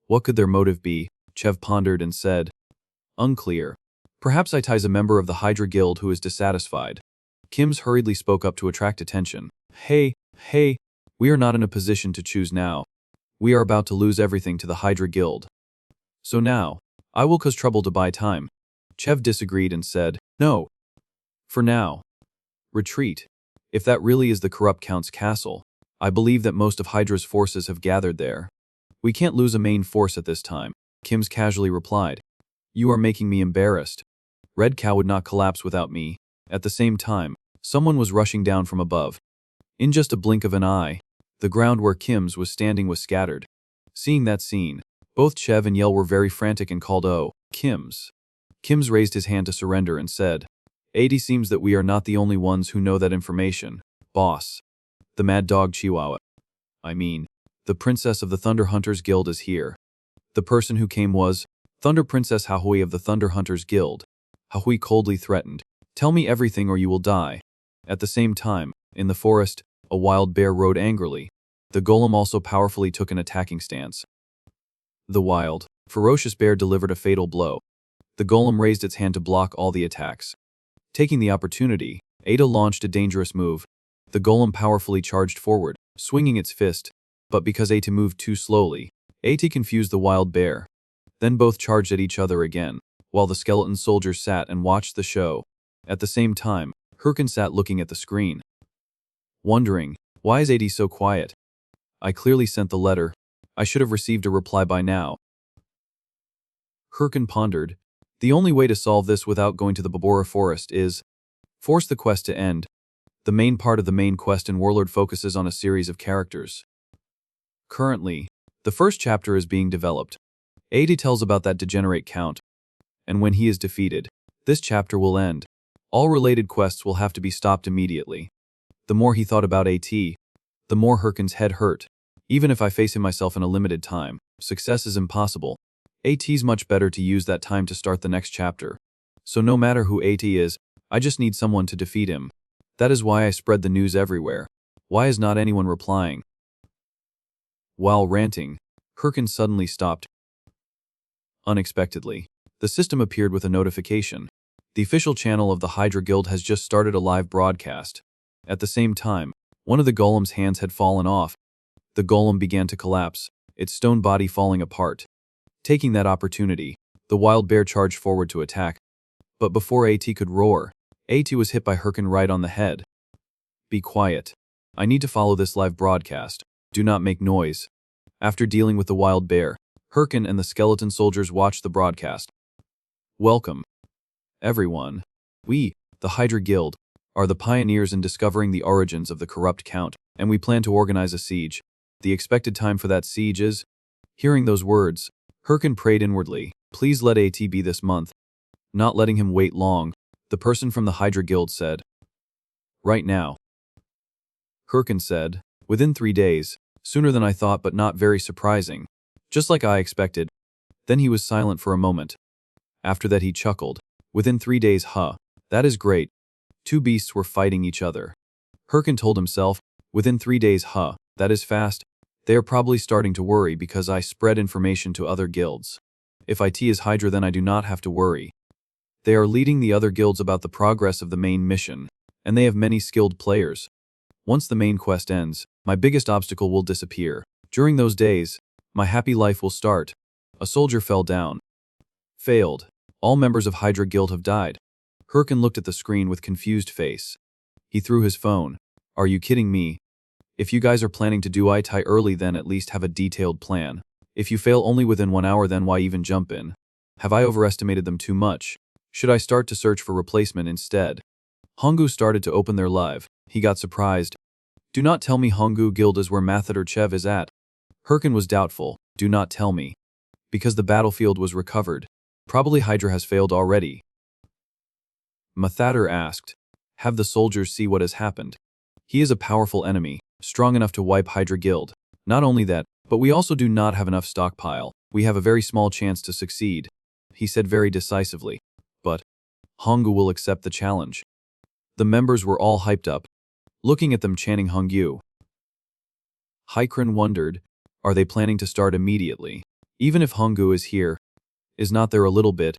S1: What could their motive be? Chev pondered and said, unclear. Perhaps Itai's a member of the Hydra Guild who is dissatisfied. Kim's hurriedly spoke up to attract attention. Hey, we are not in a position to choose now. We are about to lose everything to the Hydra Guild. So now, I will cause trouble to buy time. Chev disagreed and said, no. For now. Retreat. If that really is the corrupt count's castle, I believe that most of Hydra's forces have gathered there. We can't lose a main force at this time, Kim's casually replied. You are making me embarrassed. Red Cow would not collapse without me. At the same time, someone was rushing down from above. In just a blink of an eye, the ground where Kim's was standing was scattered. Seeing that scene, both Chev and Yell were very frantic and called, oh, Kim's. Kim's raised his hand to surrender and said, it seems that we are not the only ones who know that information, boss. The mad dog Chihuahua. The princess of the Thunder Hunters Guild is here. The person who came was Thunder Princess Hahui of the Thunder Hunters Guild. Hahui coldly threatened, tell me everything or you will die. At the same time, in the forest, a wild bear rode angrily. The golem also powerfully took an attacking stance. The wild, ferocious bear delivered a fatal blow. The golem raised its hand to block all the attacks. Taking the opportunity, Ada launched a dangerous move. The golem powerfully charged forward, swinging its fist, but because Ada moved too slowly, Ada confused the wild bear. Then both charged at each other again, while the skeleton soldiers sat and watched the show. At the same time, Herkin sat looking at the screen, wondering, why is Ada so quiet? I clearly sent the letter. I should have received a reply by now. Herkin pondered. The only way to solve this without going to the Babora forest is force the quest to end. The main part of the main quest in Warlord focuses on a series of characters. Currently, the first chapter is being developed. AT tells about that degenerate count, and when he is defeated, this chapter will end. All related quests will have to be stopped immediately. The more he thought about AT, the more Herkin's head hurt. Even if I face him myself in a limited time, success is impossible. AT's much better to use that time to start the next chapter. So no matter who AT is, I just need someone to defeat him. That is why I spread the news everywhere. Why is not anyone replying? While ranting, Herkin suddenly stopped. Unexpectedly, the system appeared with a notification. The official channel of the Hydra Guild has just started a live broadcast. At the same time, one of the golem's hands had fallen off. The golem began to collapse, its stone body falling apart. Taking that opportunity, the wild bear charged forward to attack. But before AT could roar, AT was hit by Herkin right on the head. Be quiet. I need to follow this live broadcast. Do not make noise. After dealing with the wild bear, Herkin and the skeleton soldiers watched the broadcast. Welcome, everyone. We, the Hydra Guild, are the pioneers in discovering the origins of the corrupt count, and we plan to organize a siege. The expected time for that siege is... Hearing those words, Herkin prayed inwardly, please let AT be this month. Not letting him wait long, the person from the Hydra Guild said. Right now. Herkin said, within 3 days, sooner than I thought but not very surprising. Just like I expected. Then he was silent for a moment. After that he chuckled. Within 3 days, huh? That is great. 2 beasts were fighting each other. Herkin told himself, within 3 days, huh? That is fast. They are probably starting to worry because I spread information to other guilds. If IT is Hydra, then I do not have to worry. They are leading the other guilds about the progress of the main mission, and they have many skilled players. Once the main quest ends, my biggest obstacle will disappear. During those days, my happy life will start. A soldier fell down. Failed. All members of Hydra Guild have died. Herkin looked at the screen with confused face. He threw his phone. Are you kidding me? If you guys are planning to do IT early, then at least have a detailed plan. If you fail only within 1 hour, then why even jump in? Have I overestimated them too much? Should I start to search for replacement instead? Hongu started to open their live. He got surprised. Do not tell me Hongu Guild is where Mathader Chev is at. Herkin was doubtful. Do not tell me. Because the battlefield was recovered. Probably Hydra has failed already. Mathader asked. Have the soldiers see what has happened? He is a powerful enemy, strong enough to wipe Hydra Guild. Not only that, but we also do not have enough stockpile. We have a very small chance to succeed. He said very decisively. But Hongu will accept the challenge. The members were all hyped up, looking at them chanting Hongyu. Haikren wondered, are they planning to start immediately? Even if Hongu is here, is not there a little bit?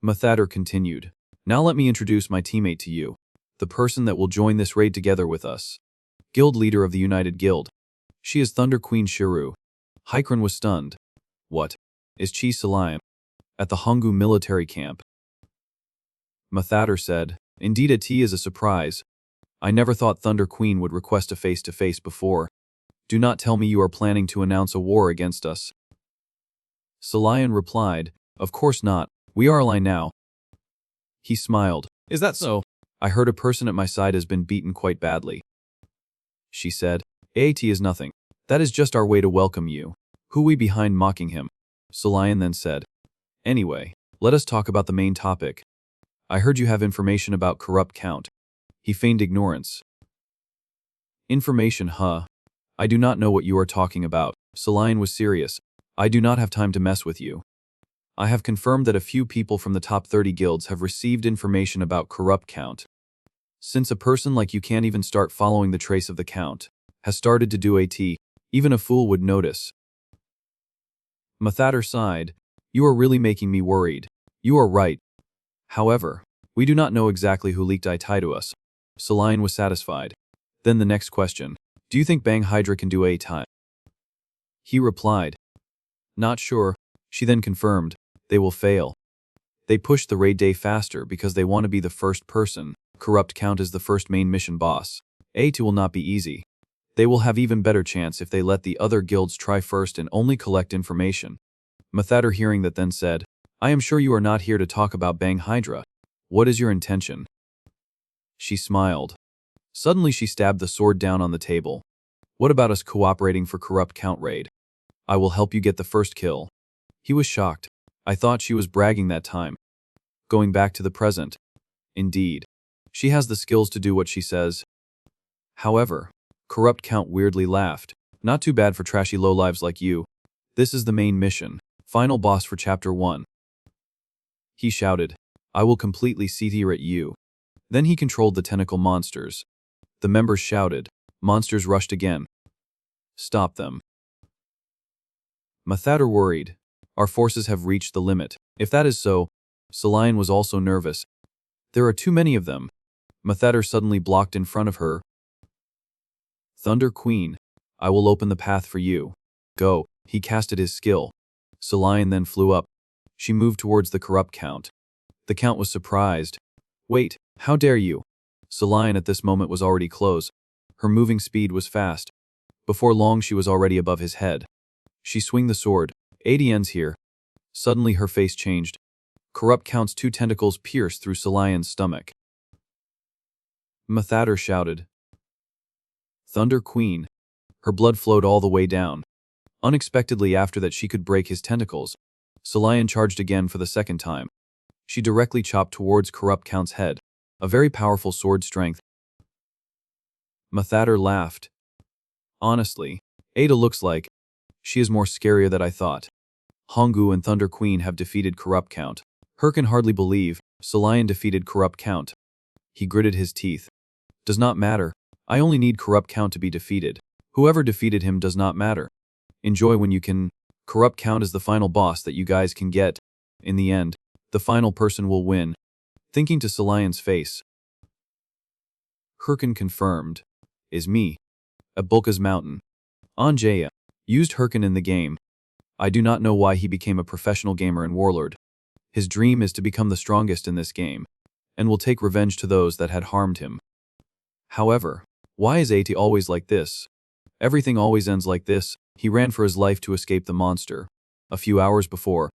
S1: Mathader continued. Now let me introduce my teammate to you. The person that will join this raid together with us. Guild leader of the United Guild. She is Thunder Queen Shiru. Haikren was stunned. What? Is Chi Salayam? At the Hongu military camp. Mathader said, indeed a T is a surprise. I never thought Thunder Queen would request a face-to-face before. Do not tell me you are planning to announce a war against us. Salayan replied, of course not. We are allied now. He smiled.
S2: Is that so?
S1: I heard a person at my side has been beaten quite badly. She said, AAT is nothing. That is just our way to welcome you. Who we behind mocking him? Salayan then said, anyway, let us talk about the main topic. I heard you have information about corrupt count. He feigned ignorance. Information, huh? I do not know what you are talking about. Salayan was serious. I do not have time to mess with you. I have confirmed that a few people from the top 30 guilds have received information about corrupt count. Since a person like you can't even start following the trace of the count, has started to do AT, even a fool would notice. Mathader sighed. You are really making me worried. You are right. However, we do not know exactly who leaked IT to us. Salayan was satisfied. Then the next question. Do you think Bang Hydra can do AT? He replied. Not sure. She then confirmed. They will fail. They push the raid day faster because they want to be the first person. Corrupt count is the first main mission boss. AT will not be easy. They will have even better chance if they let the other guilds try first and only collect information. Mathader hearing that then said, I am sure you are not here to talk about Bang Hydra. What is your intention? She smiled. Suddenly she stabbed the sword down on the table. What about us cooperating for corrupt count raid? I will help you get the first kill. He was shocked. I thought she was bragging that time. Going back to the present. Indeed. She has the skills to do what she says. However, corrupt count weirdly laughed. Not too bad for trashy lowlives like you. This is the main mission. Final boss for chapter 1. He shouted, I will completely seether at you. Then he controlled the tentacle monsters. The members shouted. Monsters rushed again. Stop them. Mathader worried. Our forces have reached the limit. If that is so, Selian was also nervous. There are too many of them. Mathader suddenly blocked in front of her. Thunder Queen, I will open the path for you. Go. He casted his skill. Selian then flew up. She moved towards the corrupt count. The count was surprised. Wait, how dare you? Selian at this moment was already close. Her moving speed was fast. Before long she was already above his head. She swung the sword. ADN's here. Suddenly her face changed. Corrupt Count's 2 tentacles pierced through Selian's stomach. Mathader shouted. Thunder Queen. Her blood flowed all the way down. Unexpectedly after that she could break his tentacles. Selian charged again for the second time. She directly chopped towards Corrupt Count's head. A very powerful sword strength. Mathader laughed. Honestly, Ada looks like she is more scarier than I thought. Hongu and Thunder Queen have defeated Corrupt Count. Her can hardly believe Selian defeated Corrupt Count. He gritted his teeth. Does not matter. I only need Corrupt Count to be defeated. Whoever defeated him does not matter. Enjoy when you can. Corrupt Count is the final boss that you guys can get. In the end, the final person will win. Thinking to Selian's face. Herkin confirmed. Is me. At Bulka's mountain. Anjaya. Used Herkin in the game. I do not know why he became a professional gamer and warlord. His dream is to become the strongest in this game, and will take revenge to those that had harmed him. However, why is AT always like this? Everything always ends like this. He ran for his life to escape the monster. A few hours before.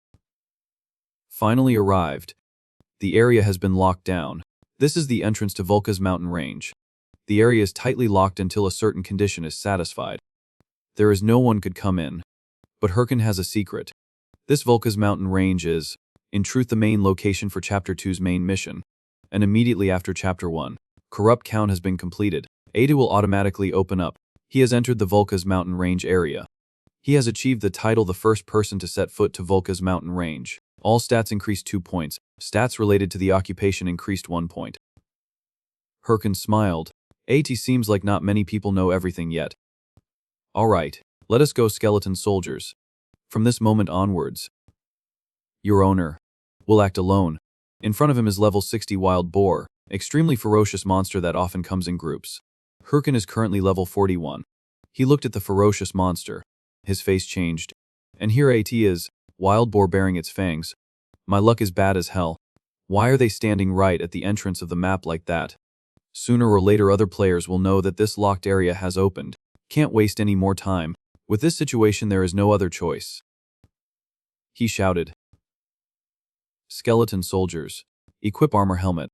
S1: Finally arrived. The area has been locked down. This is the entrance to Volka's mountain range. The area is tightly locked until a certain condition is satisfied. There is no one could come in. But Herkin has a secret. This Volka's mountain range is, in truth, the main location for Chapter 2's main mission. And immediately after Chapter 1, Corrupt Count has been completed. Ada will automatically open up. He has entered the Volka's mountain range area. He has achieved the title the first person to set foot to Volka's mountain range. All stats increased 2 points. Stats related to the occupation increased 1 point. Herkin smiled. AT seems like not many people know everything yet. Alright, let us go, skeleton soldiers. From this moment onwards, your owner will act alone. In front of him is level 60 wild boar, extremely ferocious monster that often comes in groups. Herkin is currently level 41. He looked at the ferocious monster. His face changed. And here AT is, wild boar bearing its fangs. My luck is bad as hell. Why are they standing right at the entrance of the map like that? Sooner or later other players will know that this locked area has opened. Can't waste any more time. With this situation there is no other choice. He shouted. Skeleton soldiers. Equip armor helmet.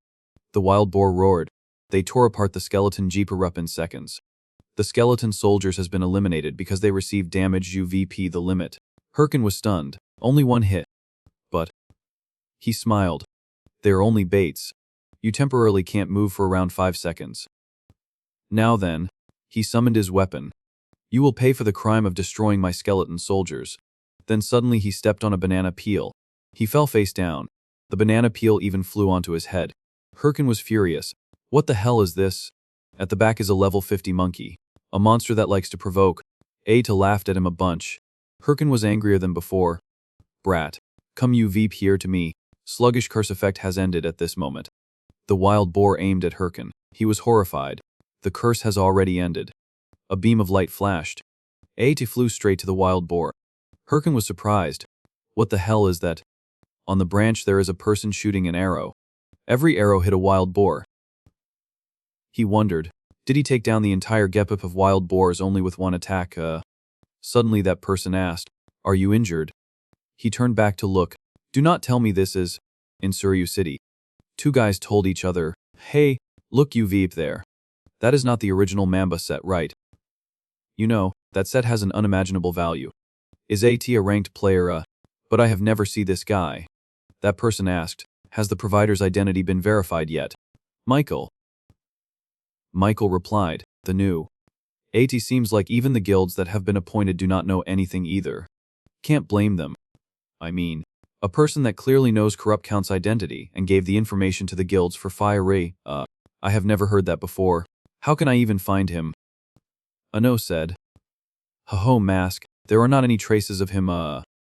S1: The wild boar roared. They tore apart the skeleton jeeper up in seconds. The skeleton soldiers has been eliminated because they received damage UVP the limit. Herkin was stunned. Only one hit. But he smiled. They are only baits. You temporarily can't move for around 5 seconds. Now then, he summoned his weapon. You will pay for the crime of destroying my skeleton soldiers. Then suddenly he stepped on a banana peel. He fell face down. The banana peel even flew onto his head. Herkin was furious. What the hell is this? At the back is a level 50 monkey. A monster that likes to provoke. Ada laughed at him a bunch. Herkin was angrier than before. Brat. Come you veep here to me. Sluggish curse effect has ended at this moment. The wild boar aimed at Herkin. He was horrified. The curse has already ended. A beam of light flashed. Ada flew straight to the wild boar. Herkin was surprised. What the hell is that? On the branch there is a person shooting an arrow. Every arrow hit a wild boar. He wondered, Did he take down the entire gepip of wild boars only with one attack? Suddenly that person asked, "Are you injured?" He turned back to look. "Do not tell me this is in Suryu City." Two guys told each other, "Hey, look you Veep there. That is not the original Mamba set, right? You know, that set has an unimaginable value. Is AT a ranked player? But I have never seen this guy." That person asked, "Has the provider's identity been verified yet?" Michael replied, "The new AT seems like even the guilds that have been appointed do not know anything either. Can't blame them. I mean, a person that clearly knows Corrupt Count's identity and gave the information to the guilds for fire. I have never heard that before. How can I even find him?" Ano said. "Ho-ho, Mask, there are not any traces of him."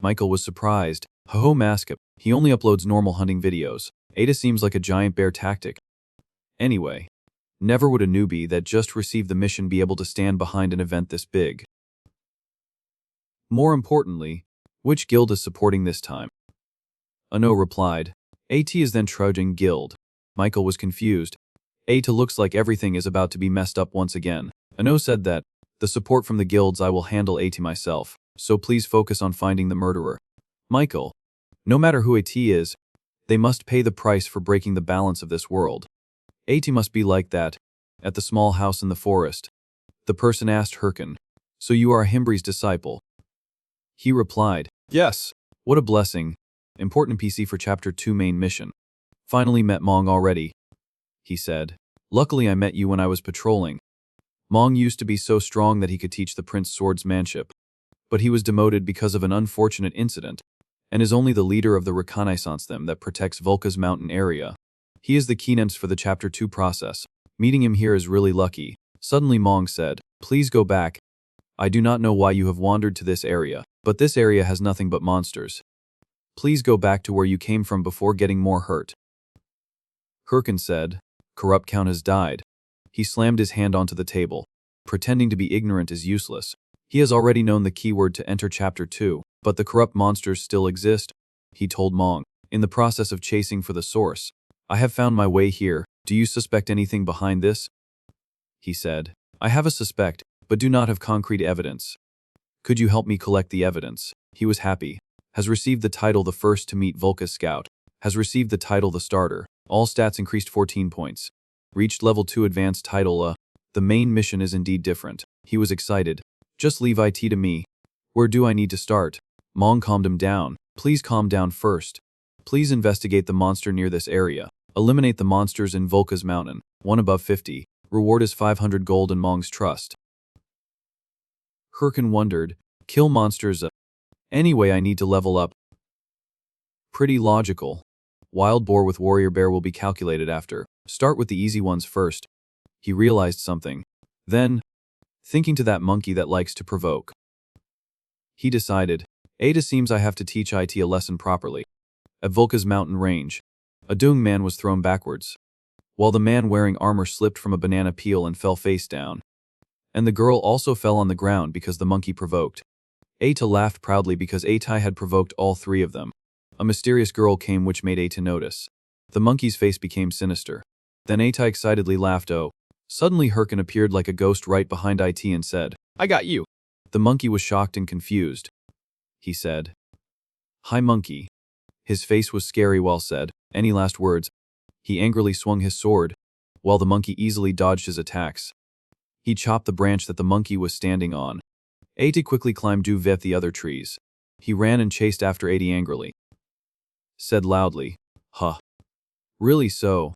S1: Michael was surprised. "Ho-ho, Mask, he only uploads normal hunting videos. Ada seems like a giant bear tactic. Anyway, never would a newbie that just received the mission be able to stand behind an event this big. More importantly, which guild is supporting this time?" Ano replied, "AT is then Trojan Guild." Michael was confused. "AT looks like everything is about to be messed up once again." Ano said that, "The support from the guilds I will handle AT myself, so please focus on finding the murderer." Michael, "No matter who AT is, they must pay the price for breaking the balance of this world. AT must be like that, at the small house in the forest." The person asked Hirkin, "So you are Himbri's disciple?" He replied, "Yes. What a blessing. Important PC for Chapter 2 main mission. Finally met Mong already." He said, "Luckily I met you when I was patrolling. Mong used to be so strong that he could teach the prince swordsmanship. But he was demoted because of an unfortunate incident, and is only the leader of the reconnaissance them that protects Volka's mountain area. He is the keynotes for the Chapter 2 process. Meeting him here is really lucky." Suddenly Mong said, "Please go back. I do not know why you have wandered to this area, but this area has nothing but monsters. Please go back to where you came from before getting more hurt." Hirkin said, "Corrupt Count has died." He slammed his hand onto the table. Pretending to be ignorant is useless. He has already known the keyword to enter Chapter 2, but the corrupt monsters still exist. He told Mong, "In the process of chasing for the source, I have found my way here. Do you suspect anything behind this?" He said, "I have a suspect, but do not have concrete evidence. Could you help me collect the evidence?" He was happy. Has received the title the first to meet Volka's scout. Has received the title the starter. All stats increased 14 points. Reached level 2 advanced title. The main mission is indeed different. He was excited. "Just leave IT to me. Where do I need to start?" Mong calmed him down. "Please calm down first. Please investigate the monster near this area. Eliminate the monsters in Volka's mountain. 1 above 50. Reward is 500 gold and Mong's trust." Hirkin wondered, "Kill monsters. Anyway, I need to level up." Pretty logical. Wild boar with warrior bear will be calculated after. Start with the easy ones first. He realized something. Then, thinking to that monkey that likes to provoke, he decided, "Ada seems I have to teach IT a lesson properly." At Volka's mountain range, a Dung man was thrown backwards, while the man wearing armor slipped from a banana peel and fell face down. And the girl also fell on the ground because the monkey provoked. Ata laughed proudly because Atai had provoked all three of them. A mysterious girl came which made Ata notice. The monkey's face became sinister. Then Atai excitedly laughed. "Oh." Suddenly Hirkin appeared like a ghost right behind IT and said, "I got you." The monkey was shocked and confused. He said, "Hi monkey." His face was scary while said, "Any last words?" He angrily swung his sword, while the monkey easily dodged his attacks. He chopped the branch that the monkey was standing on. Ati quickly climbed due with the other trees. He ran and chased after Ati angrily. Said loudly, "Huh. Really so?"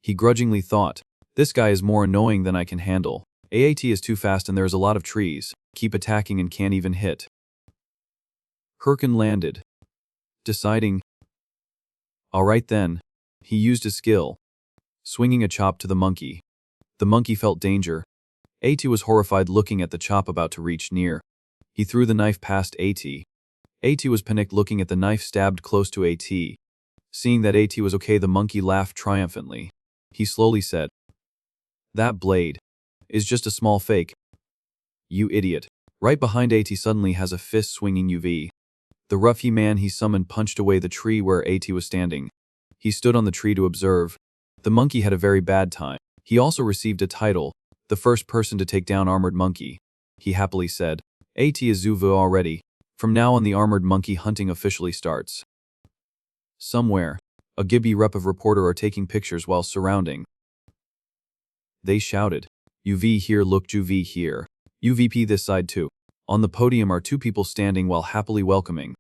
S1: He grudgingly thought, "This guy is more annoying than I can handle. AAT is too fast and there's a lot of trees. Keep attacking and can't even hit." Hirkin landed, deciding, "Alright then." He used his skill, swinging a chop to the monkey. The monkey felt danger. AT was horrified looking at the chop about to reach near. He threw the knife past AT. AT was panicked looking at the knife stabbed close to AT. Seeing that AT was okay, the monkey laughed triumphantly. He slowly said, "That blade is just a small fake. You idiot." Right behind AT suddenly has a fist swinging UV. The roughy man he summoned punched away the tree where AT was standing. He stood on the tree to observe. The monkey had a very bad time. He also received a title, The first person to take down Armored Monkey. He happily said. At is Zuvu already. From now on the Armored Monkey hunting officially starts. Somewhere, a Gibby rep of reporter are taking pictures while surrounding. They shouted. UV here, look UV here. UVP this side too. On the podium are two people standing while happily welcoming.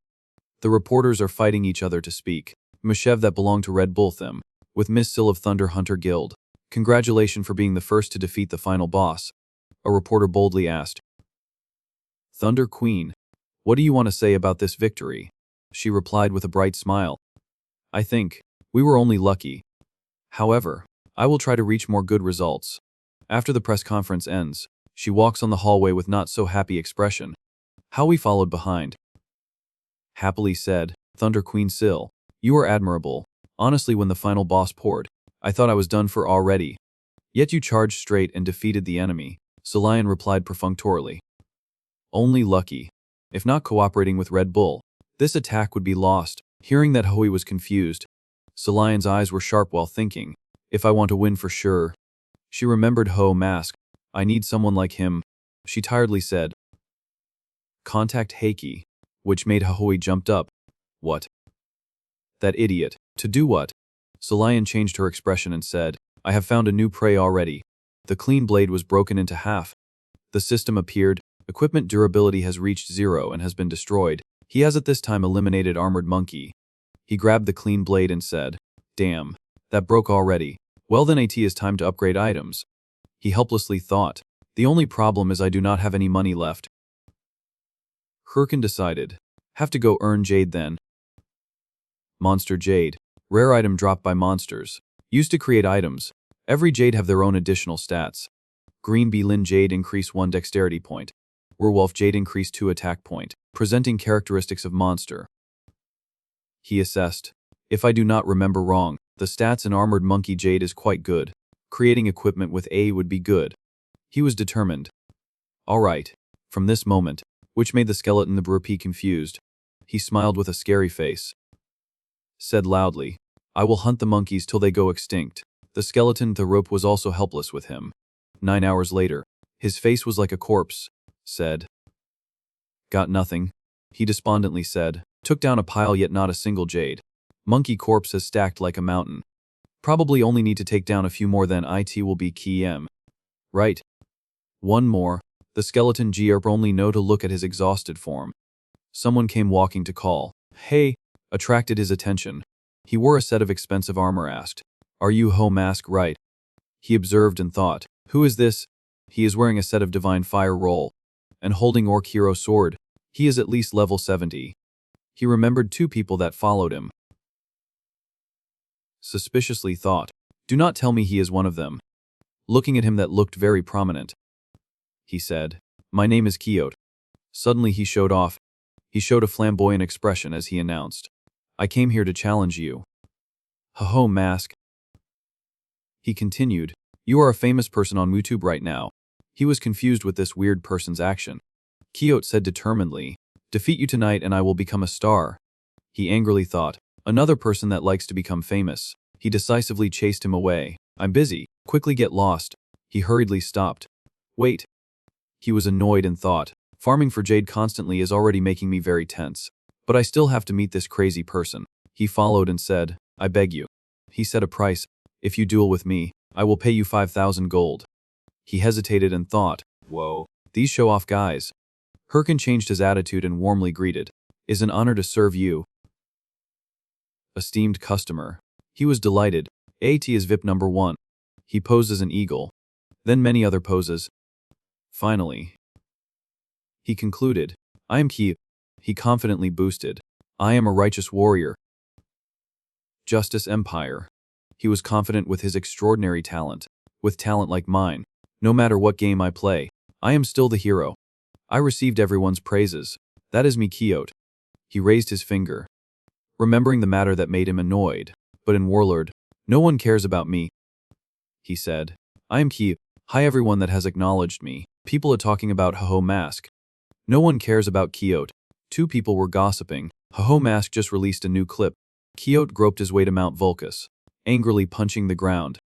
S1: The reporters are fighting each other to speak. Mishev that belonged to Red Bull them. With Miss Sil of Thunder Hunter Guild. Congratulations for being the first to defeat the final boss. A reporter boldly asked. Thunder Queen, what do you want to say about this victory? She replied with a bright smile. I think we were only lucky. However, I will try to reach more good results. After the press conference ends, she walks on the hallway with not so happy expression. Howie followed behind. Happily said, Thunder Queen Sil, you are admirable. Honestly, when the final boss poured, I thought I was done for already. Yet you charged straight and defeated the enemy. Solian replied perfunctorily. Only lucky. If not cooperating with Red Bull, this attack would be lost. Hearing that Howie was confused, Solian's eyes were sharp while thinking, if I want to win for sure. She remembered Ho Mask. I need someone like him, she tiredly said. Contact Heiki, which made Howie jumped up. What? That idiot. To do what? Solian changed her expression and said, I have found a new prey already. The clean blade was broken into half. The system appeared. Equipment durability has reached 0 and has been destroyed. He has at this time eliminated Armored Monkey. He grabbed the clean blade and said, Damn, that broke already. Well then it is time to upgrade items. He helplessly thought, the only problem is I do not have any money left. Herkin decided, have to go earn jade then. Monster Jade, rare item dropped by monsters. Used to create items. Every jade have their own additional stats. Green Beelin Jade increase 1 dexterity point. Werewolf Jade increase 2 attack point, presenting characteristics of monster. He assessed. If I do not remember wrong, the stats in Armored Monkey Jade is quite good. Creating equipment with A would be good. He was determined. Alright. From this moment, which made the skeleton the Brp confused, he smiled with a scary face. Said loudly, I will hunt the monkeys till they go extinct. The skeleton the rope was also helpless with him. 9 hours later, his face was like a corpse. Said. Got nothing. He despondently said, took down a pile yet not a single jade. Monkey corpse is stacked like a mountain. Probably only need to take down a few more than it will be KM. Right. One more. The skeleton Grp only know to look at his exhausted form. Someone came walking to call. Hey, attracted his attention. He wore a set of expensive armor asked. Are you Ho Mask right? He observed and thought. Who is this? He is wearing a set of divine fire roll. And holding Orc Hero sword. He is at least level 70. He remembered 2 people that followed him. Suspiciously thought. Do not tell me he is one of them. Looking at him that looked very prominent. He said. My name is Kyote. Suddenly he showed off. He showed a flamboyant expression as he announced. I came here to challenge you. Ho Mask. He continued. You are a famous person on YouTube right now. He was confused with this weird person's action. Kyote said determinedly, defeat you tonight and I will become a star. He angrily thought, another person that likes to become famous. He decisively chased him away. I'm busy. Quickly get lost. He hurriedly stopped. Wait. He was annoyed and thought, farming for jade constantly is already making me very tense. But I still have to meet this crazy person. He followed and said, I beg you. He set a price. If you duel with me, I will pay you 5,000 gold. He hesitated and thought, whoa, these show-off guys. Herkin changed his attitude and warmly greeted. Is an honor to serve you. Esteemed customer. He was delighted. AT is VIP number 1. He posed as an eagle. Then many other poses. Finally. He concluded. I am Ki. He confidently boosted. I am a righteous warrior. Justice Empire. He was confident with his extraordinary talent. With talent like mine. No matter what game I play, I am still the hero. I received everyone's praises. That is me Kyote. He raised his finger. Remembering the matter that made him annoyed. But in Warlord, no one cares about me. He said. I am Ki. Hi everyone that has acknowledged me. People are talking about Ho Mask. No one cares about Kyote. 2 people were gossiping. Ho Mask just released a new clip. Kyote groped his way to Mount Vulcus, angrily punching the ground.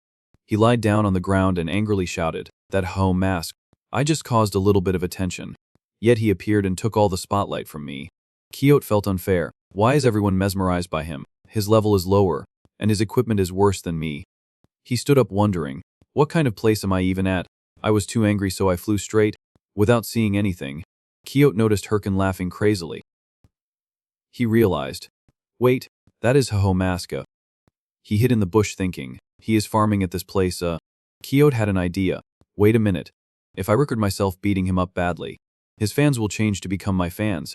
S1: He lied down on the ground and angrily shouted, That home mask. I just caused a little bit of attention. Yet he appeared and took all the spotlight from me. Quixote felt unfair. Why is everyone mesmerized by him? His level is lower, and his equipment is worse than me. He stood up wondering, what kind of place am I even at? I was too angry so I flew straight, without seeing anything. Quixote noticed Hirkin laughing crazily. He realized, wait, that is Maska. He hid in the bush thinking, he is farming at this place. Quixote had an idea. Wait a minute. If I record myself beating him up badly, his fans will change to become my fans.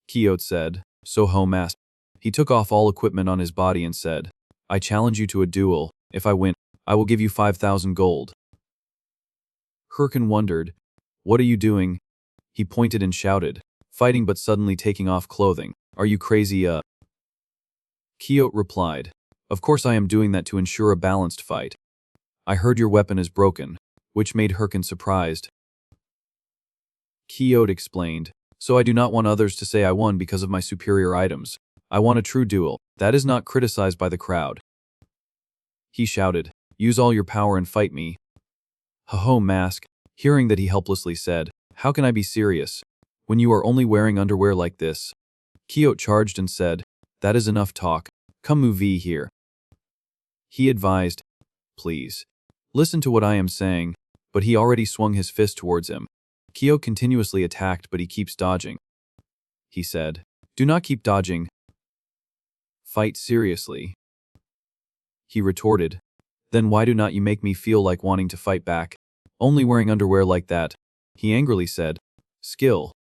S1: Quixote said, so Mask. He took off all equipment on his body and said, I challenge you to a duel. If I win, I will give you 5,000 gold. Hirkin wondered, what are you doing? He pointed and shouted, fighting but suddenly taking off clothing. Are you crazy? Quixote replied, of course I am doing that to ensure a balanced fight. I heard your weapon is broken, which made Hirkin surprised. Quixote explained, so I do not want others to say I won because of my superior items. I want a true duel, that is not criticized by the crowd. He shouted, use all your power and fight me. Mask, hearing that he helplessly said, how can I be serious, when you are only wearing underwear like this? Quixote charged and said, that is enough talk, come move here. He advised, please, listen to what I am saying, but he already swung his fist towards him. Quixote continuously attacked but he keeps dodging. He said, do not keep dodging. Fight seriously. He retorted, then why do not you make me feel like wanting to fight back? Only wearing underwear like that. He angrily said, skill.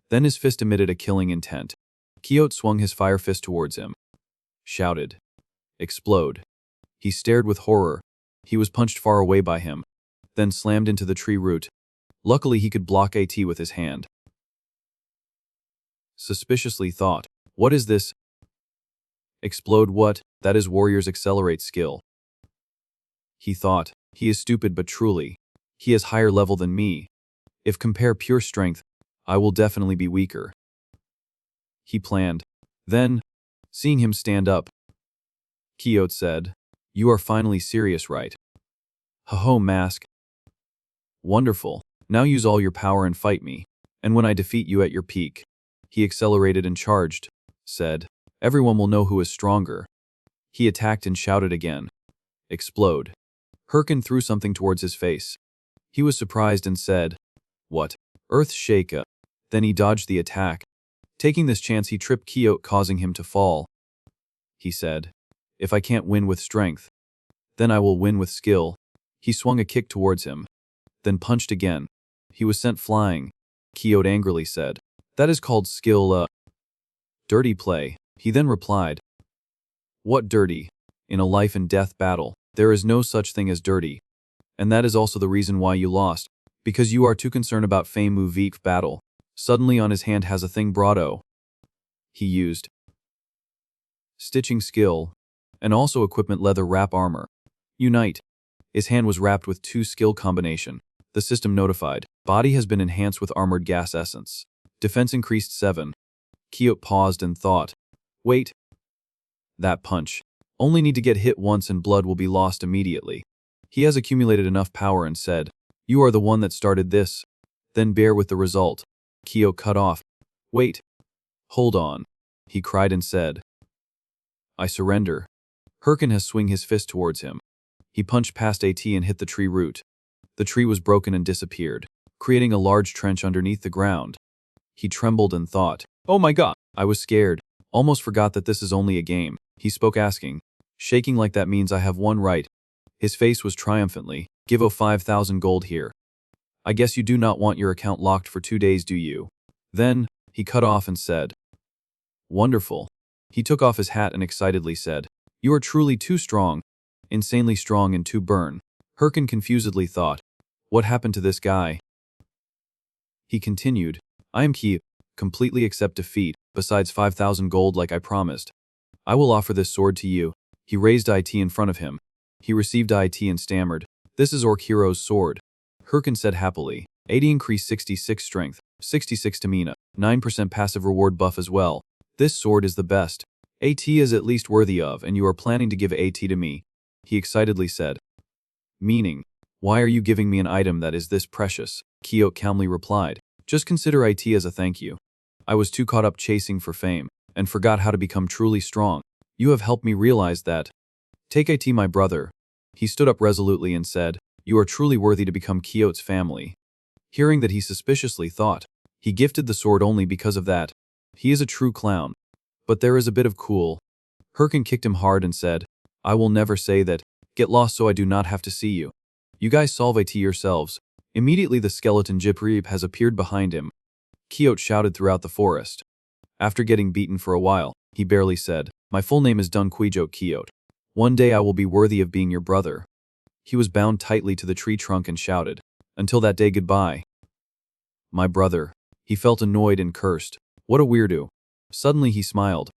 S1: Then his fist emitted a killing intent. Quixote swung his fire fist towards him. Shouted, explode. He stared with horror. He was punched far away by him, then slammed into the tree root. Luckily he could block AT with his hand. Suspiciously thought, what is this? Explode what? That is warrior's accelerate skill. He thought, he is stupid but truly, he is higher level than me. If compare pure strength, I will definitely be weaker. He planned. Then, seeing him stand up, Quixote said, you are finally serious, right? Mask. Wonderful. Now use all your power and fight me. And when I defeat you at your peak. He accelerated and charged, said, everyone will know who is stronger. He attacked and shouted again. Explode. Hirkin threw something towards his face. He was surprised and said, what? Earth shake. Then he dodged the attack. Taking this chance he tripped Quixote causing him to fall. He said, if I can't win with strength, then I will win with skill. He swung a kick towards him, then punched again. He was sent flying. Quixote angrily said, that is called skill. Dirty play. He then replied, what dirty? In a life and death battle, there is no such thing as dirty. And that is also the reason why you lost, because you are too concerned about fame movie battle. Suddenly on his hand has a thing brado. He used stitching skill, and also equipment leather wrap armor. Unite. His hand was wrapped with 2 skill combination. The system notified. Body has been enhanced with armored gas essence. Defense increased 7. Quixote paused and thought, wait. That punch. Only need to get hit once and blood will be lost immediately. He has accumulated enough power and said, you are the one that started this. Then bear with the result. Quixote cut off. Wait. Hold on. He cried and said, I surrender. Hirkin has swung his fist towards him. He punched past AT and hit the tree root. The tree was broken and disappeared, creating a large trench underneath the ground. He trembled and thought, oh my god, I was scared. Almost forgot that this is only a game. He spoke asking, shaking like that means I have won, right? His face was triumphantly, give 5,000 gold here. I guess you do not want your account locked for 2 days, do you? Then, he cut off and said, wonderful. He took off his hat and excitedly said, you are truly too strong. Insanely strong and too burn. Hirkin confusedly thought, what happened to this guy? He continued, I am Quixote, completely accept defeat, besides 5,000 gold like I promised. I will offer this sword to you. He raised it in front of him. He received it and stammered, this is Orc Hero's sword. Hirkin said happily, 80 increased 66 strength, 66 stamina, 9% passive reward buff as well. This sword is the best. AT is at least worthy of, and you are planning to give AT to me. He excitedly said. Meaning, Why are you giving me an item that is this precious? Quixote calmly replied. Just consider it as a thank you. I was too caught up chasing for fame, and forgot how to become truly strong. You have helped me realize that. Take it, my brother. He stood up resolutely and said, You are truly worthy to become Quixote's family. Hearing that, he suspiciously thought, he gifted the sword only because of that. He is a true clown. But there is a bit of cool. Herkin kicked him hard and said, I will never say that. Get lost so I do not have to see you. You guys solve it yourselves. Immediately the skeleton Jipreep has appeared behind him. Quixote shouted throughout the forest. After getting beaten for a while, he barely said, My full name is Don Quixote. One day I will be worthy of being your brother. He was bound tightly to the tree trunk and shouted, Until that day, goodbye. My brother. He felt annoyed and cursed. What a weirdo. Suddenly he smiled.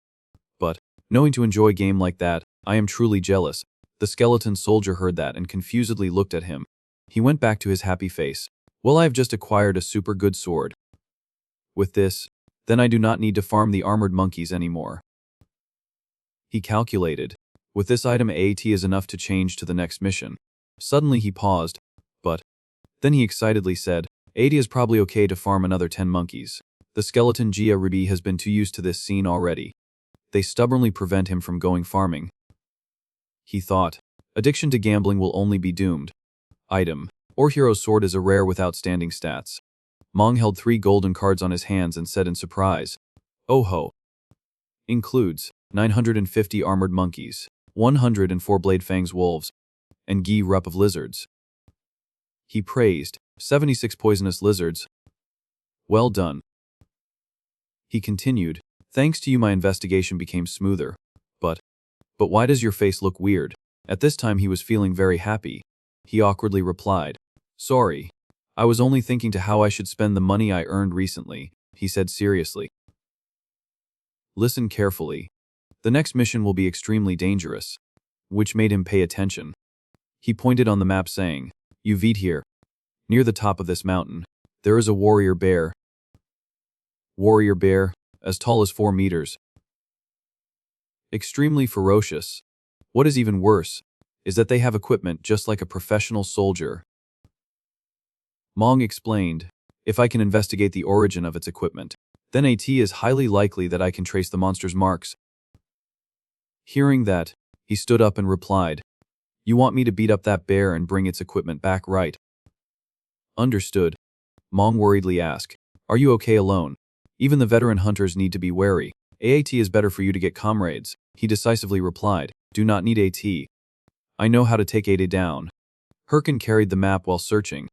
S1: But, knowing to enjoy a game like that, I am truly jealous. The skeleton soldier heard that and confusedly looked at him. He went back to his happy face. Well, I have just acquired a super good sword. With this, then I do not need to farm the armored monkeys anymore. He calculated. With this item AT is enough to change to the next mission. Suddenly he paused, but then he excitedly said, 80 is probably okay to farm another 10 monkeys. The skeleton Gia Ruby has been too used to this scene already. They stubbornly prevent him from going farming. He thought, addiction to gambling will only be doomed. Item, or hero sword is a rare with outstanding stats. Mong held 3 golden cards on his hands and said in surprise, Oh ho. Includes 950 armored monkeys, 104 blade fangs wolves, and Gi rup of lizards. He praised, 76 poisonous lizards. Well done. He continued, Thanks to you my investigation became smoother. But why does your face look weird? At this time he was feeling very happy. He awkwardly replied, Sorry. I was only thinking to how I should spend the money I earned recently, he said seriously. Listen carefully. The next mission will be extremely dangerous. Which made him pay attention. He pointed on the map saying, You veet here. Near the top of this mountain, there is a warrior bear. Warrior bear, as tall as 4 meters. Extremely ferocious. What is even worse, is that they have equipment just like a professional soldier. Mong explained, If I can investigate the origin of its equipment, then it is highly likely that I can trace the monster's marks. Hearing that, he stood up and replied, You want me to beat up that bear and bring its equipment back, right? Understood. Mong worriedly asked, Are you okay alone? Even the veteran hunters need to be wary. AT is better for you to get comrades, he decisively replied. Do not need AT. I know how to take AT down. Herkin carried the map while searching.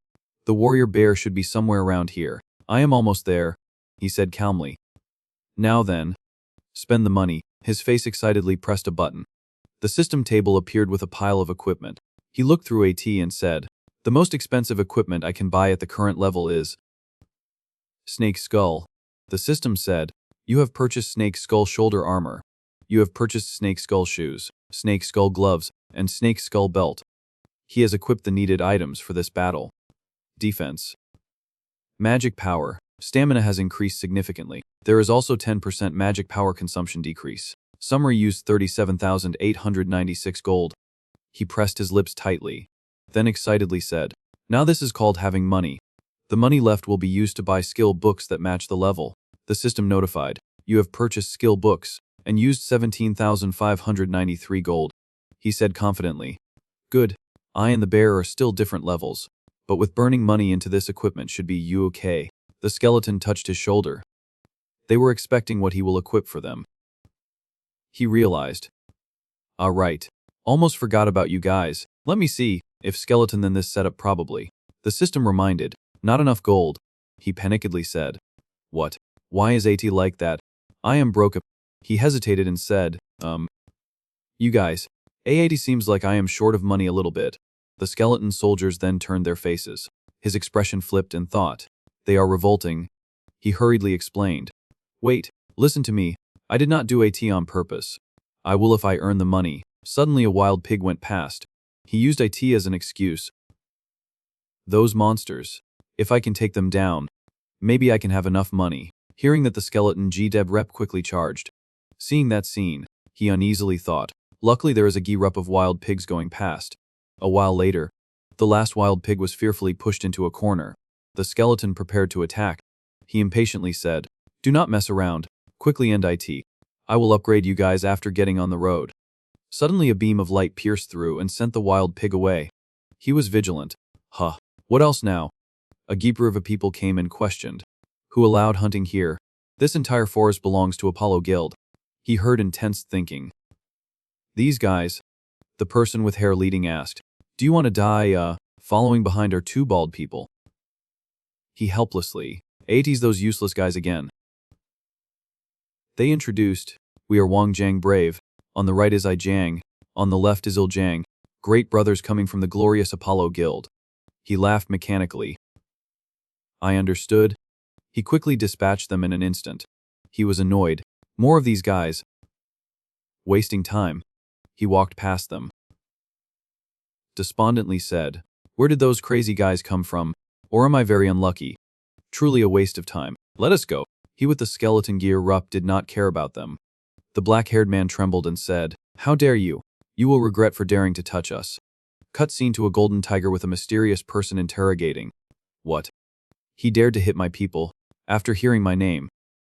S1: The warrior bear should be somewhere around here. I am almost there, he said calmly. Now then. Spend the money. His face excitedly pressed a button. The system table appeared with a pile of equipment. He looked through AT and said, The most expensive equipment I can buy at the current level is Snake Skull. The system said, You have purchased Snake Skull shoulder armor. You have purchased Snake Skull shoes, Snake Skull gloves, and Snake Skull belt. He has equipped the needed items for this battle. Defense. Magic power. Stamina has increased significantly. There is also 10% magic power consumption decrease. Summary used 37,896 gold. He pressed his lips tightly, then excitedly said, Now this is called having money. The money left will be used to buy skill books that match the level. The system notified, You have purchased skill books and used 17,593 gold. He said confidently, Good. I and the bear are still different levels, but with burning money into this equipment should be you okay. The skeleton touched his shoulder. They were expecting what he will equip for them. He realized. Right. Almost forgot about you guys. Let me see. If skeleton then this setup probably. The system reminded. Not enough gold. He panickedly said. What? Why is AT like that? I am broke. He hesitated and said, You guys. AT seems like I am short of money a little bit. The skeleton soldiers then turned their faces. His expression flipped and thought. They are revolting. He hurriedly explained. Wait, listen to me. I did not do AT on purpose. I will if I earn the money. Suddenly a wild pig went past. He used AT as an excuse. Those monsters. If I can take them down, maybe I can have enough money. Hearing that the skeleton G-Deb rep quickly charged. Seeing that scene, he uneasily thought. Luckily there is a G-Rup of wild pigs going past. A while later, The last wild pig was fearfully pushed into a corner. The skeleton prepared to attack. He impatiently said, "Do not mess around. Quickly end it. I will upgrade you guys after getting on the road." Suddenly a beam of light pierced through and sent the wild pig away. He was vigilant. Huh. What else now? A keeper of a people came and questioned. Who allowed hunting here? This entire forest belongs to Apollo Guild. He heard intense thinking. These guys, the person with hair leading asked, do you want to die, following behind our two bald people? He helplessly, 80s those useless guys again. They introduced, we are Wang Jiang Brave, on the right is I Jiang, on the left is Il Jiang, great brothers coming from the glorious Apollo Guild. He laughed mechanically. I understood. He quickly dispatched them in an instant. He was annoyed. More of these guys. Wasting time. He walked past them. Despondently said, where did those crazy guys come from? Or am I very unlucky? Truly a waste of time. Let us go. He with the skeleton gear up did not care about them. The black-haired man trembled and said, how dare you? You will regret for daring to touch us. Cutscene to a golden tiger with a mysterious person interrogating. What? He dared to hit my people. After hearing my name,